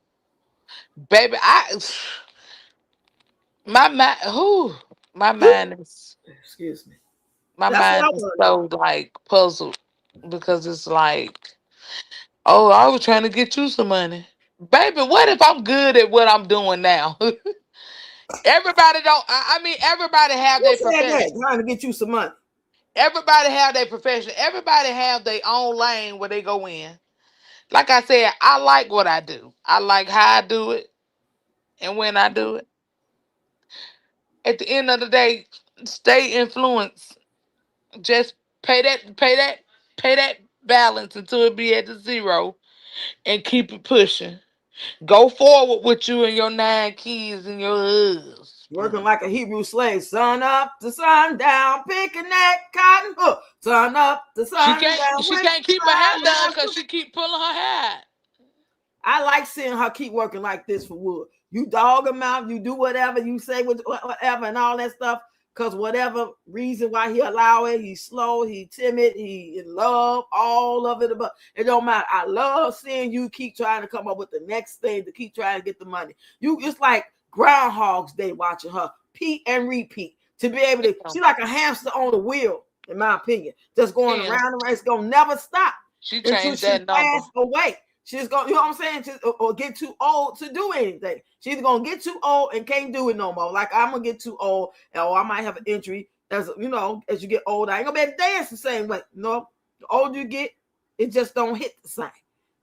Baby, my mind who my mind is Excuse me. my That's what mind I is want to know. so like puzzled because it's like, oh, I was trying to get you some money. Baby, what if I'm good at what I'm doing now? Everybody don't I mean everybody have Who their said that? profession. Trying to get you some money. Everybody have their profession. Everybody have their own lane where they go in. Like I said, I like what I do. I like how I do it and when I do it. At the end of the day, stay influenced. Just pay that balance until it be at the zero and keep it pushing. Go forward with you and your 9 kids and your Working husband. like a Hebrew slave. Sun up to sun down, picking that cotton hook. Sun up to She sun can't down she with can't keep her hair done because she keep pulling her hair. I like seeing her keep working like this for Wood. You dog him out, you do whatever, you say whatever and all that stuff. Because whatever reason why he allow it, he's slow, he timid, he in love, all of it. But it don't matter. I love seeing you keep trying to come up with the next thing to keep trying to get the money. You it's like Groundhog's Day watching her repeat and repeat to be able to. She like a hamster on a wheel, in my opinion, just going Damn, around and around. It's gonna never stop she until changed she that number. pass away. She's gonna, you know what I'm saying? Or get too old to do anything. She's gonna get too old and can't do it no more. Like I'm gonna get too old, or I might have an injury. As as you get older, I ain't gonna be able to dance the same way. No, the older you get, it just don't hit the same.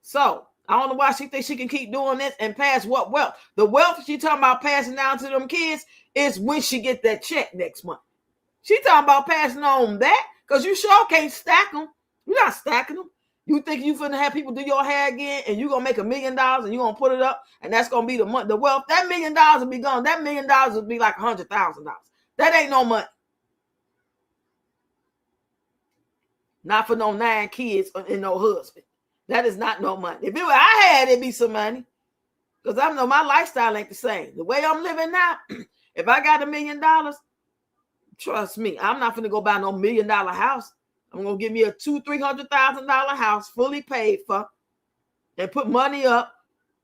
So I don't know why she thinks she can keep doing this and pass what wealth. The wealth she talking about passing down to them kids is when she get that check next month. She talking about passing on that because you sure can't stack them. You're not stacking them. You think you finna have people do your hair again and you're gonna make $1 million and you're gonna put it up and that's gonna be the money, the wealth. That $1 million will be gone. That $1 million will be like $100,000. That ain't no money. Not for no 9 kids and no husband. That is not no money. If I had, it'd be some money. Because I know my lifestyle ain't the same. The way I'm living now, if I got $1 million, trust me, I'm not finna go buy no $1 million house. I'm gonna give me a $200,000-$300,000 house, fully paid for, and put money up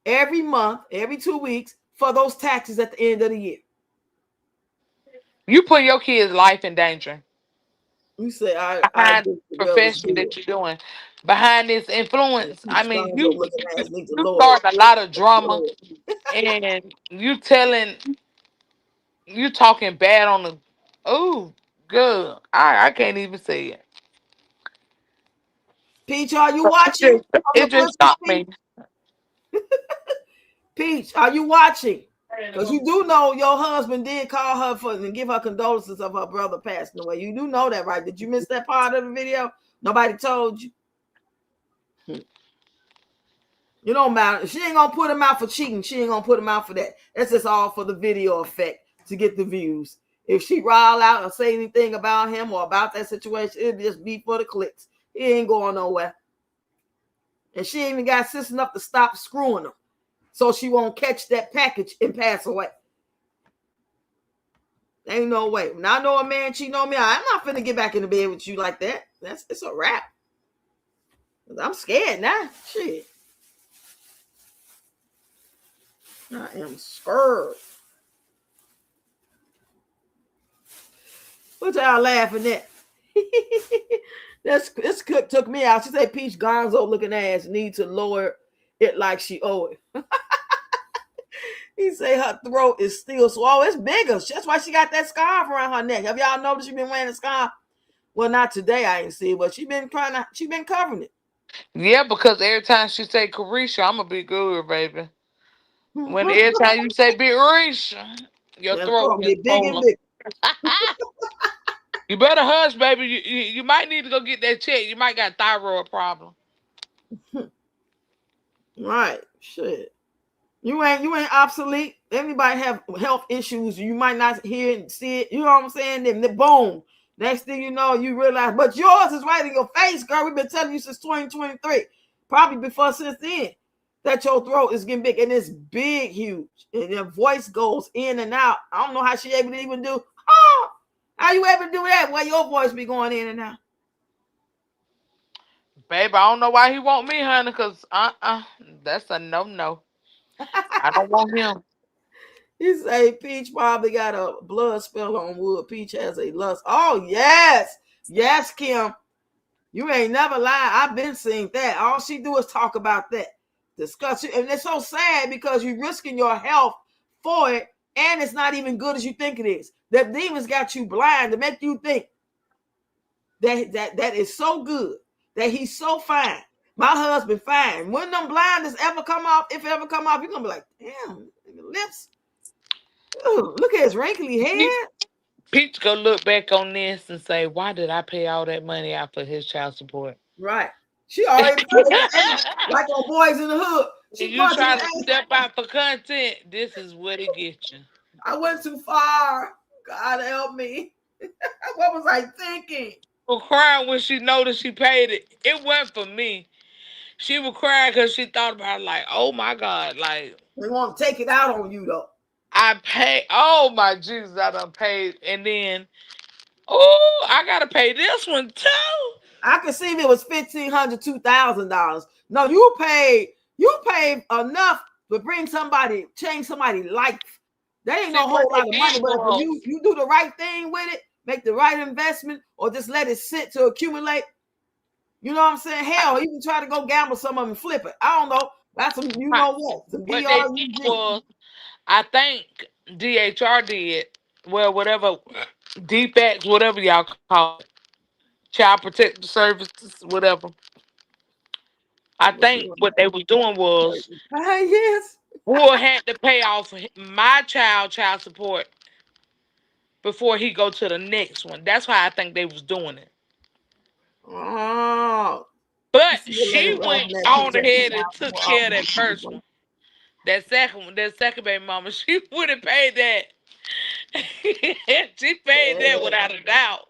every month, every 2 weeks for those taxes at the end of the year. You put your kid's life in danger You say I behind do the well as profession good. that you're doing, behind this influence. I Peach mean, Gonzo you looking ass needs to you lower it. starting a lot of drama, and you talking bad on the. Oh, good. I can't even say it. Peach, are you watching from the It just pussy stopped speak? me. Peach, are you watching? Because you do know your husband did call her for and give her condolences of her brother passing away. You do know that, right? Did you miss that part of the video? Nobody told you. You don't matter. She ain't gonna put him out for cheating. She ain't gonna put him out for that. That's just all for the video effect to get the views. If she rile out or say anything about him or about that situation, it'll just be for the clicks. He ain't going nowhere. And she ain't even got sense enough to stop screwing him, so she won't catch that package and pass away. Ain't no way. When I know a man cheating on me, I'm not finna get back in the bed with you like that. It's a wrap. I'm scared now. Shit. I am scared. What y'all laughing at? This cook took me out. She said Peach Gonzo looking ass need to lower it like she owe it. He say her throat is still swollen. It's bigger. That's why she got that scarf around her neck. Have y'all noticed she been wearing a scarf? Well, not today. I ain't see it, but she been covering it. Yeah, because every time she say Karisha, I'm gonna be good, baby. When every time you say Big Risha, your That throat throat gets get big and swollen. big. You better hush, baby. You might need to go get that check. You might got thyroid problem. Right. Shit. You ain't obsolete. Everybody have health issues. You might not hear and see it. You know what I'm saying? Then the boom. Next thing you know, you realize, but yours is right in your face, girl. We've been telling you since 2023, probably before since then, that your throat is getting big and it's big, huge, and your voice goes in and out. I don't know how she able to even do. Oh, how you able to do that? Why your voice be going in and out? Baby, I don't know why he want me, honey, because that's a no. I don't want him. He say Peach probably got a blood spill on wood. Peach has a lust. Oh, yes. Yes, Kim. You ain't never lied. I've been seeing that. All she do is talk about that. Discuss it. And it's so sad because you're risking your health for it, and it's not even good as you think it is. The demons got you blind to make you think that is so good, that he's so fine. My husband fine. When them blinders ever come off, if it ever come off, you're going to be like, damn, lips. Ooh, look at his wrinkly head. Peach go look back on this and say, why did I pay all that money out for his child support? Right. She already punching the ass like on Boys in the Hood. She When you punching the try to ass. step out for content, this is what it gets you. I went too far. God help me. What was I thinking? Was crying when she noticed she paid it. It wasn't for me. She was crying because she thought about it like, oh my God, like They want to take it out on you though. I pay. Oh my Jesus, I done paid, and then oh, I gotta pay this one too. I could see if it was $1,500, $2,000. No, you paid enough to bring somebody, change somebody's life. That ain't See no what whole they lot of money, did but if was you do the right thing with it, make the right investment, or just let it sit to accumulate. You know what I'm saying? Hell, even try to go gamble some of them and flip it. I don't know. That's some, you know what? Some what they did DRUG. was I think DHR did well, whatever DPACs, whatever y'all call it, Child Protective Services, whatever. I think what they was doing was Yes. Will had to pay off my child support before he go to the next one. That's why I think they was doing it. Oh. You But see the lady she went laughing at on Peach at the ahead and child took support care of that office. first one. That second baby mama, she would have paid that. She paid that Yeah. without a doubt.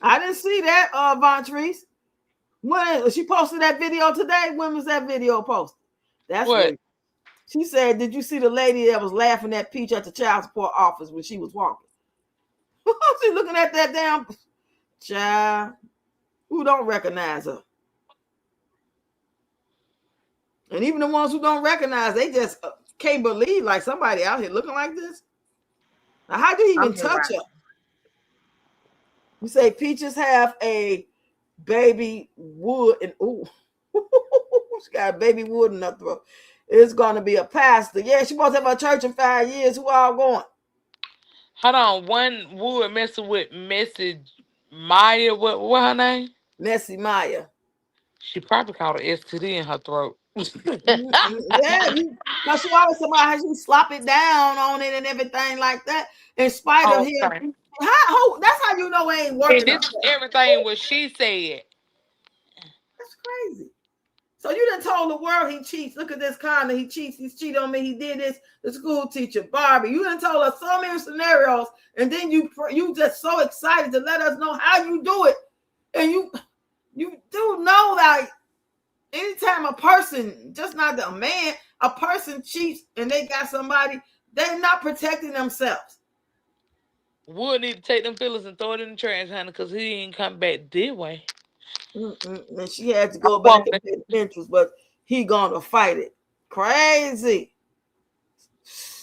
I didn't see that, Von Trees. When she posted that video today, when was that video posted? That's What? right. She said, did you see the lady that was laughing at Peach at the child support office when she was walking? She looking at that damn child. who don't recognize her. And even the ones who don't recognize, they just can't believe like somebody out here looking like this. Now, how do you even I'm here touch right her? You say Peaches have a baby wood and ooh, she got a baby wood in her throat. It's gonna be a pastor. Yeah, she supposed to have a church in 5 years. Who all going? Hold on. One wood messing with Message Maya. What her name? Nessie Maya. She probably caught an STD in her throat. Yeah, because she always talking about how she slop it down on it and everything like that. In spite of him, Okay. that's how you know it ain't And working. this is everything what she said. That's crazy. So you done told the world he cheats. Look at this Connor. He cheats. He's cheated on me. He did this. The school teacher, Barbie. You done told us so many scenarios, and then you just so excited to let us know how you do it. And you do know that anytime a person, just not a man, a person cheats and they got somebody, they're not protecting themselves. Wood need to take them feelings and throw it in the trash, honey, because he ain't come back this way. And she had to I go back want and it. pay the interest, but he gonna fight it. Crazy.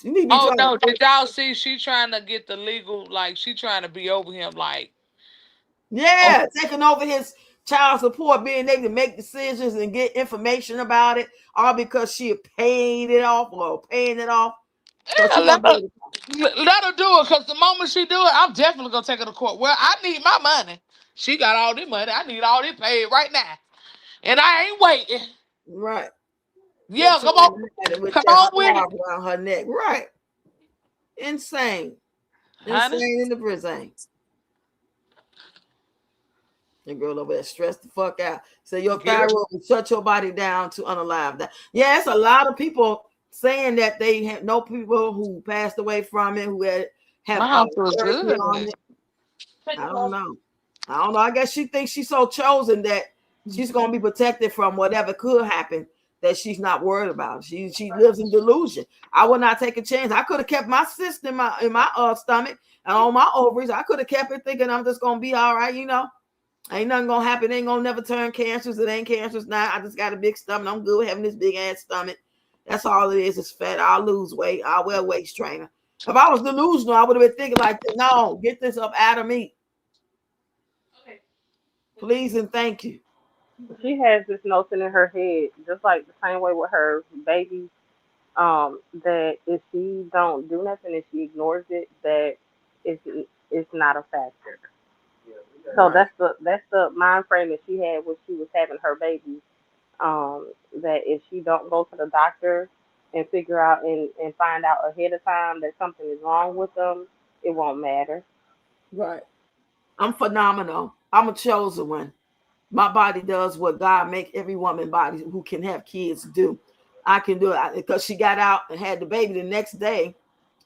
You need to be Oh trying to. no, did y'all see she trying to get the legal, like she trying to be over him, like, oh, Yeah, taking over his child support, being able to make decisions and get information about it, all because she paid it off or paying it off. So yeah, she gonna be able to. let her do it, because the moment she do it, I'm definitely gonna take her to court. Well, I need my money. She got all this money. I need all this paid right now. And I ain't waiting. Right. That Yeah, she come on. had it with Come that on with scarf it. around her neck. Right. Insane. Honey. Insane in the prison. The girl over there stressed the fuck out. So your Girl. thyroid will shut your body down to unalive that. Yeah, it's a lot of people saying that they know people who passed away from it, who have My house was therapy on good. it. I don't know. I don't know. I guess she thinks she's so chosen that she's gonna be protected from whatever could happen that she's not worried about. She lives in delusion. I would not take a chance. I could have kept my cyst in my stomach and on my ovaries. I could have kept it thinking I'm just gonna be all right, Ain't nothing gonna happen. It ain't gonna never turn cancerous. It ain't cancerous now. I just got a big stomach. I'm good having this big ass stomach. That's all it is. It's fat. I'll lose weight. I'll wear a waist trainer. If I was delusional, I would have been thinking like, no, get this up out of me. Please and thank you. she has this notion in her head, just like the same way with her baby, that if she don't do nothing, if she ignores it, that it's it's not a factor. So Right. that's the mind frame that she had when she was having her baby. That if she don't go to the doctor and figure out and find out ahead of time that something is wrong with them, it won't matter. Right. I'm phenomenal. I'm a chosen one. My body does what God make every woman body who can have kids do. I can do it because she got out and had the baby the next day.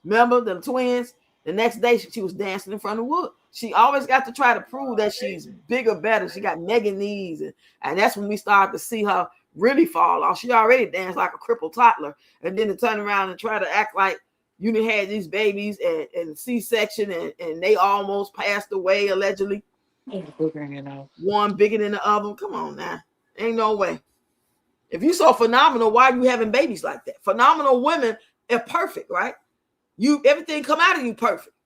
Remember the twins? The next day she was dancing in front of wood. She always got to try to prove that she's bigger, better. She got mega knees, and that's when we started to see her really fall off. She already danced like a crippled toddler, and then to turn around and try to act like you done had these babies and C-section, and they almost passed away allegedly. One bigger than the other. Come on now, ain't no way. If you so phenomenal, why are you having babies like that? Phenomenal women are perfect, right? You everything come out of you perfect.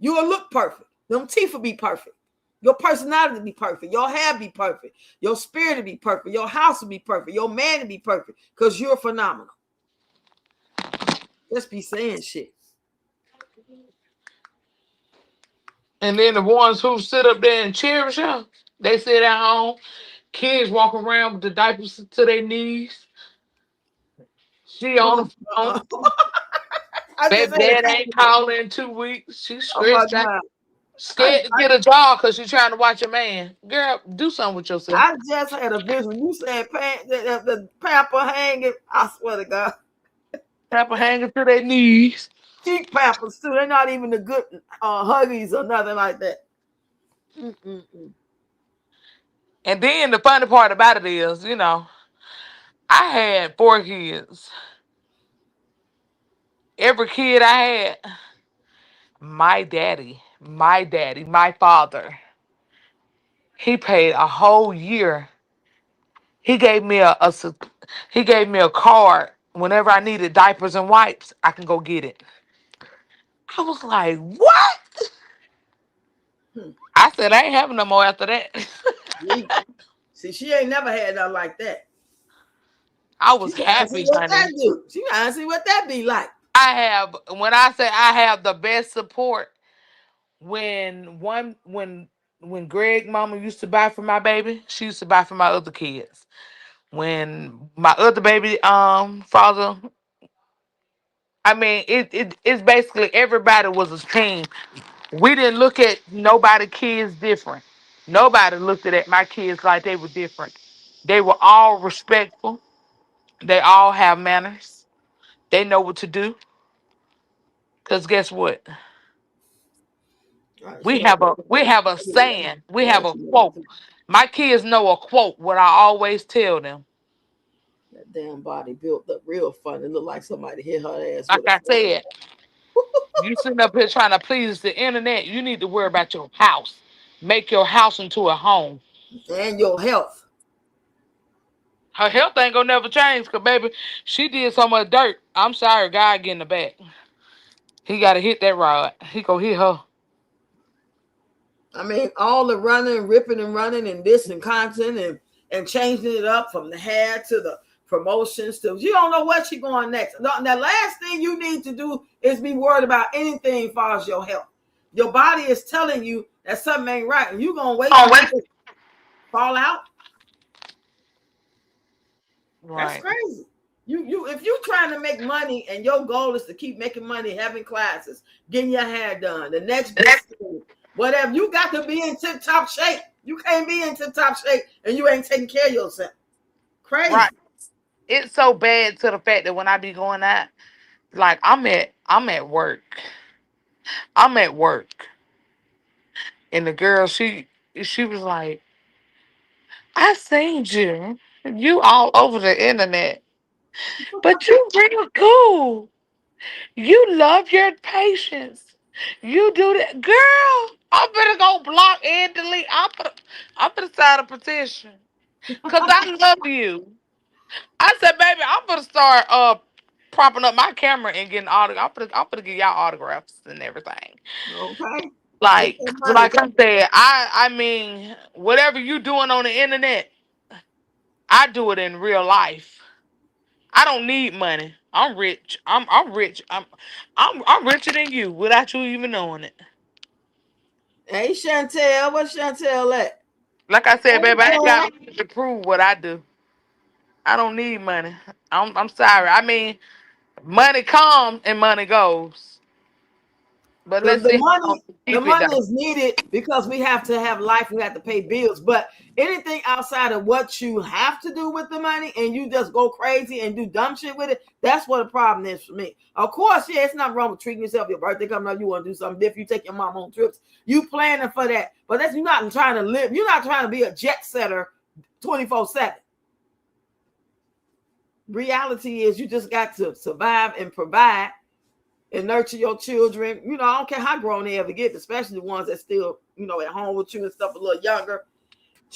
You will look perfect. Them teeth will be perfect. Your personality be perfect. Your hair be perfect. Your spirit will be perfect. Your house will be perfect. Your man will be perfect because you're phenomenal. Just be saying shit. And then the ones who sit up there and cherish her, they sit at home. Kids walk around with the diapers to their knees. She on the phone. I just Baby had a dad ain't vision. calling in 2 weeks. She's Oh my stressed out. god. I, Scared to get a job because she's trying to watch a man. Girl, do something with yourself. I just had a vision. You said the pamper hanging. I swear to God. Have a hanging to their knees. Cheap pampers too. They're not even the good huggies or nothing like that. Mm-mm-mm. And then the funny part about it is, I had 4 kids. Every kid I had, my daddy, my father, He paid a whole year. He gave me he gave me a card. Whenever I needed diapers and wipes, I can go get it. I was like, what? Hmm. I said I ain't having no more after that. See, see, she ain't never had nothing like that. I She was trying to see happy, what that honey. do. She trying to see what that be like. I have when I say I have the best support when Greg mama used to buy for my baby, she used to buy for my other kids. When my other baby father, I mean it's basically everybody was a team. We didn't look at nobody kids different. Nobody looked at my kids like they were different. They were all respectful. They all have manners. They know what to do. Cause guess what? All right, We she have don't. a saying. We Yeah, have a she quote. don't. My kids know a quote. What I always tell them. That damn body built up real funny. Look like somebody hit her ass Like with a I phone. said, you sitting up here trying to please the internet. You need to worry about your house. Make your house into a home. And your health. Her health ain't gonna never change, cause baby, she did so much dirt. I'm sorry, God get in the back. He gotta hit that rod. He go hit her. I mean, all the running, ripping and running and this and content and changing it up from the hair to the promotions to you don't know what you're going next. The last thing you need to do is be worried about anything as far as your health. Your body is telling you that something ain't right, and you're gonna wait Oh till wait. it fall out. That's Right, crazy. You if you're trying to make money and your goal is to keep making money, having classes, getting your hair done, the next best thing, whatever, you got to be in tip top shape. You can't be in tip top shape and you ain't taking care of yourself. right. Crazy. It's so bad to the fact that when I be going out, like I'm at work. I'm at work. And the girl, she was like, I seen you. You all over the internet. But you real cool. You love your patients. You do that. Girl, I'm gonna go block and delete. I'm gonna sign a petition. Cause I love you. I said, baby, I'm gonna start propping up my camera and getting autographs. I'm gonna give y'all autographs and everything. Okay. Get Like that money. like I said, I mean, whatever you doing on the internet, I do it in real life. I don't need money. I'm rich. I'm rich. I'm richer than you without you even knowing it. Hey Chantel, what's Chantel at? Like I said, Hey baby, I ain't Jack. got to prove what I do. I don't need money. I'm sorry. I mean, money comes and money goes. But the let's the see how long money we the keep it money though. is needed because we have to have life, we have to pay bills, but anything outside of what you have to do with the money and you just go crazy and do dumb shit with it, that's what the problem is for me. Of course, yeah, it's not wrong with treating yourself. Your birthday coming up, you want to do something different, you take your mom on trips, you planning for that, but that's you're not trying to live, you're not trying to be a jet setter 24/7. Reality is you just got to survive and provide and nurture your children. You know, I don't care how grown they ever get, especially the ones that still, at home with you and stuff a little younger.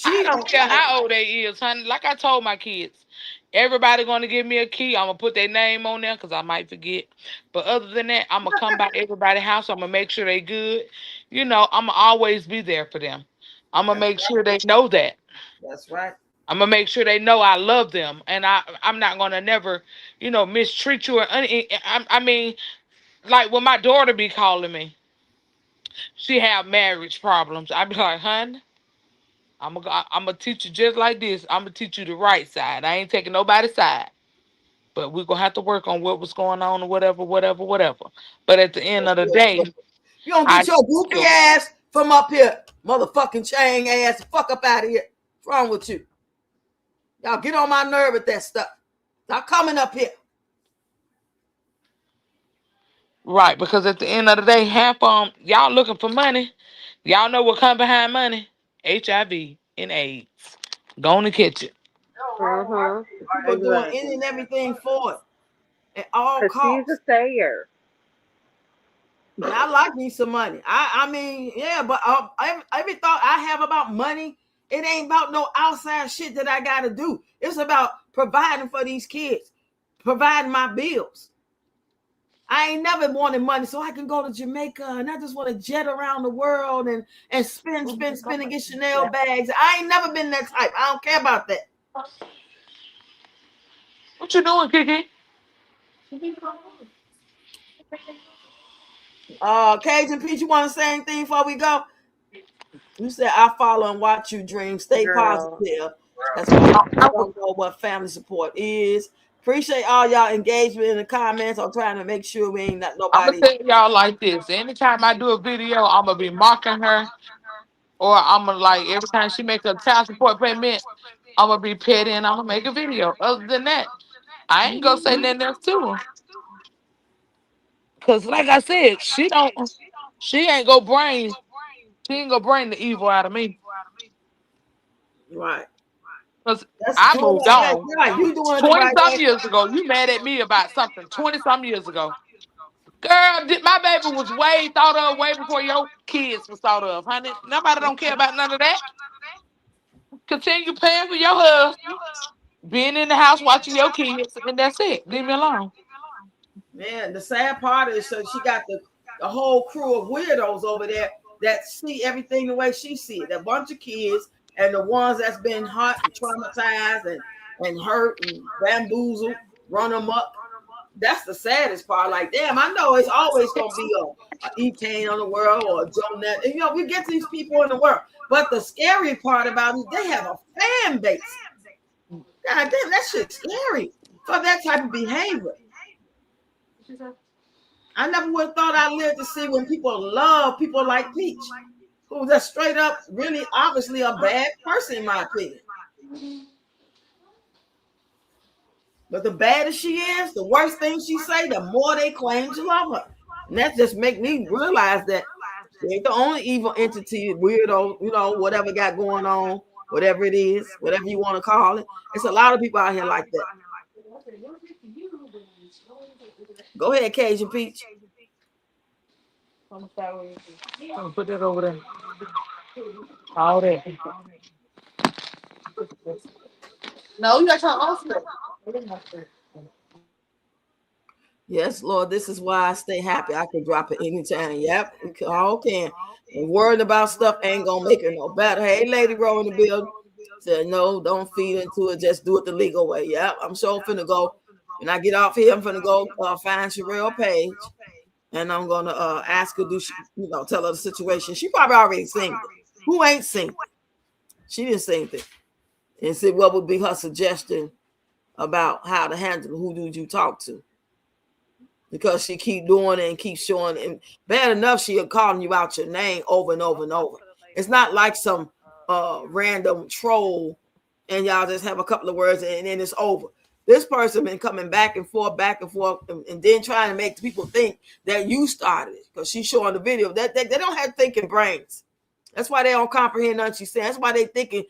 I She don't care how old they is, honey. Like I told my kids, everybody gonna give me a key. I'm gonna put their name on there because I might forget. But other than that, I'm gonna come by everybody's house. I'm gonna make sure they good. I'm gonna always be there for them. I'm gonna that's make sure they know that. that's right. I'm gonna make sure they know I love them, and I'm not gonna never, mistreat you or I mean, like when my daughter be calling me, she have marriage problems. I be like, hun, I'm gonna teach you just like this. I'm gonna teach you the right side. I ain't taking nobody's side, but we're gonna have to work on what was going on or whatever, whatever, whatever. But at the end of the day, You don't I get your goofy still, ass from up here, motherfucking chain ass, fuck up out of here. What's wrong with you? Y'all get on my nerve with that stuff. Stop coming up here. right, because at the end of the day, half y'all looking for money. Y'all know what come behind money? HIV and AIDS. Go on and catch it. Mhm. People doing any Exactly. and everything for it at all Cause she's a costs. sayer. And I like me some money. I mean, yeah, but every thought I have about money, It ain't about no outside shit that I gotta do. It's about providing for these kids, providing my bills. I ain't never wanted money so I can go to Jamaica and I just want to jet around the world and spend and get Chanel bags. I ain't never been that type. I don't care about that. What you doing, Kiki? Cajun Peach, you want to say anything before we go? You said I follow and watch you dream. Stay Girl, positive. That's why I don't know what family support is. Appreciate all y'all engagement in the comments. I'm trying to make sure we ain't not I'm gonna nobody. tell y'all like this. Anytime I do a video, I'm gonna be mocking her, or I'm gonna like every time she make a child support payment, I'm gonna be petty and I'm gonna make a video. Other than that, I ain't gonna say nothing else to her. Cause like I said, she ain't gonna bring, she ain't gonna bring the evil out of me. Right. Cause That's I doing moved it right. on Yeah, you doing it the 20 right some way. years ago. You mad at me about something 20 some years ago. Girl, my baby was way thought of way before your kids was thought of, honey. Nobody don't care about none of that. Continue paying for your husband, being in the house watching your kids, and that's it. Leave me alone. Man, the sad part is so she got the whole crew of weirdos over there that see everything the way she see it. A bunch of kids and the ones that's been hurt and traumatized and hurt and bamboozled, run them up. That's the saddest part. Like, damn, I know it's always gonna be a E-Kane on the world or a Joe Net. And, we get these people in the world. But the scary part about it, they have a fan base. God damn, that shit's scary for that type of behavior. I never would have thought I'd live to see when people love people like Peach, who's just straight up, really, obviously a bad person, in my opinion. But the badder she is, the worst thing she say, the more they claim to love her. And that just make me realize that she ain't the only evil entity, weirdo, whatever got going on, whatever it is, whatever you want to call it. It's a lot of people out here like that. Go ahead, Cajun Peach. I'm gonna put that over there. All that. No, you got your own stuff. Yes, Lord, this is why I stay happy. I can drop it anytime. Yep, we all can. And worrying about stuff ain't gonna make it no better. Hey, Lady Row in the building said, no, don't feed into it. Just do it the legal way. Yep, I'm sure finna go. When I get off here, I'm finna go find Sherelle Page, and I'm gonna ask her, tell her the situation. She probably already seen it. Who ain't seen it? She didn't see anything. And see what would be her suggestion about how to handle who did you talk to, because she keep doing it and keep showing it. And bad enough she'll calling you out your name over and over and over. It's not like some random troll and y'all just have a couple of words and then it's over. This person been coming back and forth, and then trying to make people think that you started it because she's showing the video. That they don't have thinking brains. That's why they don't comprehend nothing she's saying. That's why they thinking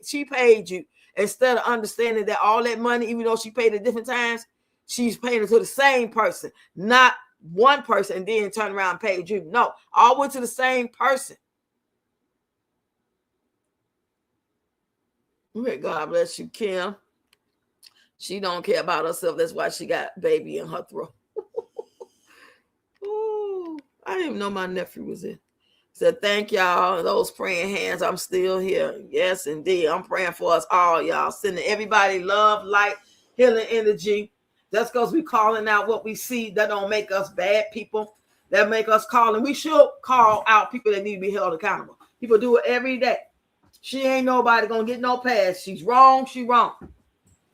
she paid you, instead of understanding that all that money, even though she paid at different times, she's paying it to the same person, not one person, and then turn around and paid you. No, all went to the same person. God bless you, Kim. She don't care about herself. That's why she got baby in her throat. Ooh, I didn't even know my nephew was in. So thank y'all. Those praying hands, I'm still here. Yes, indeed. I'm praying for us all, y'all. Sending everybody love, light, healing energy. That's because we calling out what we see. That don't make us bad people. That make us calling. We should call out people that need to be held accountable. People do it every day. She ain't nobody gonna get no pass. She's wrong. She wrong.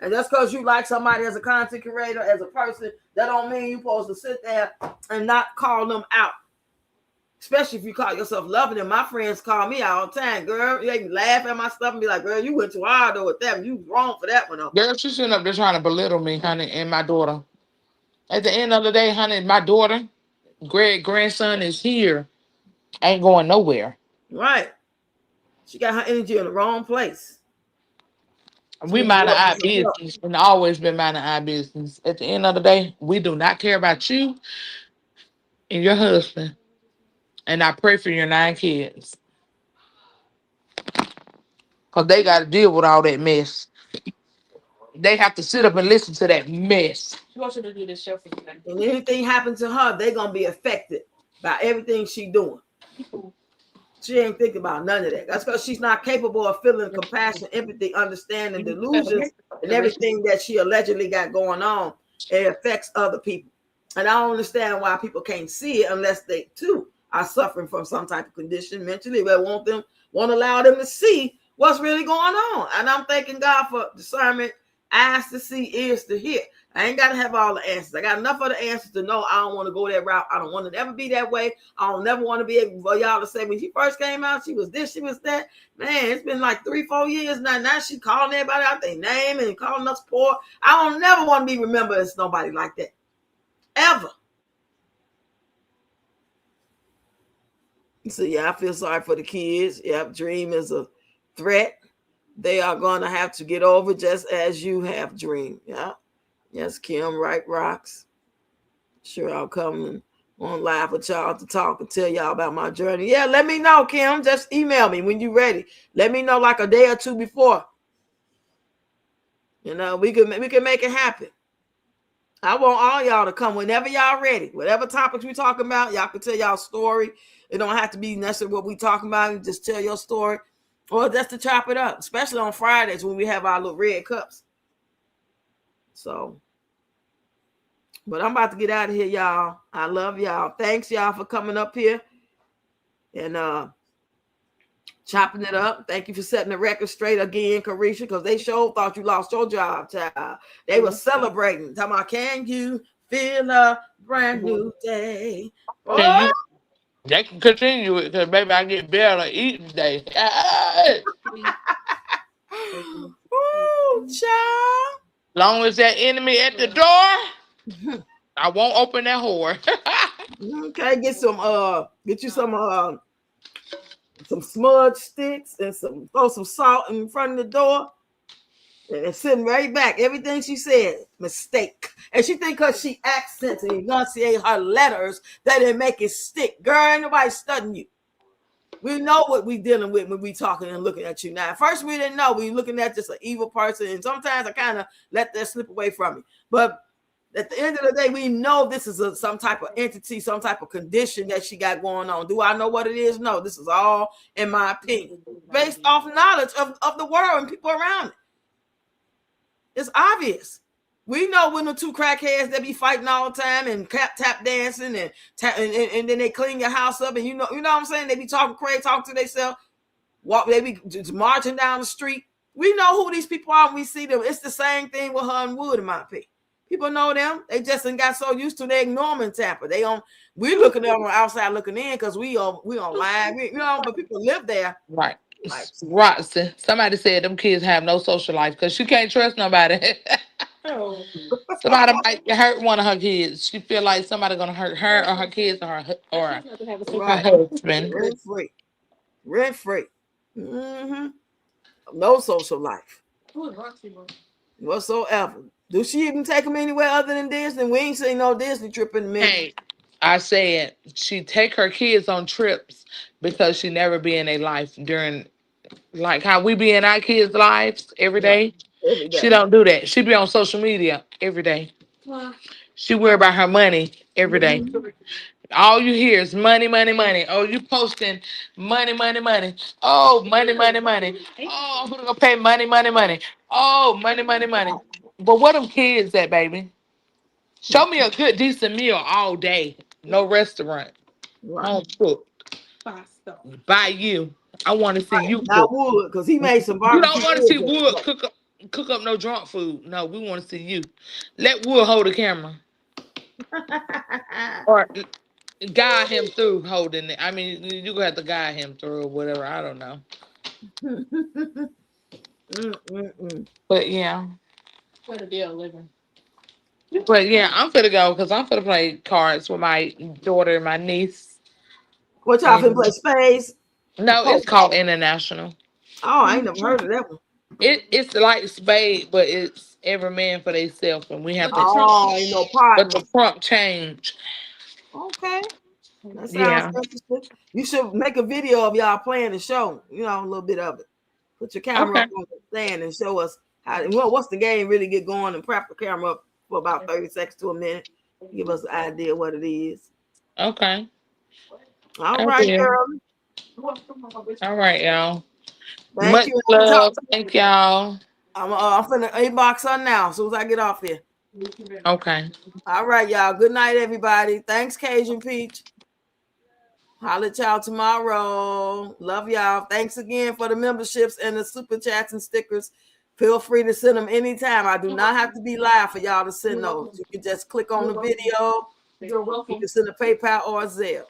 And just because you like somebody as a content creator, as a person, that don't mean you're supposed to sit there and not call them out. Especially if you call yourself loving them. My friends call me all the time, girl. They laugh at my stuff and be like, girl, you went too hard though with that. You was wrong for that one though. Girl, she's sitting up there trying to belittle me, honey, and my daughter. At the end of the day, honey, my daughter, Greg grandson is here. Ain't going nowhere. Right. She got her energy in the wrong place. She We needs to mind work our on herself. business and always been minding our business. At the end of the day, we do not care about you and your husband. And I pray for your 9 kids. because they got to deal with all that mess. They have to sit up and listen to that mess. She wants you to do this show for you. And anything happens to her, they're gonna be affected by everything she doing. She ain't thinking about none of that. That's because she's not capable of feeling compassion, empathy, understanding delusions, and everything that she allegedly got going on. It affects other people. And I don't understand why people can't see it unless they too are suffering from some type of condition mentally. They won't allow them to see what's really going on. And I'm thanking God for discernment, eyes to see, ears to hear. I ain't got to have all the answers. I got enough of the answers to know I don't want to go that route. I don't want to ever be that way. I don't never want to be able for y'all to say when she first came out, she was this, she was that. Man, it's been like 3-4 years now. Now she calling everybody out their name and calling us poor. I don't never want to be remembered as nobody like that. Ever. So yeah, I feel sorry for the kids. Yep, Dream is a threat. They are going to have to get over just as you have Dream. Yeah. Yes, Kim, right rocks. Sure, I'll come on live with y'all to talk and tell y'all about my journey. Yeah, let me know, Kim. Just email me when you're ready. Let me know like a day or two before. You know, we can make it happen. I want all y'all to come whenever y'all ready. Whatever topics we talking about, y'all can tell y'all story. It don't have to be necessarily what we talking about. You just tell your story, or just to chop it up. Especially on Fridays when we have our little red cups. So, but I'm about to get out of here, y'all. I love y'all. Thanks, y'all, for coming up here and chopping it up. Thank you for setting the record straight again, Karisha, because they sure thought you lost your job, child. They were celebrating. Talking about, can you feel a brand new day? Oh! They can continue it because, baby, I get better eating today. Ooh, child. Long as that enemy at the door, I won't open that whore. Okay, get you some smudge sticks and throw some salt in front of the door. And it's sitting right back. Everything she said, mistake. And she think because she accents and enunciate her letters that it make it stick. Girl, ain't nobody studying you. We know what we dealing with when we talking and looking at you now. At first, we didn't know. We looking at just an evil person. And sometimes I kind of let that slip away from me. But at the end of the day, we know this is some type of entity, some type of condition that she got going on. Do I know what it is? No, this is all, in my opinion, based off knowledge of the world and people around it. It's obvious. We know when the two crackheads that be fighting all the time and tap dancing and then they clean your house up and you know what I'm saying? They be talking crazy, talking to themselves. They be just marching down the street. We know who these people are when we see them. It's the same thing with her and Wood, in my opinion. People know them. They just got so used to their ignoring Tapper. We looking at them on the outside looking in because we online, but people live there. Right. Right. Somebody said them kids have no social life because she can't trust nobody. Somebody might hurt one of her kids. She feel like somebody gonna hurt her or her kids or her Right. husband. Rent free. Mm-hmm. No social life whatsoever. Do she even take them anywhere other than Disney? We ain't seen no Disney trip in a minute. Hey, I said she take her kids on trips because she never be in their life during like how we be in our kids' lives every Right. day. Every She day. don't do that. She be on social media every day. She worry about her money every day. Mm-hmm. All you hear is money, money, money. Oh, you posting money, money, money. Oh, money, money, money. Oh, who gonna pay money, money, money? Oh, money, money, money. But what them kids at, baby? Show me a good, decent meal all day. No restaurant. Right. Home cook. By you. I want to see you Not cook. Wood, because he made some You don't barbecue want to see ribs Wood yesterday. cook up no drunk food. No, we want to see you. Let Wood hold the camera. Or guide him through holding it. I mean, you gonna have to guide him through or whatever. I don't know. But yeah. But yeah, I'm finna go because I'm finna play cards with my daughter and my niece. What y'all finna play And spades? no, it's Poker. called international. Oh, I ain't never heard of that one. It's like spade, but it's every man for themselves, and we have to. Oh, ain't no But the partners. prompt change. Okay. That sounds Yeah. interesting. You should make a video of y'all playing the show. A little bit of it. Put your camera Okay. up on the stand and show us how. Well, what's the game really get going and prep the camera up for about 30 seconds to a minute. Give us an idea what it is. Okay. All I right, will. girl. All right, y'all. Thank Much you. I'm gonna talk love. to Thank y'all. I'm finna inbox her now as soon as I get off here. Okay. All right, y'all. Good night, everybody. Thanks, Cajun Peach. Holla at y'all tomorrow. Love y'all. Thanks again for the memberships and the super chats and stickers. Feel free to send them anytime. I do not have to be live for y'all to send those. You can just click on the video. You can send a PayPal or a Zelle.